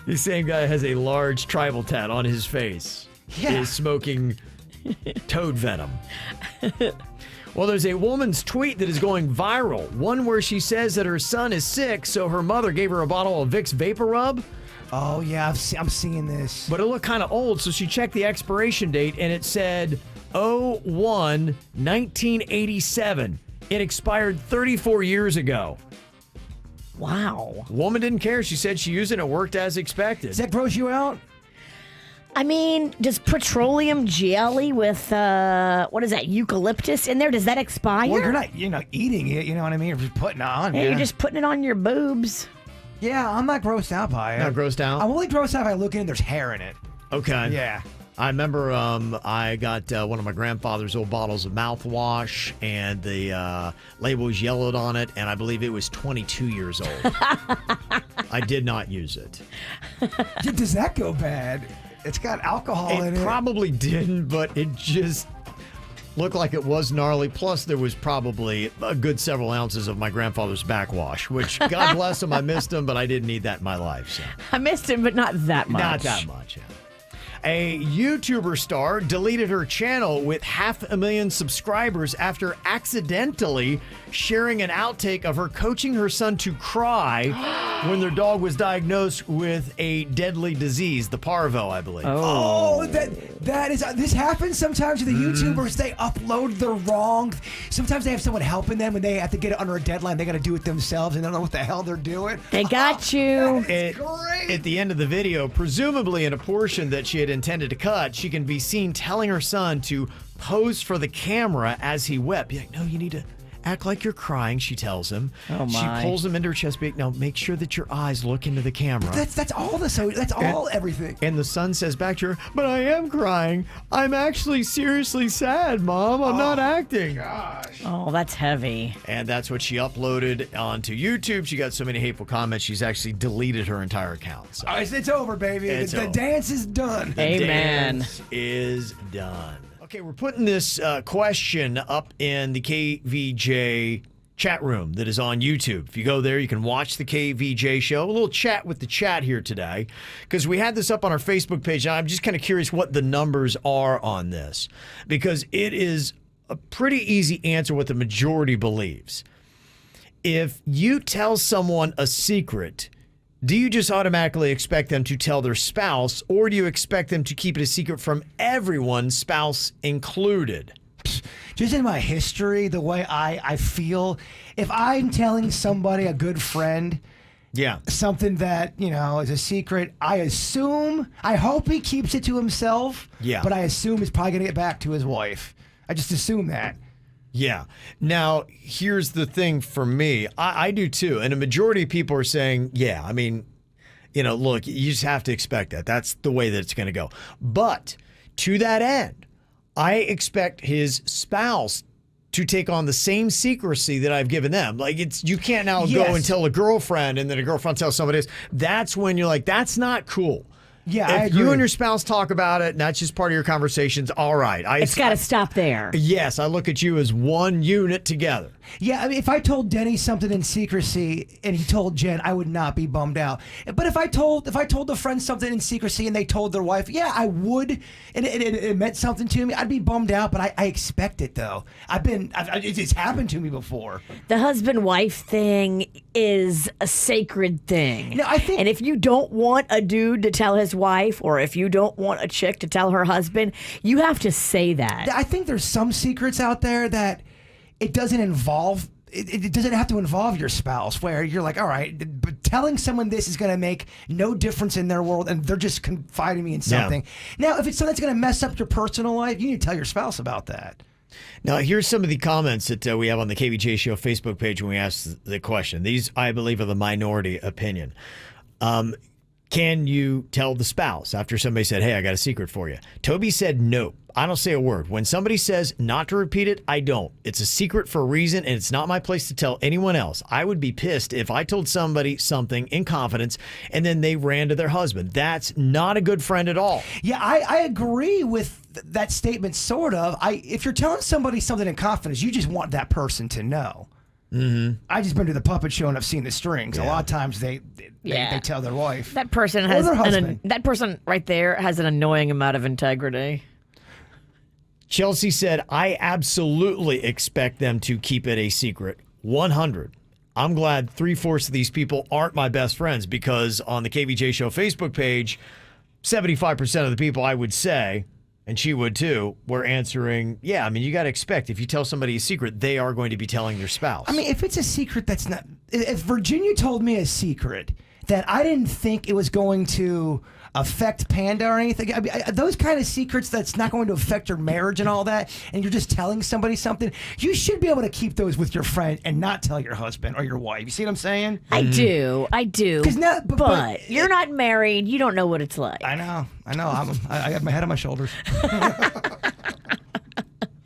Speaker 2: The same guy has a large tribal tat on his face.
Speaker 4: Yeah.
Speaker 2: Is smoking toad venom. Well, there's a woman's tweet that is going viral. One where she says that her son is sick, so her mother gave her a bottle of Vicks Vapor Rub.
Speaker 4: Oh, yeah, I'm seeing this.
Speaker 2: But it looked kind of old, so she checked the expiration date, and it said 01/1987. It expired 34 years ago.
Speaker 3: Wow.
Speaker 2: Woman didn't care. She said she used it and it worked as expected.
Speaker 4: Does that gross you out?
Speaker 7: I mean, does petroleum jelly with what is that, eucalyptus in there? Does that expire?
Speaker 4: Well, you're not, eating it. You know what I mean? You're just putting it on.
Speaker 7: Yeah, you're just putting it on your boobs.
Speaker 4: Yeah, I'm not grossed out by it.
Speaker 2: Not grossed out?
Speaker 4: I'm only grossed out if I look in and there's hair in it.
Speaker 2: Okay.
Speaker 4: Yeah.
Speaker 2: I remember I got one of my grandfather's old bottles of mouthwash, and the label was yellowed on it, and I believe it was 22 years old. I did not use it.
Speaker 4: Does that go bad? It's got alcohol in it.
Speaker 2: It probably didn't, but it just looked like it was gnarly. Plus, there was probably a good several ounces of my grandfather's backwash, which, God bless him, I missed him, but I didn't need that in my life. So.
Speaker 3: I missed him, but not that much.
Speaker 2: Not that much, yeah. A YouTuber star deleted her channel with 500,000 subscribers after accidentally sharing an outtake of her coaching her son to cry when their dog was diagnosed with a deadly disease, the parvo, I believe.
Speaker 4: Oh, that is. This happens sometimes with the YouTubers. They upload the wrong. Sometimes they have someone helping them, and they have to get it under a deadline. They got to do it themselves, and they don't know what the hell they're doing.
Speaker 7: They got you.
Speaker 4: Great.
Speaker 2: At the end of the video, presumably in a portion that she had intended to cut, she can be seen telling her son to pose for the camera as he wept. Be like, no, you need to act like you're crying, she tells him.
Speaker 3: Oh, my.
Speaker 2: She pulls him into her chest. Be like, no, make sure that your eyes look into the camera.
Speaker 4: That's all everything.
Speaker 2: And the son says back to her, but I am crying. I'm actually seriously sad, Mom. I'm not acting.
Speaker 4: Gosh.
Speaker 3: Oh, that's heavy.
Speaker 2: And that's what she uploaded onto YouTube. She got so many hateful comments, she's actually deleted her entire account. So.
Speaker 4: It's over, baby.
Speaker 2: It's
Speaker 4: the
Speaker 2: over.
Speaker 4: dance is done.
Speaker 2: The dance is done. Okay, we're putting this question up in the KVJ chat room that is on YouTube. If you go there, you can watch the KVJ show. A little chat with the chat here today, because we had this up on our Facebook page, and I'm just kind of curious what the numbers are on this, because it is a pretty easy answer what the majority believes. If you tell someone a secret, do you just automatically expect them to tell their spouse, or do you expect them to keep it a secret from everyone, spouse included?
Speaker 4: Just in my history, the way I feel, if I'm telling somebody, a good friend, something that, is a secret, I hope he keeps it to himself, but I assume he's probably going to get back to his wife. I just assume that.
Speaker 2: Yeah. Now, here's the thing for me. I do too. And a majority of people are saying, yeah, I mean, look, you just have to expect that. That's the way that it's going to go. But to that end, I expect his spouse to take on the same secrecy that I've given them. Like, you can't now go and tell a girlfriend, and then a girlfriend tells somebody else. That's when you're like, that's not cool.
Speaker 4: Yeah,
Speaker 2: if you and your spouse talk about it, and that's just part of your conversations, all right.
Speaker 3: It's got to stop there.
Speaker 2: Yes, I look at you as one unit together.
Speaker 4: Yeah, I mean, if I told Denny something in secrecy and he told Jen, I would not be bummed out. But if I told the friend something in secrecy and they told their wife, yeah, I would, and it meant something to me, I'd be bummed out. But I expect it though. It's happened to me before.
Speaker 7: The husband-wife thing is a sacred thing.
Speaker 4: No, I think,
Speaker 7: and if you don't want a dude to tell his wife, or if you don't want a chick to tell her husband, you have to say that.
Speaker 4: I think there's some secrets out there that it doesn't involve. It doesn't have to involve your spouse, where you're like, all right, but telling someone this is going to make no difference in their world, and they're just confiding me in something. Now, if it's something that's going to mess up your personal life, you need to tell your spouse about that.
Speaker 2: Now, here's some of the comments that we have on the KVJ Show Facebook page when we ask the question. These, I believe, are the minority opinion. Can you tell the spouse after somebody said, hey, I got a secret for you? Toby said, no, I don't say a word. When somebody says not to repeat it, I don't. It's a secret for a reason, and it's not my place to tell anyone else. I would be pissed if I told somebody something in confidence and then they ran to their husband. That's not a good friend at all.
Speaker 4: Yeah, I agree with that statement, sort of. If you're telling somebody something in confidence, you just want that person to know.
Speaker 2: Mm-hmm.
Speaker 4: I just been to the puppet show and I've seen the strings. A lot of times they tell their wife.
Speaker 3: That person has that person right there has an annoying amount of integrity.
Speaker 2: Chelsea said, I absolutely expect them to keep it a secret. 100. I'm glad 3/4 of these people aren't my best friends, because on the KVJ Show Facebook page, 75% of the people, I would say, and she would too, were answering, yeah, I mean, you got to expect if you tell somebody a secret, they are going to be telling their spouse.
Speaker 4: I mean, if it's a secret that's not, if Virginia told me a secret that I didn't think it was going to affect Panda or anything. I mean, those kind of secrets that's not going to affect your marriage and all that, and you're just telling somebody something, you should be able to keep those with your friend and not tell your husband or your wife. You see what I'm saying?
Speaker 7: I do.
Speaker 4: Now,
Speaker 7: but you're not married. You don't know what it's like.
Speaker 4: I know. I have my head on my shoulders.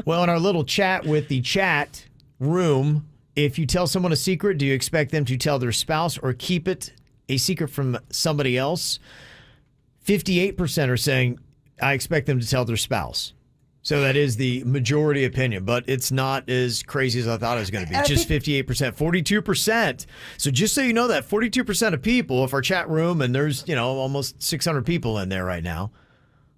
Speaker 2: Well, in our little chat with the chat room, if you tell someone a secret, do you expect them to tell their spouse or keep it a secret from somebody else? 58% are saying, I expect them to tell their spouse. So that is the majority opinion, but it's not as crazy as I thought it was going to be. Just 58%, 42%. So just so you know that 42% of people, if our chat room, and there's, almost 600 people in there right now,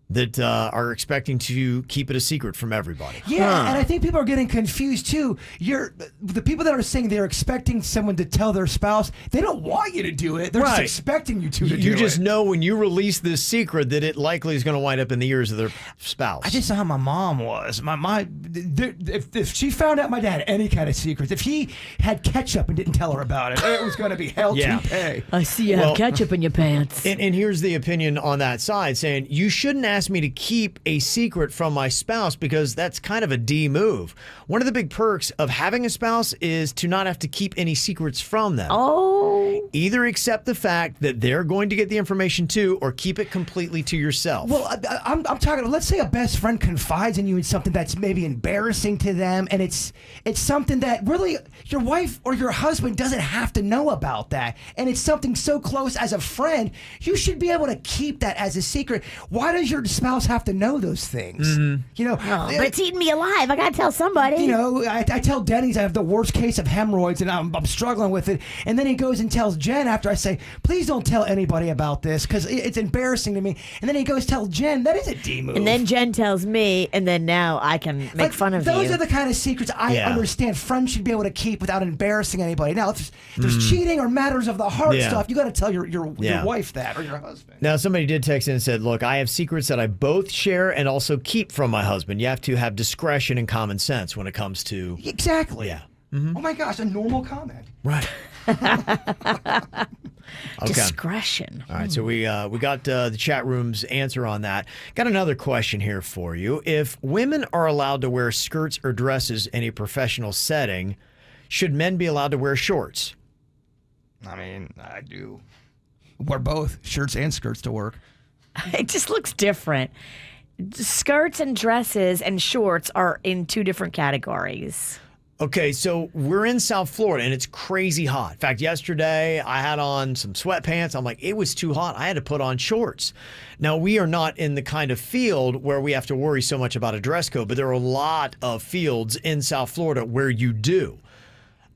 Speaker 2: that are expecting to keep it a secret from everybody.
Speaker 4: Yeah, and I think people are getting confused too. The people that are saying they're expecting someone to tell their spouse, they don't want you to do it. They're just expecting you to do it.
Speaker 2: You just know when you release this secret that it likely is going to wind up in the ears of their spouse.
Speaker 4: I just saw how my mom was. If she found out my dad had any kind of secrets, if he had ketchup and didn't tell her about it, it was going to be hell to pay.
Speaker 7: I see you have ketchup in your pants.
Speaker 2: And here's the opinion on that side, saying you shouldn't ask me to keep a secret from my spouse because that's kind of a D move. One of the big perks of having a spouse is to not have to keep any secrets from them.
Speaker 7: Oh.
Speaker 2: Either accept the fact that they're going to get the information too, or keep it completely to yourself.
Speaker 4: Well, I'm talking, let's say a best friend confides in you in something that's maybe embarrassing to them, and it's something that really your wife or your husband doesn't have to know about that, and it's something so close as a friend, you should be able to keep that as a secret. Why does your spouse have to know those things?
Speaker 7: But it's eating me alive. I gotta tell somebody.
Speaker 4: I tell Denny's I have the worst case of hemorrhoids and I'm struggling with it, and then he goes and tells Jen after I say, please don't tell anybody about this because it's embarrassing to me, and then he goes tell Jen. That is a D move.
Speaker 7: And then Jen tells me, and then now I can make fun of you.
Speaker 4: Those are the kind of secrets I understand friends should be able to keep without embarrassing anybody. Now, if there's cheating or matters of the heart stuff, you got to tell your wife that or your husband.
Speaker 2: Now, somebody did text in and said, look, I have secrets that I both share and also keep from my husband. You have to have discretion and common sense when it comes to...
Speaker 4: Exactly.
Speaker 2: Yeah.
Speaker 4: Oh my gosh, a normal comment.
Speaker 2: Right.
Speaker 7: Discretion.
Speaker 2: All right, so we got the chat room's answer on that. Got another question here for you. If women are allowed to wear skirts or dresses in a professional setting, should men be allowed to wear shorts?
Speaker 4: I mean, I do. Wear both shirts and skirts to work.
Speaker 7: It just looks different. Skirts and dresses and shorts are in two different categories.
Speaker 2: Okay, so we're in South Florida, and it's crazy hot. In fact, yesterday I had on some sweatpants. I'm like, it was too hot. I had to put on shorts. Now, we are not in the kind of field where we have to worry so much about a dress code, but there are a lot of fields in South Florida where you do.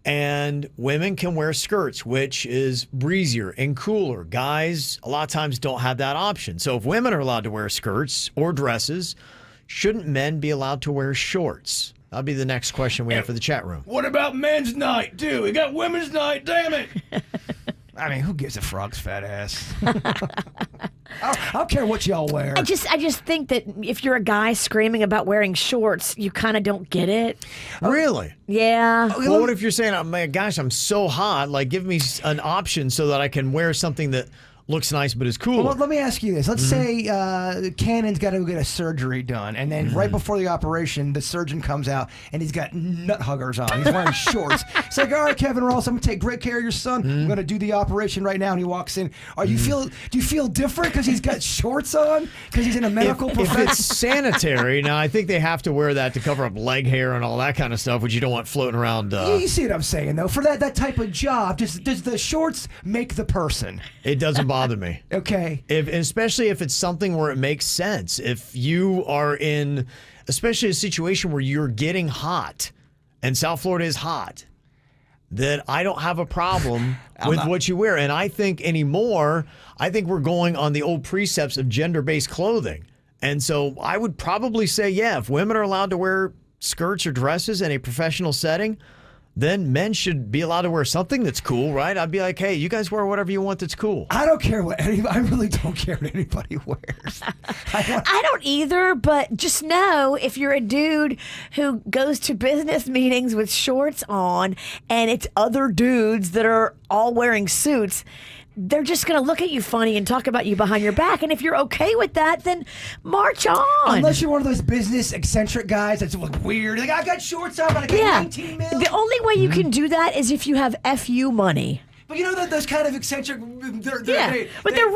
Speaker 2: And women can wear skirts, which is breezier and cooler. Guys, a lot of times, don't have that option. So if women are allowed to wear skirts or dresses, shouldn't men be allowed to wear shorts? That'll be the next question we have for the chat room.
Speaker 4: What about men's night, too? We got women's night, damn it. I mean, who gives a frog's fat ass? I don't care what y'all wear.
Speaker 7: I just think that if you're a guy screaming about wearing shorts, you kind of don't get it.
Speaker 2: Really?
Speaker 7: Yeah.
Speaker 2: Well, what if you're saying, oh my gosh, I'm so hot, like give me an option so that I can wear something that looks nice but is cool.
Speaker 4: Well, let me ask you this. Let's say Cannon's got to go get a surgery done, and then right before the operation, the surgeon comes out, and he's got nut huggers on. He's wearing shorts. It's like, all right, Kevin Ross, I'm going to take great care of your son. I'm going to do the operation right now. And he walks in. Do you feel different because he's got shorts on? Because he's in a medical profession?
Speaker 2: If it's sanitary, now I think they have to wear that to cover up leg hair and all that kind of stuff, which you don't want floating around.
Speaker 4: You see what I'm saying, though? For that type of job, does the shorts make the person?
Speaker 2: It doesn't bother me.
Speaker 4: Okay.
Speaker 2: Especially if it's something where it makes sense. If you are in, especially a situation where you're getting hot, and South Florida is hot, then I don't have a problem with what you wear. And I think anymore, we're going on the old precepts of gender-based clothing. And so I would probably say, yeah, if women are allowed to wear skirts or dresses in a professional setting, then men should be allowed to wear something that's cool, right? I'd be like, hey, you guys wear whatever you want that's cool.
Speaker 4: I don't care what I really don't care what anybody wears.
Speaker 7: I don't either, but just know if you're a dude who goes to business meetings with shorts on and it's other dudes that are all wearing suits, they're just going to look at you funny and talk about you behind your back. And if you're okay with that, then march on.
Speaker 4: Unless you're one of those business eccentric guys that's look weird. Like, I got shorts on, but I got 19 mil.
Speaker 7: The only way you can do that is if you have FU money.
Speaker 4: But you know those kind of eccentric, they're
Speaker 7: they're rich.
Speaker 4: They're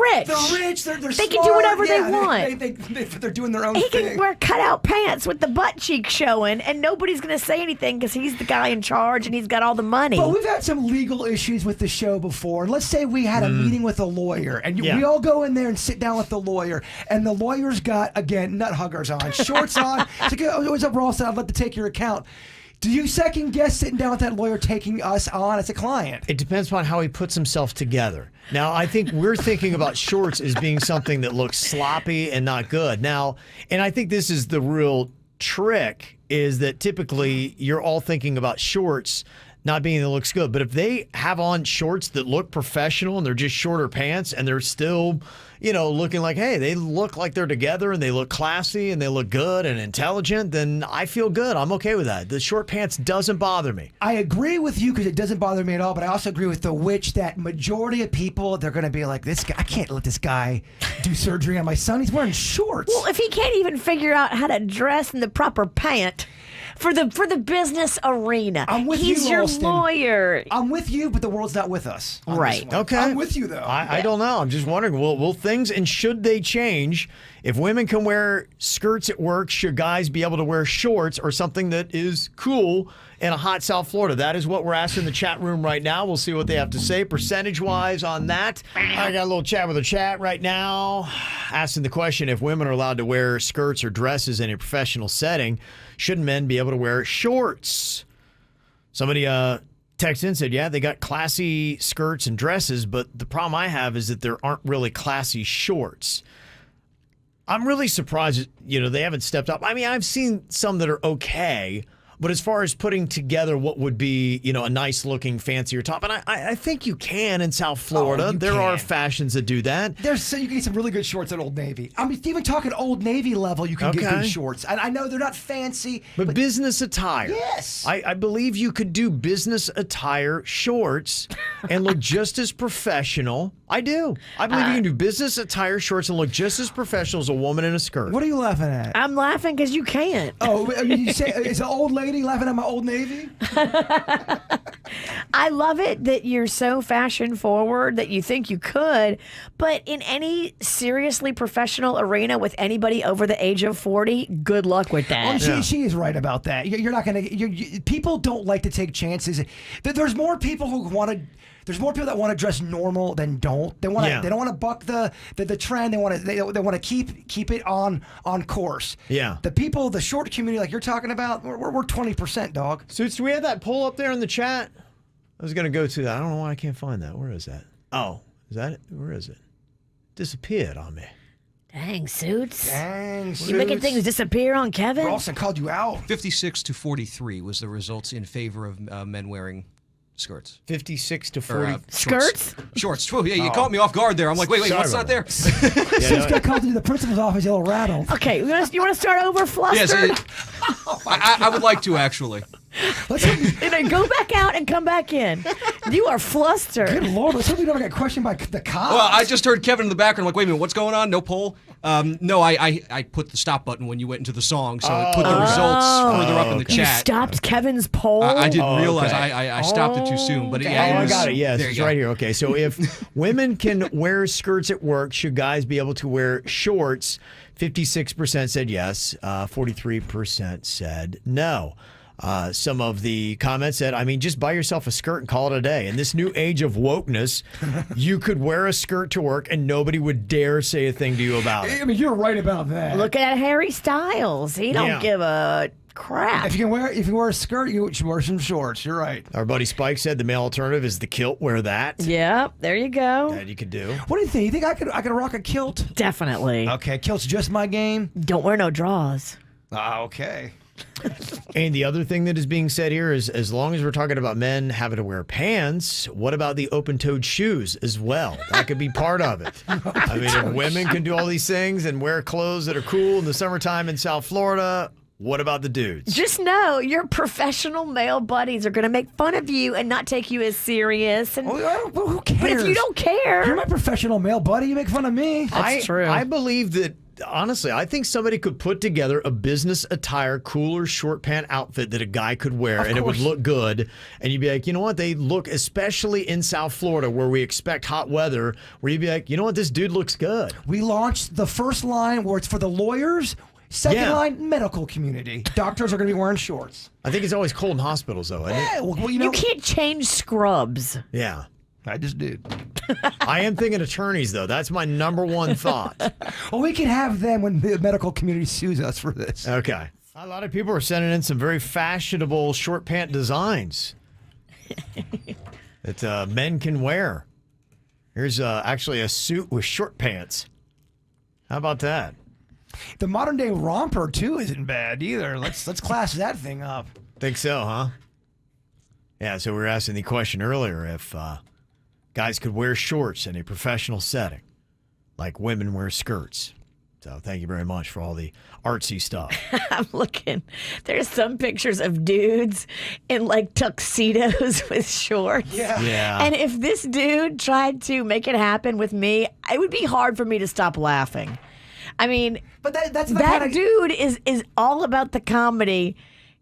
Speaker 4: rich. They're
Speaker 7: They
Speaker 4: smart.
Speaker 7: can do whatever they want.
Speaker 4: They're doing their own
Speaker 7: He
Speaker 4: thing.
Speaker 7: can wear cutout pants with the butt cheek showing, and nobody's going to say anything because he's the guy in charge and he's got all the money.
Speaker 4: But we've had some legal issues with the show before. Let's say we had a meeting with a lawyer, and we all go in there and sit down with the lawyer, and the lawyer's got, again, nut huggers on, shorts on. It's like, oh, what's up, Ross? I'd love to take your account. Do you second guess sitting down with that lawyer taking us on as a client?
Speaker 2: It depends upon how he puts himself together. Now, I think we're thinking about shorts as being something that looks sloppy and not good. Now, and I think this is the real trick, is that typically you're all thinking about shorts not being that looks good. But if they have on shorts that look professional and they're just shorter pants and they're still, looking like, hey, they look like they're together and they look classy and they look good and intelligent, then I feel good. I'm okay with that. The short pants doesn't bother me.
Speaker 4: I agree with you because it doesn't bother me at all, but I also agree with the witch that majority of people, they're going to be like, this guy, I can't let this guy do surgery on my son. He's wearing shorts.
Speaker 7: Well, if he can't even figure out how to dress in the proper pant for the business arena, he's your lawyer.
Speaker 4: I'm with you, but the world's not with us.
Speaker 7: Right.
Speaker 2: Okay.
Speaker 4: I'm with you, though.
Speaker 2: I don't know. I'm just wondering, will things, and should they change? If women can wear skirts at work, should guys be able to wear shorts or something that is cool in a hot South Florida? That is what we're asking the chat room right now. We'll see what they have to say percentage-wise on that. I got a little chat with the chat right now, asking the question, if women are allowed to wear skirts or dresses in a professional setting, should men be able to wear shorts? Somebody texted in and said, yeah, they got classy skirts and dresses, but the problem I have is that there aren't really classy shorts. I'm really surprised, they haven't stepped up. I mean, I've seen some that are okay, but as far as putting together what would be, a nice looking, fancier top, and I think you can in South Florida. There are fashions that do that.
Speaker 4: You can get some really good shorts at Old Navy. I mean, even talking Old Navy level, you can get good shorts. And I know they're not fancy.
Speaker 2: But business attire.
Speaker 4: Yes.
Speaker 2: I believe you could do business attire shorts and look just as professional. I do. I believe you can do business attire shorts and look just as professional as a woman in a skirt.
Speaker 4: What are you laughing at?
Speaker 7: I'm laughing because you can't.
Speaker 4: Oh, you say, is an old lady laughing at my Old Navy?
Speaker 7: I love it that you're so fashion forward that you think you could, but in any seriously professional arena with anybody over the age of 40, good luck with that.
Speaker 4: Well, she is right about that. You're not going to. People don't like to take chances. There's more people who want to. There's more people that want to dress normal than don't. They want to. They don't want to buck the trend. They want to keep it on course.
Speaker 2: Yeah.
Speaker 4: The people, the short community, like you're talking about, we're 20%, dog.
Speaker 2: Suits, do we have that poll up there in the chat? I was going to go to that. I don't know why I can't find that. Where is that? Oh, is that it? Where is it? Disappeared on me.
Speaker 7: Dang, Suits.
Speaker 4: Dang, Suits.
Speaker 7: You making things disappear on Kevin?
Speaker 4: Rawson called you out.
Speaker 10: 56-43 was the results in favor of men wearing skirts.
Speaker 2: 56 to 40.
Speaker 7: Skirts?
Speaker 10: Shorts. Oh, yeah, you caught me off guard there. I'm like, wait,
Speaker 2: Sorry
Speaker 10: what's not there?
Speaker 4: Suits got called into the principal's office, a little rattled.
Speaker 7: Okay, you want to start over, Flustered?
Speaker 10: Yes, I would like to, actually.
Speaker 7: And then go back out and come back in. You are flustered.
Speaker 4: Good Lord, let's hope you never get questioned by the cops.
Speaker 10: Well, I just heard Kevin in the background, like, wait a minute, what's going on? No poll? No, I put the stop button when you went into the song, so it put the results further up in the
Speaker 7: You
Speaker 10: chat.
Speaker 7: stopped Kevin's poll?
Speaker 10: I didn't realize I stopped it too soon, but yeah,
Speaker 2: I got it. Yes, it's right here. Okay, so if women can wear skirts at work, should guys be able to wear shorts? 56% said yes. 43% said no. Some of the comments said, I mean, just buy yourself a skirt and call it a day. In this new age of wokeness, you could wear a skirt to work and nobody would dare say a thing to you about it.
Speaker 4: I mean, you're right about that.
Speaker 7: Look at Harry Styles. He don't give a crap.
Speaker 4: If you wear a skirt, you should wear some shorts. You're right.
Speaker 2: Our buddy Spike said the male alternative is the kilt. Wear that.
Speaker 7: Yep, there you go.
Speaker 2: That you could do.
Speaker 4: What do you think? You think I could rock a kilt?
Speaker 7: Definitely.
Speaker 4: Okay, kilt's just my game.
Speaker 7: Don't wear no draws.
Speaker 4: Okay.
Speaker 2: And the other thing that is being said here is, as long as we're talking about men having to wear pants, what about the open-toed shoes as well? That could be part of it. I mean, if women can do all these things and wear clothes that are cool in the summertime in South Florida, What about the dudes?
Speaker 7: Just know your professional male buddies are going to make fun of you and not take you as serious. And,
Speaker 4: Well, who cares?
Speaker 7: but if you don't care,
Speaker 4: You're my professional male buddy. You make fun of me.
Speaker 7: That's true.
Speaker 2: I believe that, honestly, I think somebody could put together a business attire, cooler short pant outfit that a guy could wear, and it would look good. And you'd be like, you know what? They look, especially in South Florida where we expect hot weather, where you'd be like, you know what? This dude looks good.
Speaker 4: We launched the first line where it's for the lawyers. Second line, medical community. Doctors are going to be wearing shorts.
Speaker 2: I think it's always cold in hospitals, though, isn't it?
Speaker 4: Yeah, well, you know,
Speaker 7: you can't change scrubs.
Speaker 2: Yeah.
Speaker 4: I just did.
Speaker 2: I am thinking attorneys, though. That's my number one thought.
Speaker 4: Well, we can have them when the medical community sues us for this.
Speaker 2: Okay. A lot of people are sending in some very fashionable short pant designs that men can wear. Here's actually a suit with short pants. How about that?
Speaker 4: The modern day romper too isn't bad either. Let's class that thing up.
Speaker 2: Think so, huh? Yeah, so we were asking the question earlier if guys could wear shorts in a professional setting, like women wear skirts. So thank you very much for all the artsy stuff.
Speaker 7: I'm looking. There's some pictures of dudes in like tuxedos with shorts.
Speaker 2: Yeah.
Speaker 7: And if this dude tried to make it happen with me, it would be hard for me to stop laughing. I mean,
Speaker 4: But that's the
Speaker 7: that
Speaker 4: kind of,
Speaker 7: dude is all about the comedy.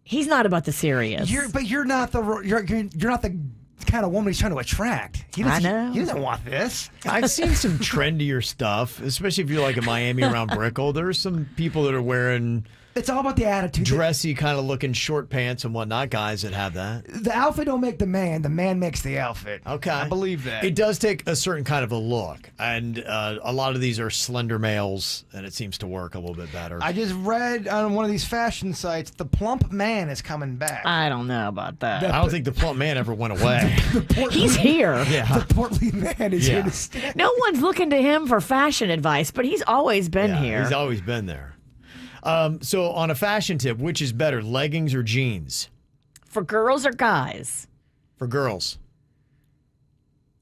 Speaker 7: He's not about the serious.
Speaker 4: you're not the kind of woman he's trying to attract. He doesn't,
Speaker 7: I know.
Speaker 4: He doesn't want this.
Speaker 2: I've seen some trendier stuff, especially if you're like in Miami around Brickell. There's some people that are wearing
Speaker 4: It's all about the attitude.
Speaker 2: dressy kind of looking short pants and whatnot, guys that have that.
Speaker 4: The outfit don't make the man makes the outfit.
Speaker 2: Okay.
Speaker 4: I believe that.
Speaker 2: It does take a certain kind of a look, and a lot of these are slender males, and it seems to work a little bit better.
Speaker 4: I just read on one of these fashion sites, the plump man is coming back.
Speaker 7: I don't know about that.
Speaker 2: I don't think the plump man ever went away.
Speaker 7: He's here.
Speaker 2: Yeah.
Speaker 4: The portly man is here to stay.
Speaker 7: No one's looking to him for fashion advice, but he's always been here.
Speaker 2: He's always been there. So on a fashion tip, which is better, leggings or jeans?
Speaker 7: For girls or guys?
Speaker 2: For girls.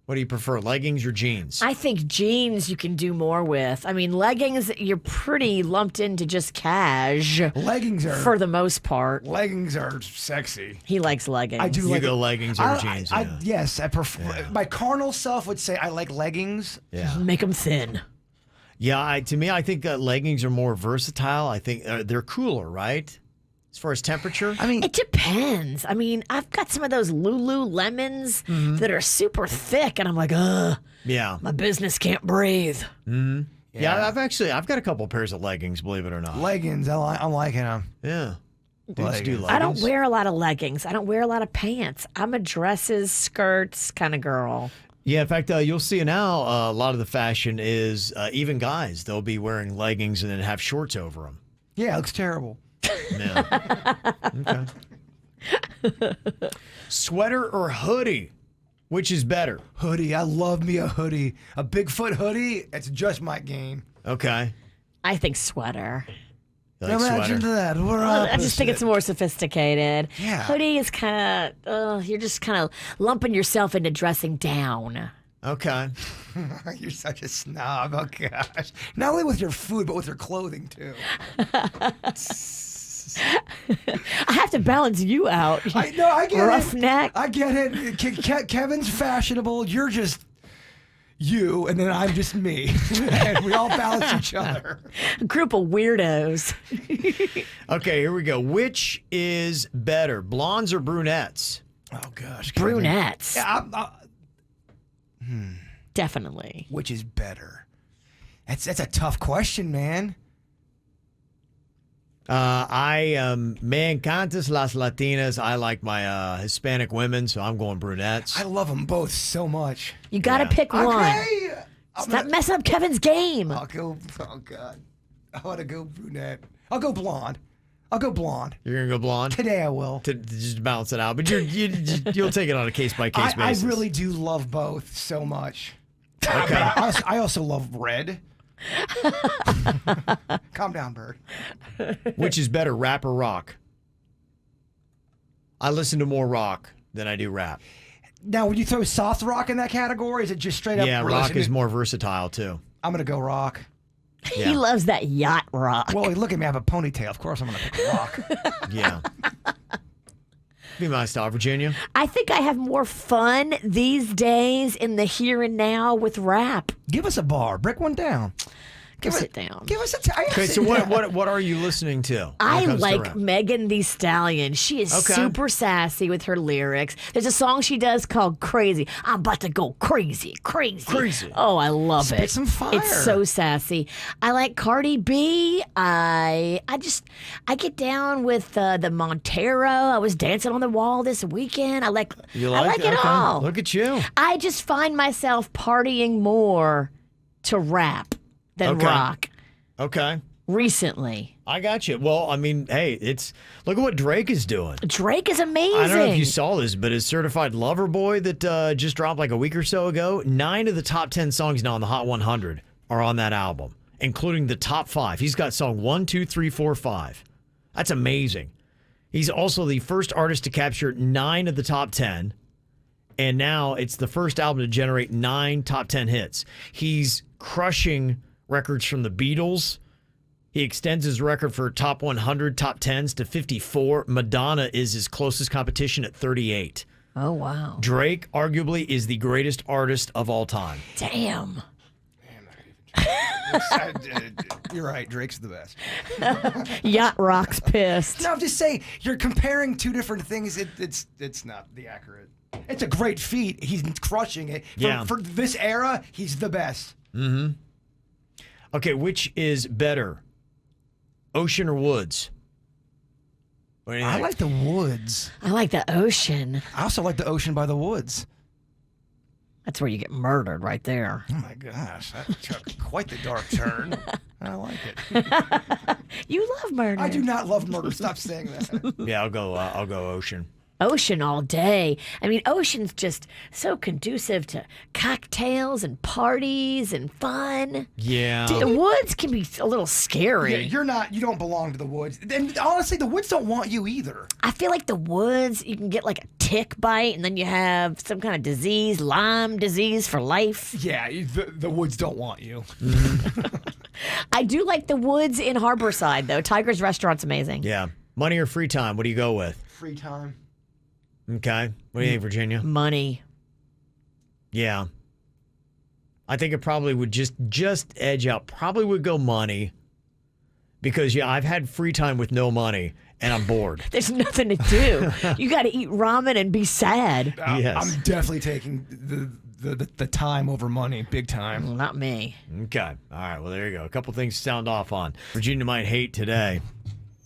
Speaker 2: What do you prefer, leggings or jeans?
Speaker 7: I think jeans you can do more with. I mean, leggings, you're pretty lumped into just cash.
Speaker 4: Leggings are
Speaker 7: For the most part.
Speaker 4: leggings are sexy.
Speaker 7: He likes leggings.
Speaker 4: I do
Speaker 2: You
Speaker 4: like
Speaker 2: go leggings or jeans, yeah.
Speaker 4: Yes, I prefer. My carnal self would say I like leggings.
Speaker 2: Yeah.
Speaker 7: Make them thin.
Speaker 2: Yeah, to me, I think leggings are more versatile. I think they're cooler, right? As far as temperature?
Speaker 4: I mean,
Speaker 7: It depends. I mean, I've got some of those Lululemons that are super thick, and I'm like, ugh,
Speaker 2: Yeah.
Speaker 7: my business can't breathe.
Speaker 2: Yeah, I've got a couple pairs of leggings, believe it or not.
Speaker 4: leggings. I'm liking them.
Speaker 2: Yeah. Dudes do
Speaker 4: Leggings.
Speaker 2: leggings.
Speaker 7: I don't wear a lot of leggings. I don't wear a lot of pants. I'm a dresses, skirts kind of girl.
Speaker 2: Yeah, in fact, you'll see now a lot of the fashion is even guys. They'll be wearing leggings and then have shorts over them.
Speaker 4: Yeah, it looks terrible.
Speaker 2: Yeah. Okay. Sweater or hoodie? Which is better?
Speaker 4: Hoodie. I love me a hoodie. A Bigfoot hoodie. It's just my game.
Speaker 2: Okay.
Speaker 7: I think sweater.
Speaker 2: You like
Speaker 4: Imagine
Speaker 2: sweater?
Speaker 4: that. We're
Speaker 7: I just think it's more sophisticated.
Speaker 4: Yeah.
Speaker 7: Hoodie is kind of, you're just kind of lumping yourself into dressing down.
Speaker 2: Okay.
Speaker 4: You're such a snob. Oh gosh. Not only with your food, but with your clothing too.
Speaker 7: I have to balance you out.
Speaker 4: I get it.
Speaker 7: Roughneck.
Speaker 4: I get it. Kevin's fashionable. You're just you, and then I'm just me. And we all balance each other.
Speaker 7: A group of weirdos.
Speaker 2: Okay, here we go. Which is better, blondes or brunettes?
Speaker 4: Oh gosh. Kevin.
Speaker 7: Brunettes.
Speaker 4: Yeah,
Speaker 7: Definitely.
Speaker 4: which is better? That's a tough question, man.
Speaker 2: Me encantas las latinas. I like my Hispanic women, so I'm going brunettes.
Speaker 4: I love them both so much.
Speaker 7: You got to
Speaker 2: Yeah.
Speaker 7: pick one.
Speaker 4: Okay.
Speaker 7: Stop messing up Kevin's game.
Speaker 4: I'll go. Oh God. I want to go brunette. I'll go blonde. I'll go blonde.
Speaker 2: You're gonna go blonde
Speaker 4: Today I will.
Speaker 2: to just balance it out, but you'll take it on a case by case
Speaker 4: I
Speaker 2: basis.
Speaker 4: really do love both so much.
Speaker 2: Okay.
Speaker 4: I also love red. Calm down, Bird.
Speaker 2: Which is better, rap or rock? I listen to more rock than I do rap.
Speaker 4: Now, when you throw soft rock in that category, is it just straight up?
Speaker 2: Yeah,
Speaker 4: we're
Speaker 2: rock
Speaker 4: listening
Speaker 2: is
Speaker 4: to-
Speaker 2: more versatile too.
Speaker 4: I'm gonna go rock.
Speaker 2: Yeah.
Speaker 7: He loves that yacht rock.
Speaker 4: Well, look at me. I have a ponytail. Of course I'm going to pick rock.
Speaker 2: Yeah. Be my style, Virginia.
Speaker 7: I think I have more fun these days in the here and now with rap.
Speaker 4: Give us a bar. Break one down.
Speaker 7: Sit down.
Speaker 4: Give us a
Speaker 2: Okay, so what are you listening to? when
Speaker 7: I
Speaker 2: it comes to
Speaker 7: like
Speaker 2: rap?
Speaker 7: Megan Thee Stallion. She is
Speaker 2: Okay.
Speaker 7: super sassy with her lyrics. There's a song she does called Crazy. I'm about to go crazy.
Speaker 2: Crazy.
Speaker 7: Oh, I love
Speaker 4: Spit
Speaker 7: it.
Speaker 4: some fire.
Speaker 7: It's so sassy. I like Cardi B. I get down with the Montero. I was dancing on the wall this weekend. I like it
Speaker 2: Okay.
Speaker 7: all.
Speaker 2: Look at you.
Speaker 7: I just find myself partying more to rap than
Speaker 2: Okay.
Speaker 7: rock
Speaker 2: Okay.
Speaker 7: recently.
Speaker 2: I got you. Well, I mean, hey, look at what Drake is doing.
Speaker 7: Drake is amazing.
Speaker 2: I don't know if you saw this, but his Certified Lover Boy that just dropped like a week or so ago, 9 of the top 10 songs now on the Hot 100 are on that album, including the top 5. He's got song 1, 2, 3, 4, 5. That's amazing. He's also the first artist to capture 9 of the top 10, and now it's the first album to generate 9 top 10 hits. He's crushing records from the Beatles. He extends his record for top 100, top 10s to 54. Madonna is his closest competition at 38.
Speaker 7: Oh, wow.
Speaker 2: Drake, arguably, is the greatest artist of all time.
Speaker 7: Damn.
Speaker 4: You're right. Drake's the best.
Speaker 7: Yacht Rock's pissed.
Speaker 4: No, I'm just saying you're comparing two different things. It's not the accurate. It's a great feat. He's crushing it. For this era, he's the best.
Speaker 2: Mm-hmm. Okay, which is better, ocean or woods? What do you
Speaker 4: I
Speaker 2: think?
Speaker 4: like the woods.
Speaker 7: I like the ocean.
Speaker 4: I also like the ocean by the woods.
Speaker 7: That's where you get murdered right there.
Speaker 4: Oh my gosh, that took quite the dark turn. I like it.
Speaker 7: You love murder.
Speaker 4: I do not love murder. Stop saying that.
Speaker 2: Yeah, I'll go ocean.
Speaker 7: Ocean all day. I mean, ocean's just so conducive to cocktails and parties and fun.
Speaker 2: Yeah.
Speaker 7: The woods can be a little scary.
Speaker 4: Yeah, you don't belong to the woods. And honestly, the woods don't want you either.
Speaker 7: I feel like the woods, you can get like a tick bite and then you have some kind of disease, Lyme disease for life.
Speaker 4: Yeah, the woods don't want you.
Speaker 7: I do like the woods in Harborside, though. Tiger's Restaurant's amazing.
Speaker 2: Yeah. Money or free time? What do you go with?
Speaker 4: Free time.
Speaker 2: Okay. What do you think, Virginia?
Speaker 7: Money.
Speaker 2: Yeah. I think it probably would just edge out. Probably would go money. Because, yeah, I've had free time with no money, and I'm bored.
Speaker 7: There's nothing to do. You got to eat ramen and be sad.
Speaker 2: Yes.
Speaker 4: I'm definitely taking the time over money, big time.
Speaker 7: Well, not me.
Speaker 2: Okay. All right. Well, there you go. A couple things to sound off on. Virginia might hate today.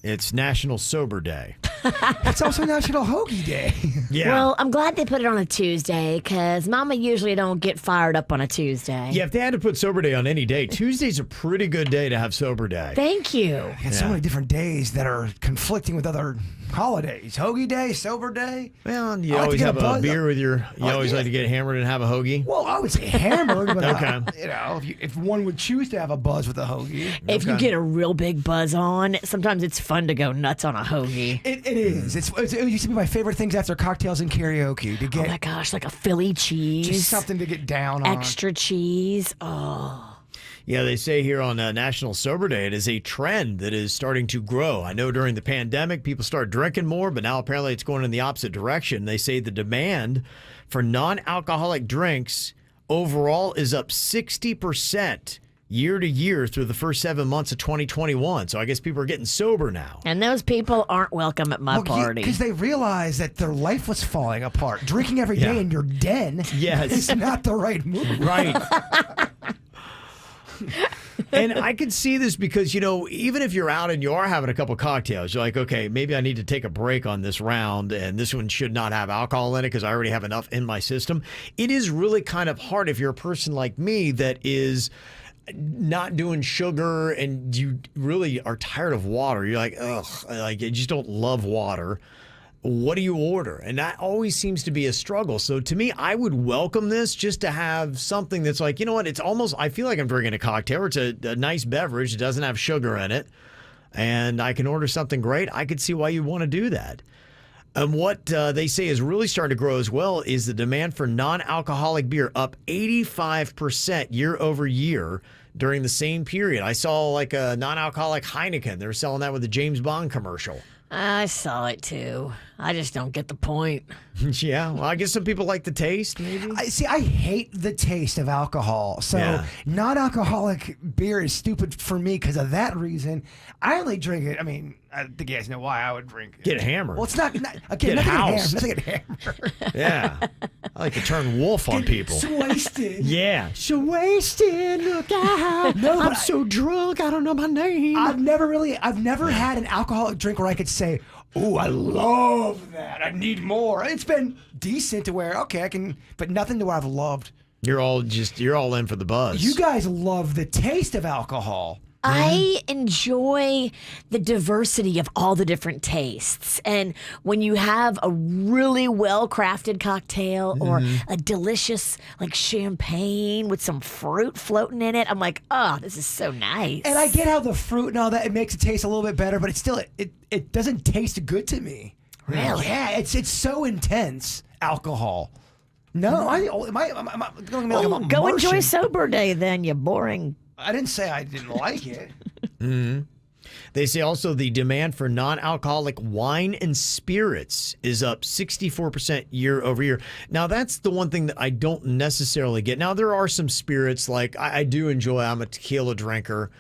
Speaker 2: It's National Sober Day.
Speaker 4: It's also National Hoagie Day.
Speaker 2: Yeah.
Speaker 7: Well, I'm glad they put it on a Tuesday because Mama usually don't get fired up on a Tuesday.
Speaker 2: Yeah, if they had to put Sober Day on any day, Tuesday's a pretty good day to have Sober Day.
Speaker 7: Thank you.
Speaker 4: It's so many different days that are conflicting with other holidays. Hoagie Day, Sober Day.
Speaker 2: Well, you
Speaker 4: I like to
Speaker 2: always
Speaker 4: get
Speaker 2: have
Speaker 4: a
Speaker 2: a
Speaker 4: buzz-
Speaker 2: beer with your. You always like to get hammered and have a hoagie.
Speaker 4: Well, I would say hammered, but
Speaker 2: Okay.
Speaker 4: if one would choose to have a buzz with a hoagie.
Speaker 7: If you get a real big buzz on, sometimes it's fun to go nuts on a hoagie.
Speaker 4: It is. It used to be my favorite things after cocktails and karaoke to
Speaker 7: Oh
Speaker 4: get
Speaker 7: my gosh, like a Philly cheese.
Speaker 4: just something to get down on.
Speaker 7: Extra cheese. Oh.
Speaker 2: Yeah, they say here on National Sober Day, it is a trend that is starting to grow. I know during the pandemic, people started drinking more, but now apparently it's going in the opposite direction. They say the demand for non-alcoholic drinks overall is up 60% year to year through the first 7 months of 2021. So I guess people are getting sober now.
Speaker 7: And those people aren't welcome at my party.
Speaker 4: Because they realized that their life was falling apart. Drinking every day in your den is not the right move.
Speaker 2: Right. And I can see this because, you know, even if you're out and you are having a couple cocktails, you're like, okay, maybe I need to take a break on this round, and this one should not have alcohol in it because I already have enough in my system. It is really kind of hard if you're a person like me that is not doing sugar and you really are tired of water. You're like, ugh, like you just don't love water. What do you order? And that always seems to be a struggle. So to me, I would welcome this just to have something that's like, you know what? It's almost, I feel like I'm drinking a cocktail. It's a nice beverage. It doesn't have sugar in it. And I can order something great. I could see why you want to do that. And what they say is really starting to grow as well is the demand for non-alcoholic beer up 85% year over year. during the same period. I saw like a non-alcoholic Heineken. They were selling that with the James Bond commercial.
Speaker 7: I saw it too. I just don't get the point.
Speaker 2: Yeah, well, I guess some people like the taste, maybe.
Speaker 4: I hate the taste of alcohol. So non-alcoholic beer is stupid for me because of that reason. I only drink it. I mean, I think you guys know why I would drink it.
Speaker 2: Get hammered.
Speaker 4: Well, it's not
Speaker 2: Get housed.
Speaker 4: Nothing get hammered.
Speaker 2: Yeah. I like to turn wolf on people.
Speaker 4: So wasted.
Speaker 2: Yeah. So wasted, look out.
Speaker 4: No,
Speaker 2: I'm so drunk, I don't know my name.
Speaker 4: I've never had an alcoholic drink where I could say, "Ooh, I love that. I need more." It's been decent to where, okay, I can, but nothing to where I've loved.
Speaker 2: You're all in for the buzz.
Speaker 4: You guys love the taste of alcohol.
Speaker 7: I enjoy the diversity of all the different tastes. And when you have a really well-crafted cocktail or a delicious like champagne with some fruit floating in it, I'm like, oh, this is so nice.
Speaker 4: And I get how the fruit and all that, it makes it taste a little bit better, but it's still, it doesn't taste good to me.
Speaker 7: Really?
Speaker 4: Yeah, it's so intense, alcohol. No, I'm
Speaker 7: go enjoy sober day then, you boring.
Speaker 4: I didn't say I didn't like it.
Speaker 2: They say also the demand for non-alcoholic wine and spirits is up 64% year over year. Now, that's the one thing that I don't necessarily get. Now, there are some spirits like I do enjoy. I'm a tequila drinker.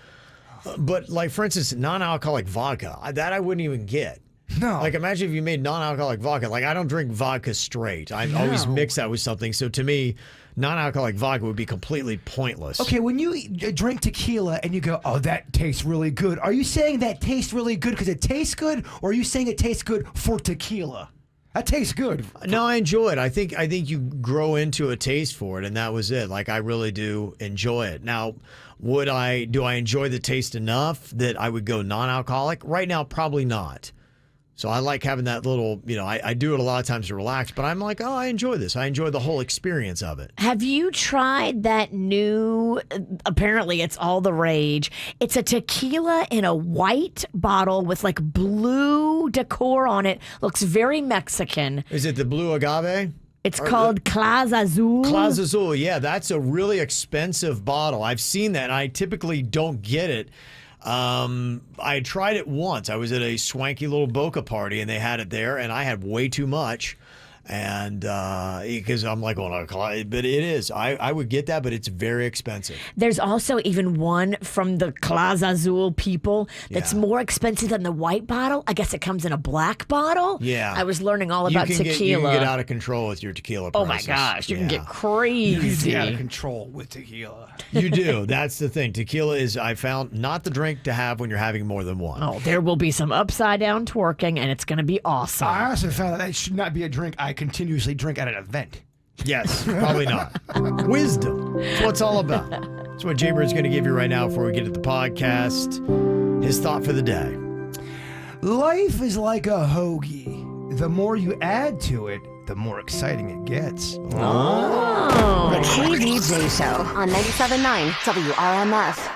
Speaker 2: But like, for instance, non-alcoholic vodka, that I wouldn't even get.
Speaker 4: No.
Speaker 2: Like, imagine if you made non-alcoholic vodka. Like, I don't drink vodka straight. I always mix that with something. So to me, non-alcoholic vodka would be completely pointless.
Speaker 4: Okay, when you drink tequila and you go, "Oh, that tastes really good," are you saying that tastes really good because it tastes good, or are you saying it tastes good for tequila? That tastes good.
Speaker 2: No, I enjoy it. I think you grow into a taste for it, and that was it. Like, I really do enjoy it. Now, do I enjoy the taste enough that I would go non-alcoholic? Right now, probably not. So I like having that little, I do it a lot of times to relax, but I'm like, oh, I enjoy this. I enjoy the whole experience of it.
Speaker 7: Have you tried that new, apparently it's all the rage, it's a tequila in a white bottle with like blue decor on it, looks very Mexican.
Speaker 2: Is it the blue agave?
Speaker 7: It's called Claz Azul.
Speaker 2: Claz Azul, yeah, that's a really expensive bottle. I've seen that, and I typically don't get it. I tried it once. I was at a swanky little Boca party and they had it there, and I had way too much. And because I'm like, well, but it is. I would get that, but it's very expensive.
Speaker 7: There's also even one from the Claz Azul people that's more expensive than the white bottle. I guess it comes in a black bottle.
Speaker 2: Yeah.
Speaker 7: I was learning all about tequila.
Speaker 2: You can get out of control with your tequila prices.
Speaker 7: Oh my gosh, you can get crazy.
Speaker 4: You can get out of control with tequila.
Speaker 2: You do. That's the thing. Tequila is, I found, not the drink to have when you're having more than one.
Speaker 7: Oh, there will be some upside down twerking, and it's going to be awesome.
Speaker 4: I also found that should not be a drink I continuously drink at an event.
Speaker 2: Yes, probably not. Wisdom. That's what it's all about. That's what Jay Bird's going to give you right now before we get to the podcast. His thought for the day.
Speaker 4: Life is like a hoagie. The more you add to it, the more exciting it gets.
Speaker 12: The KVJ Show on 97.9 WRMF.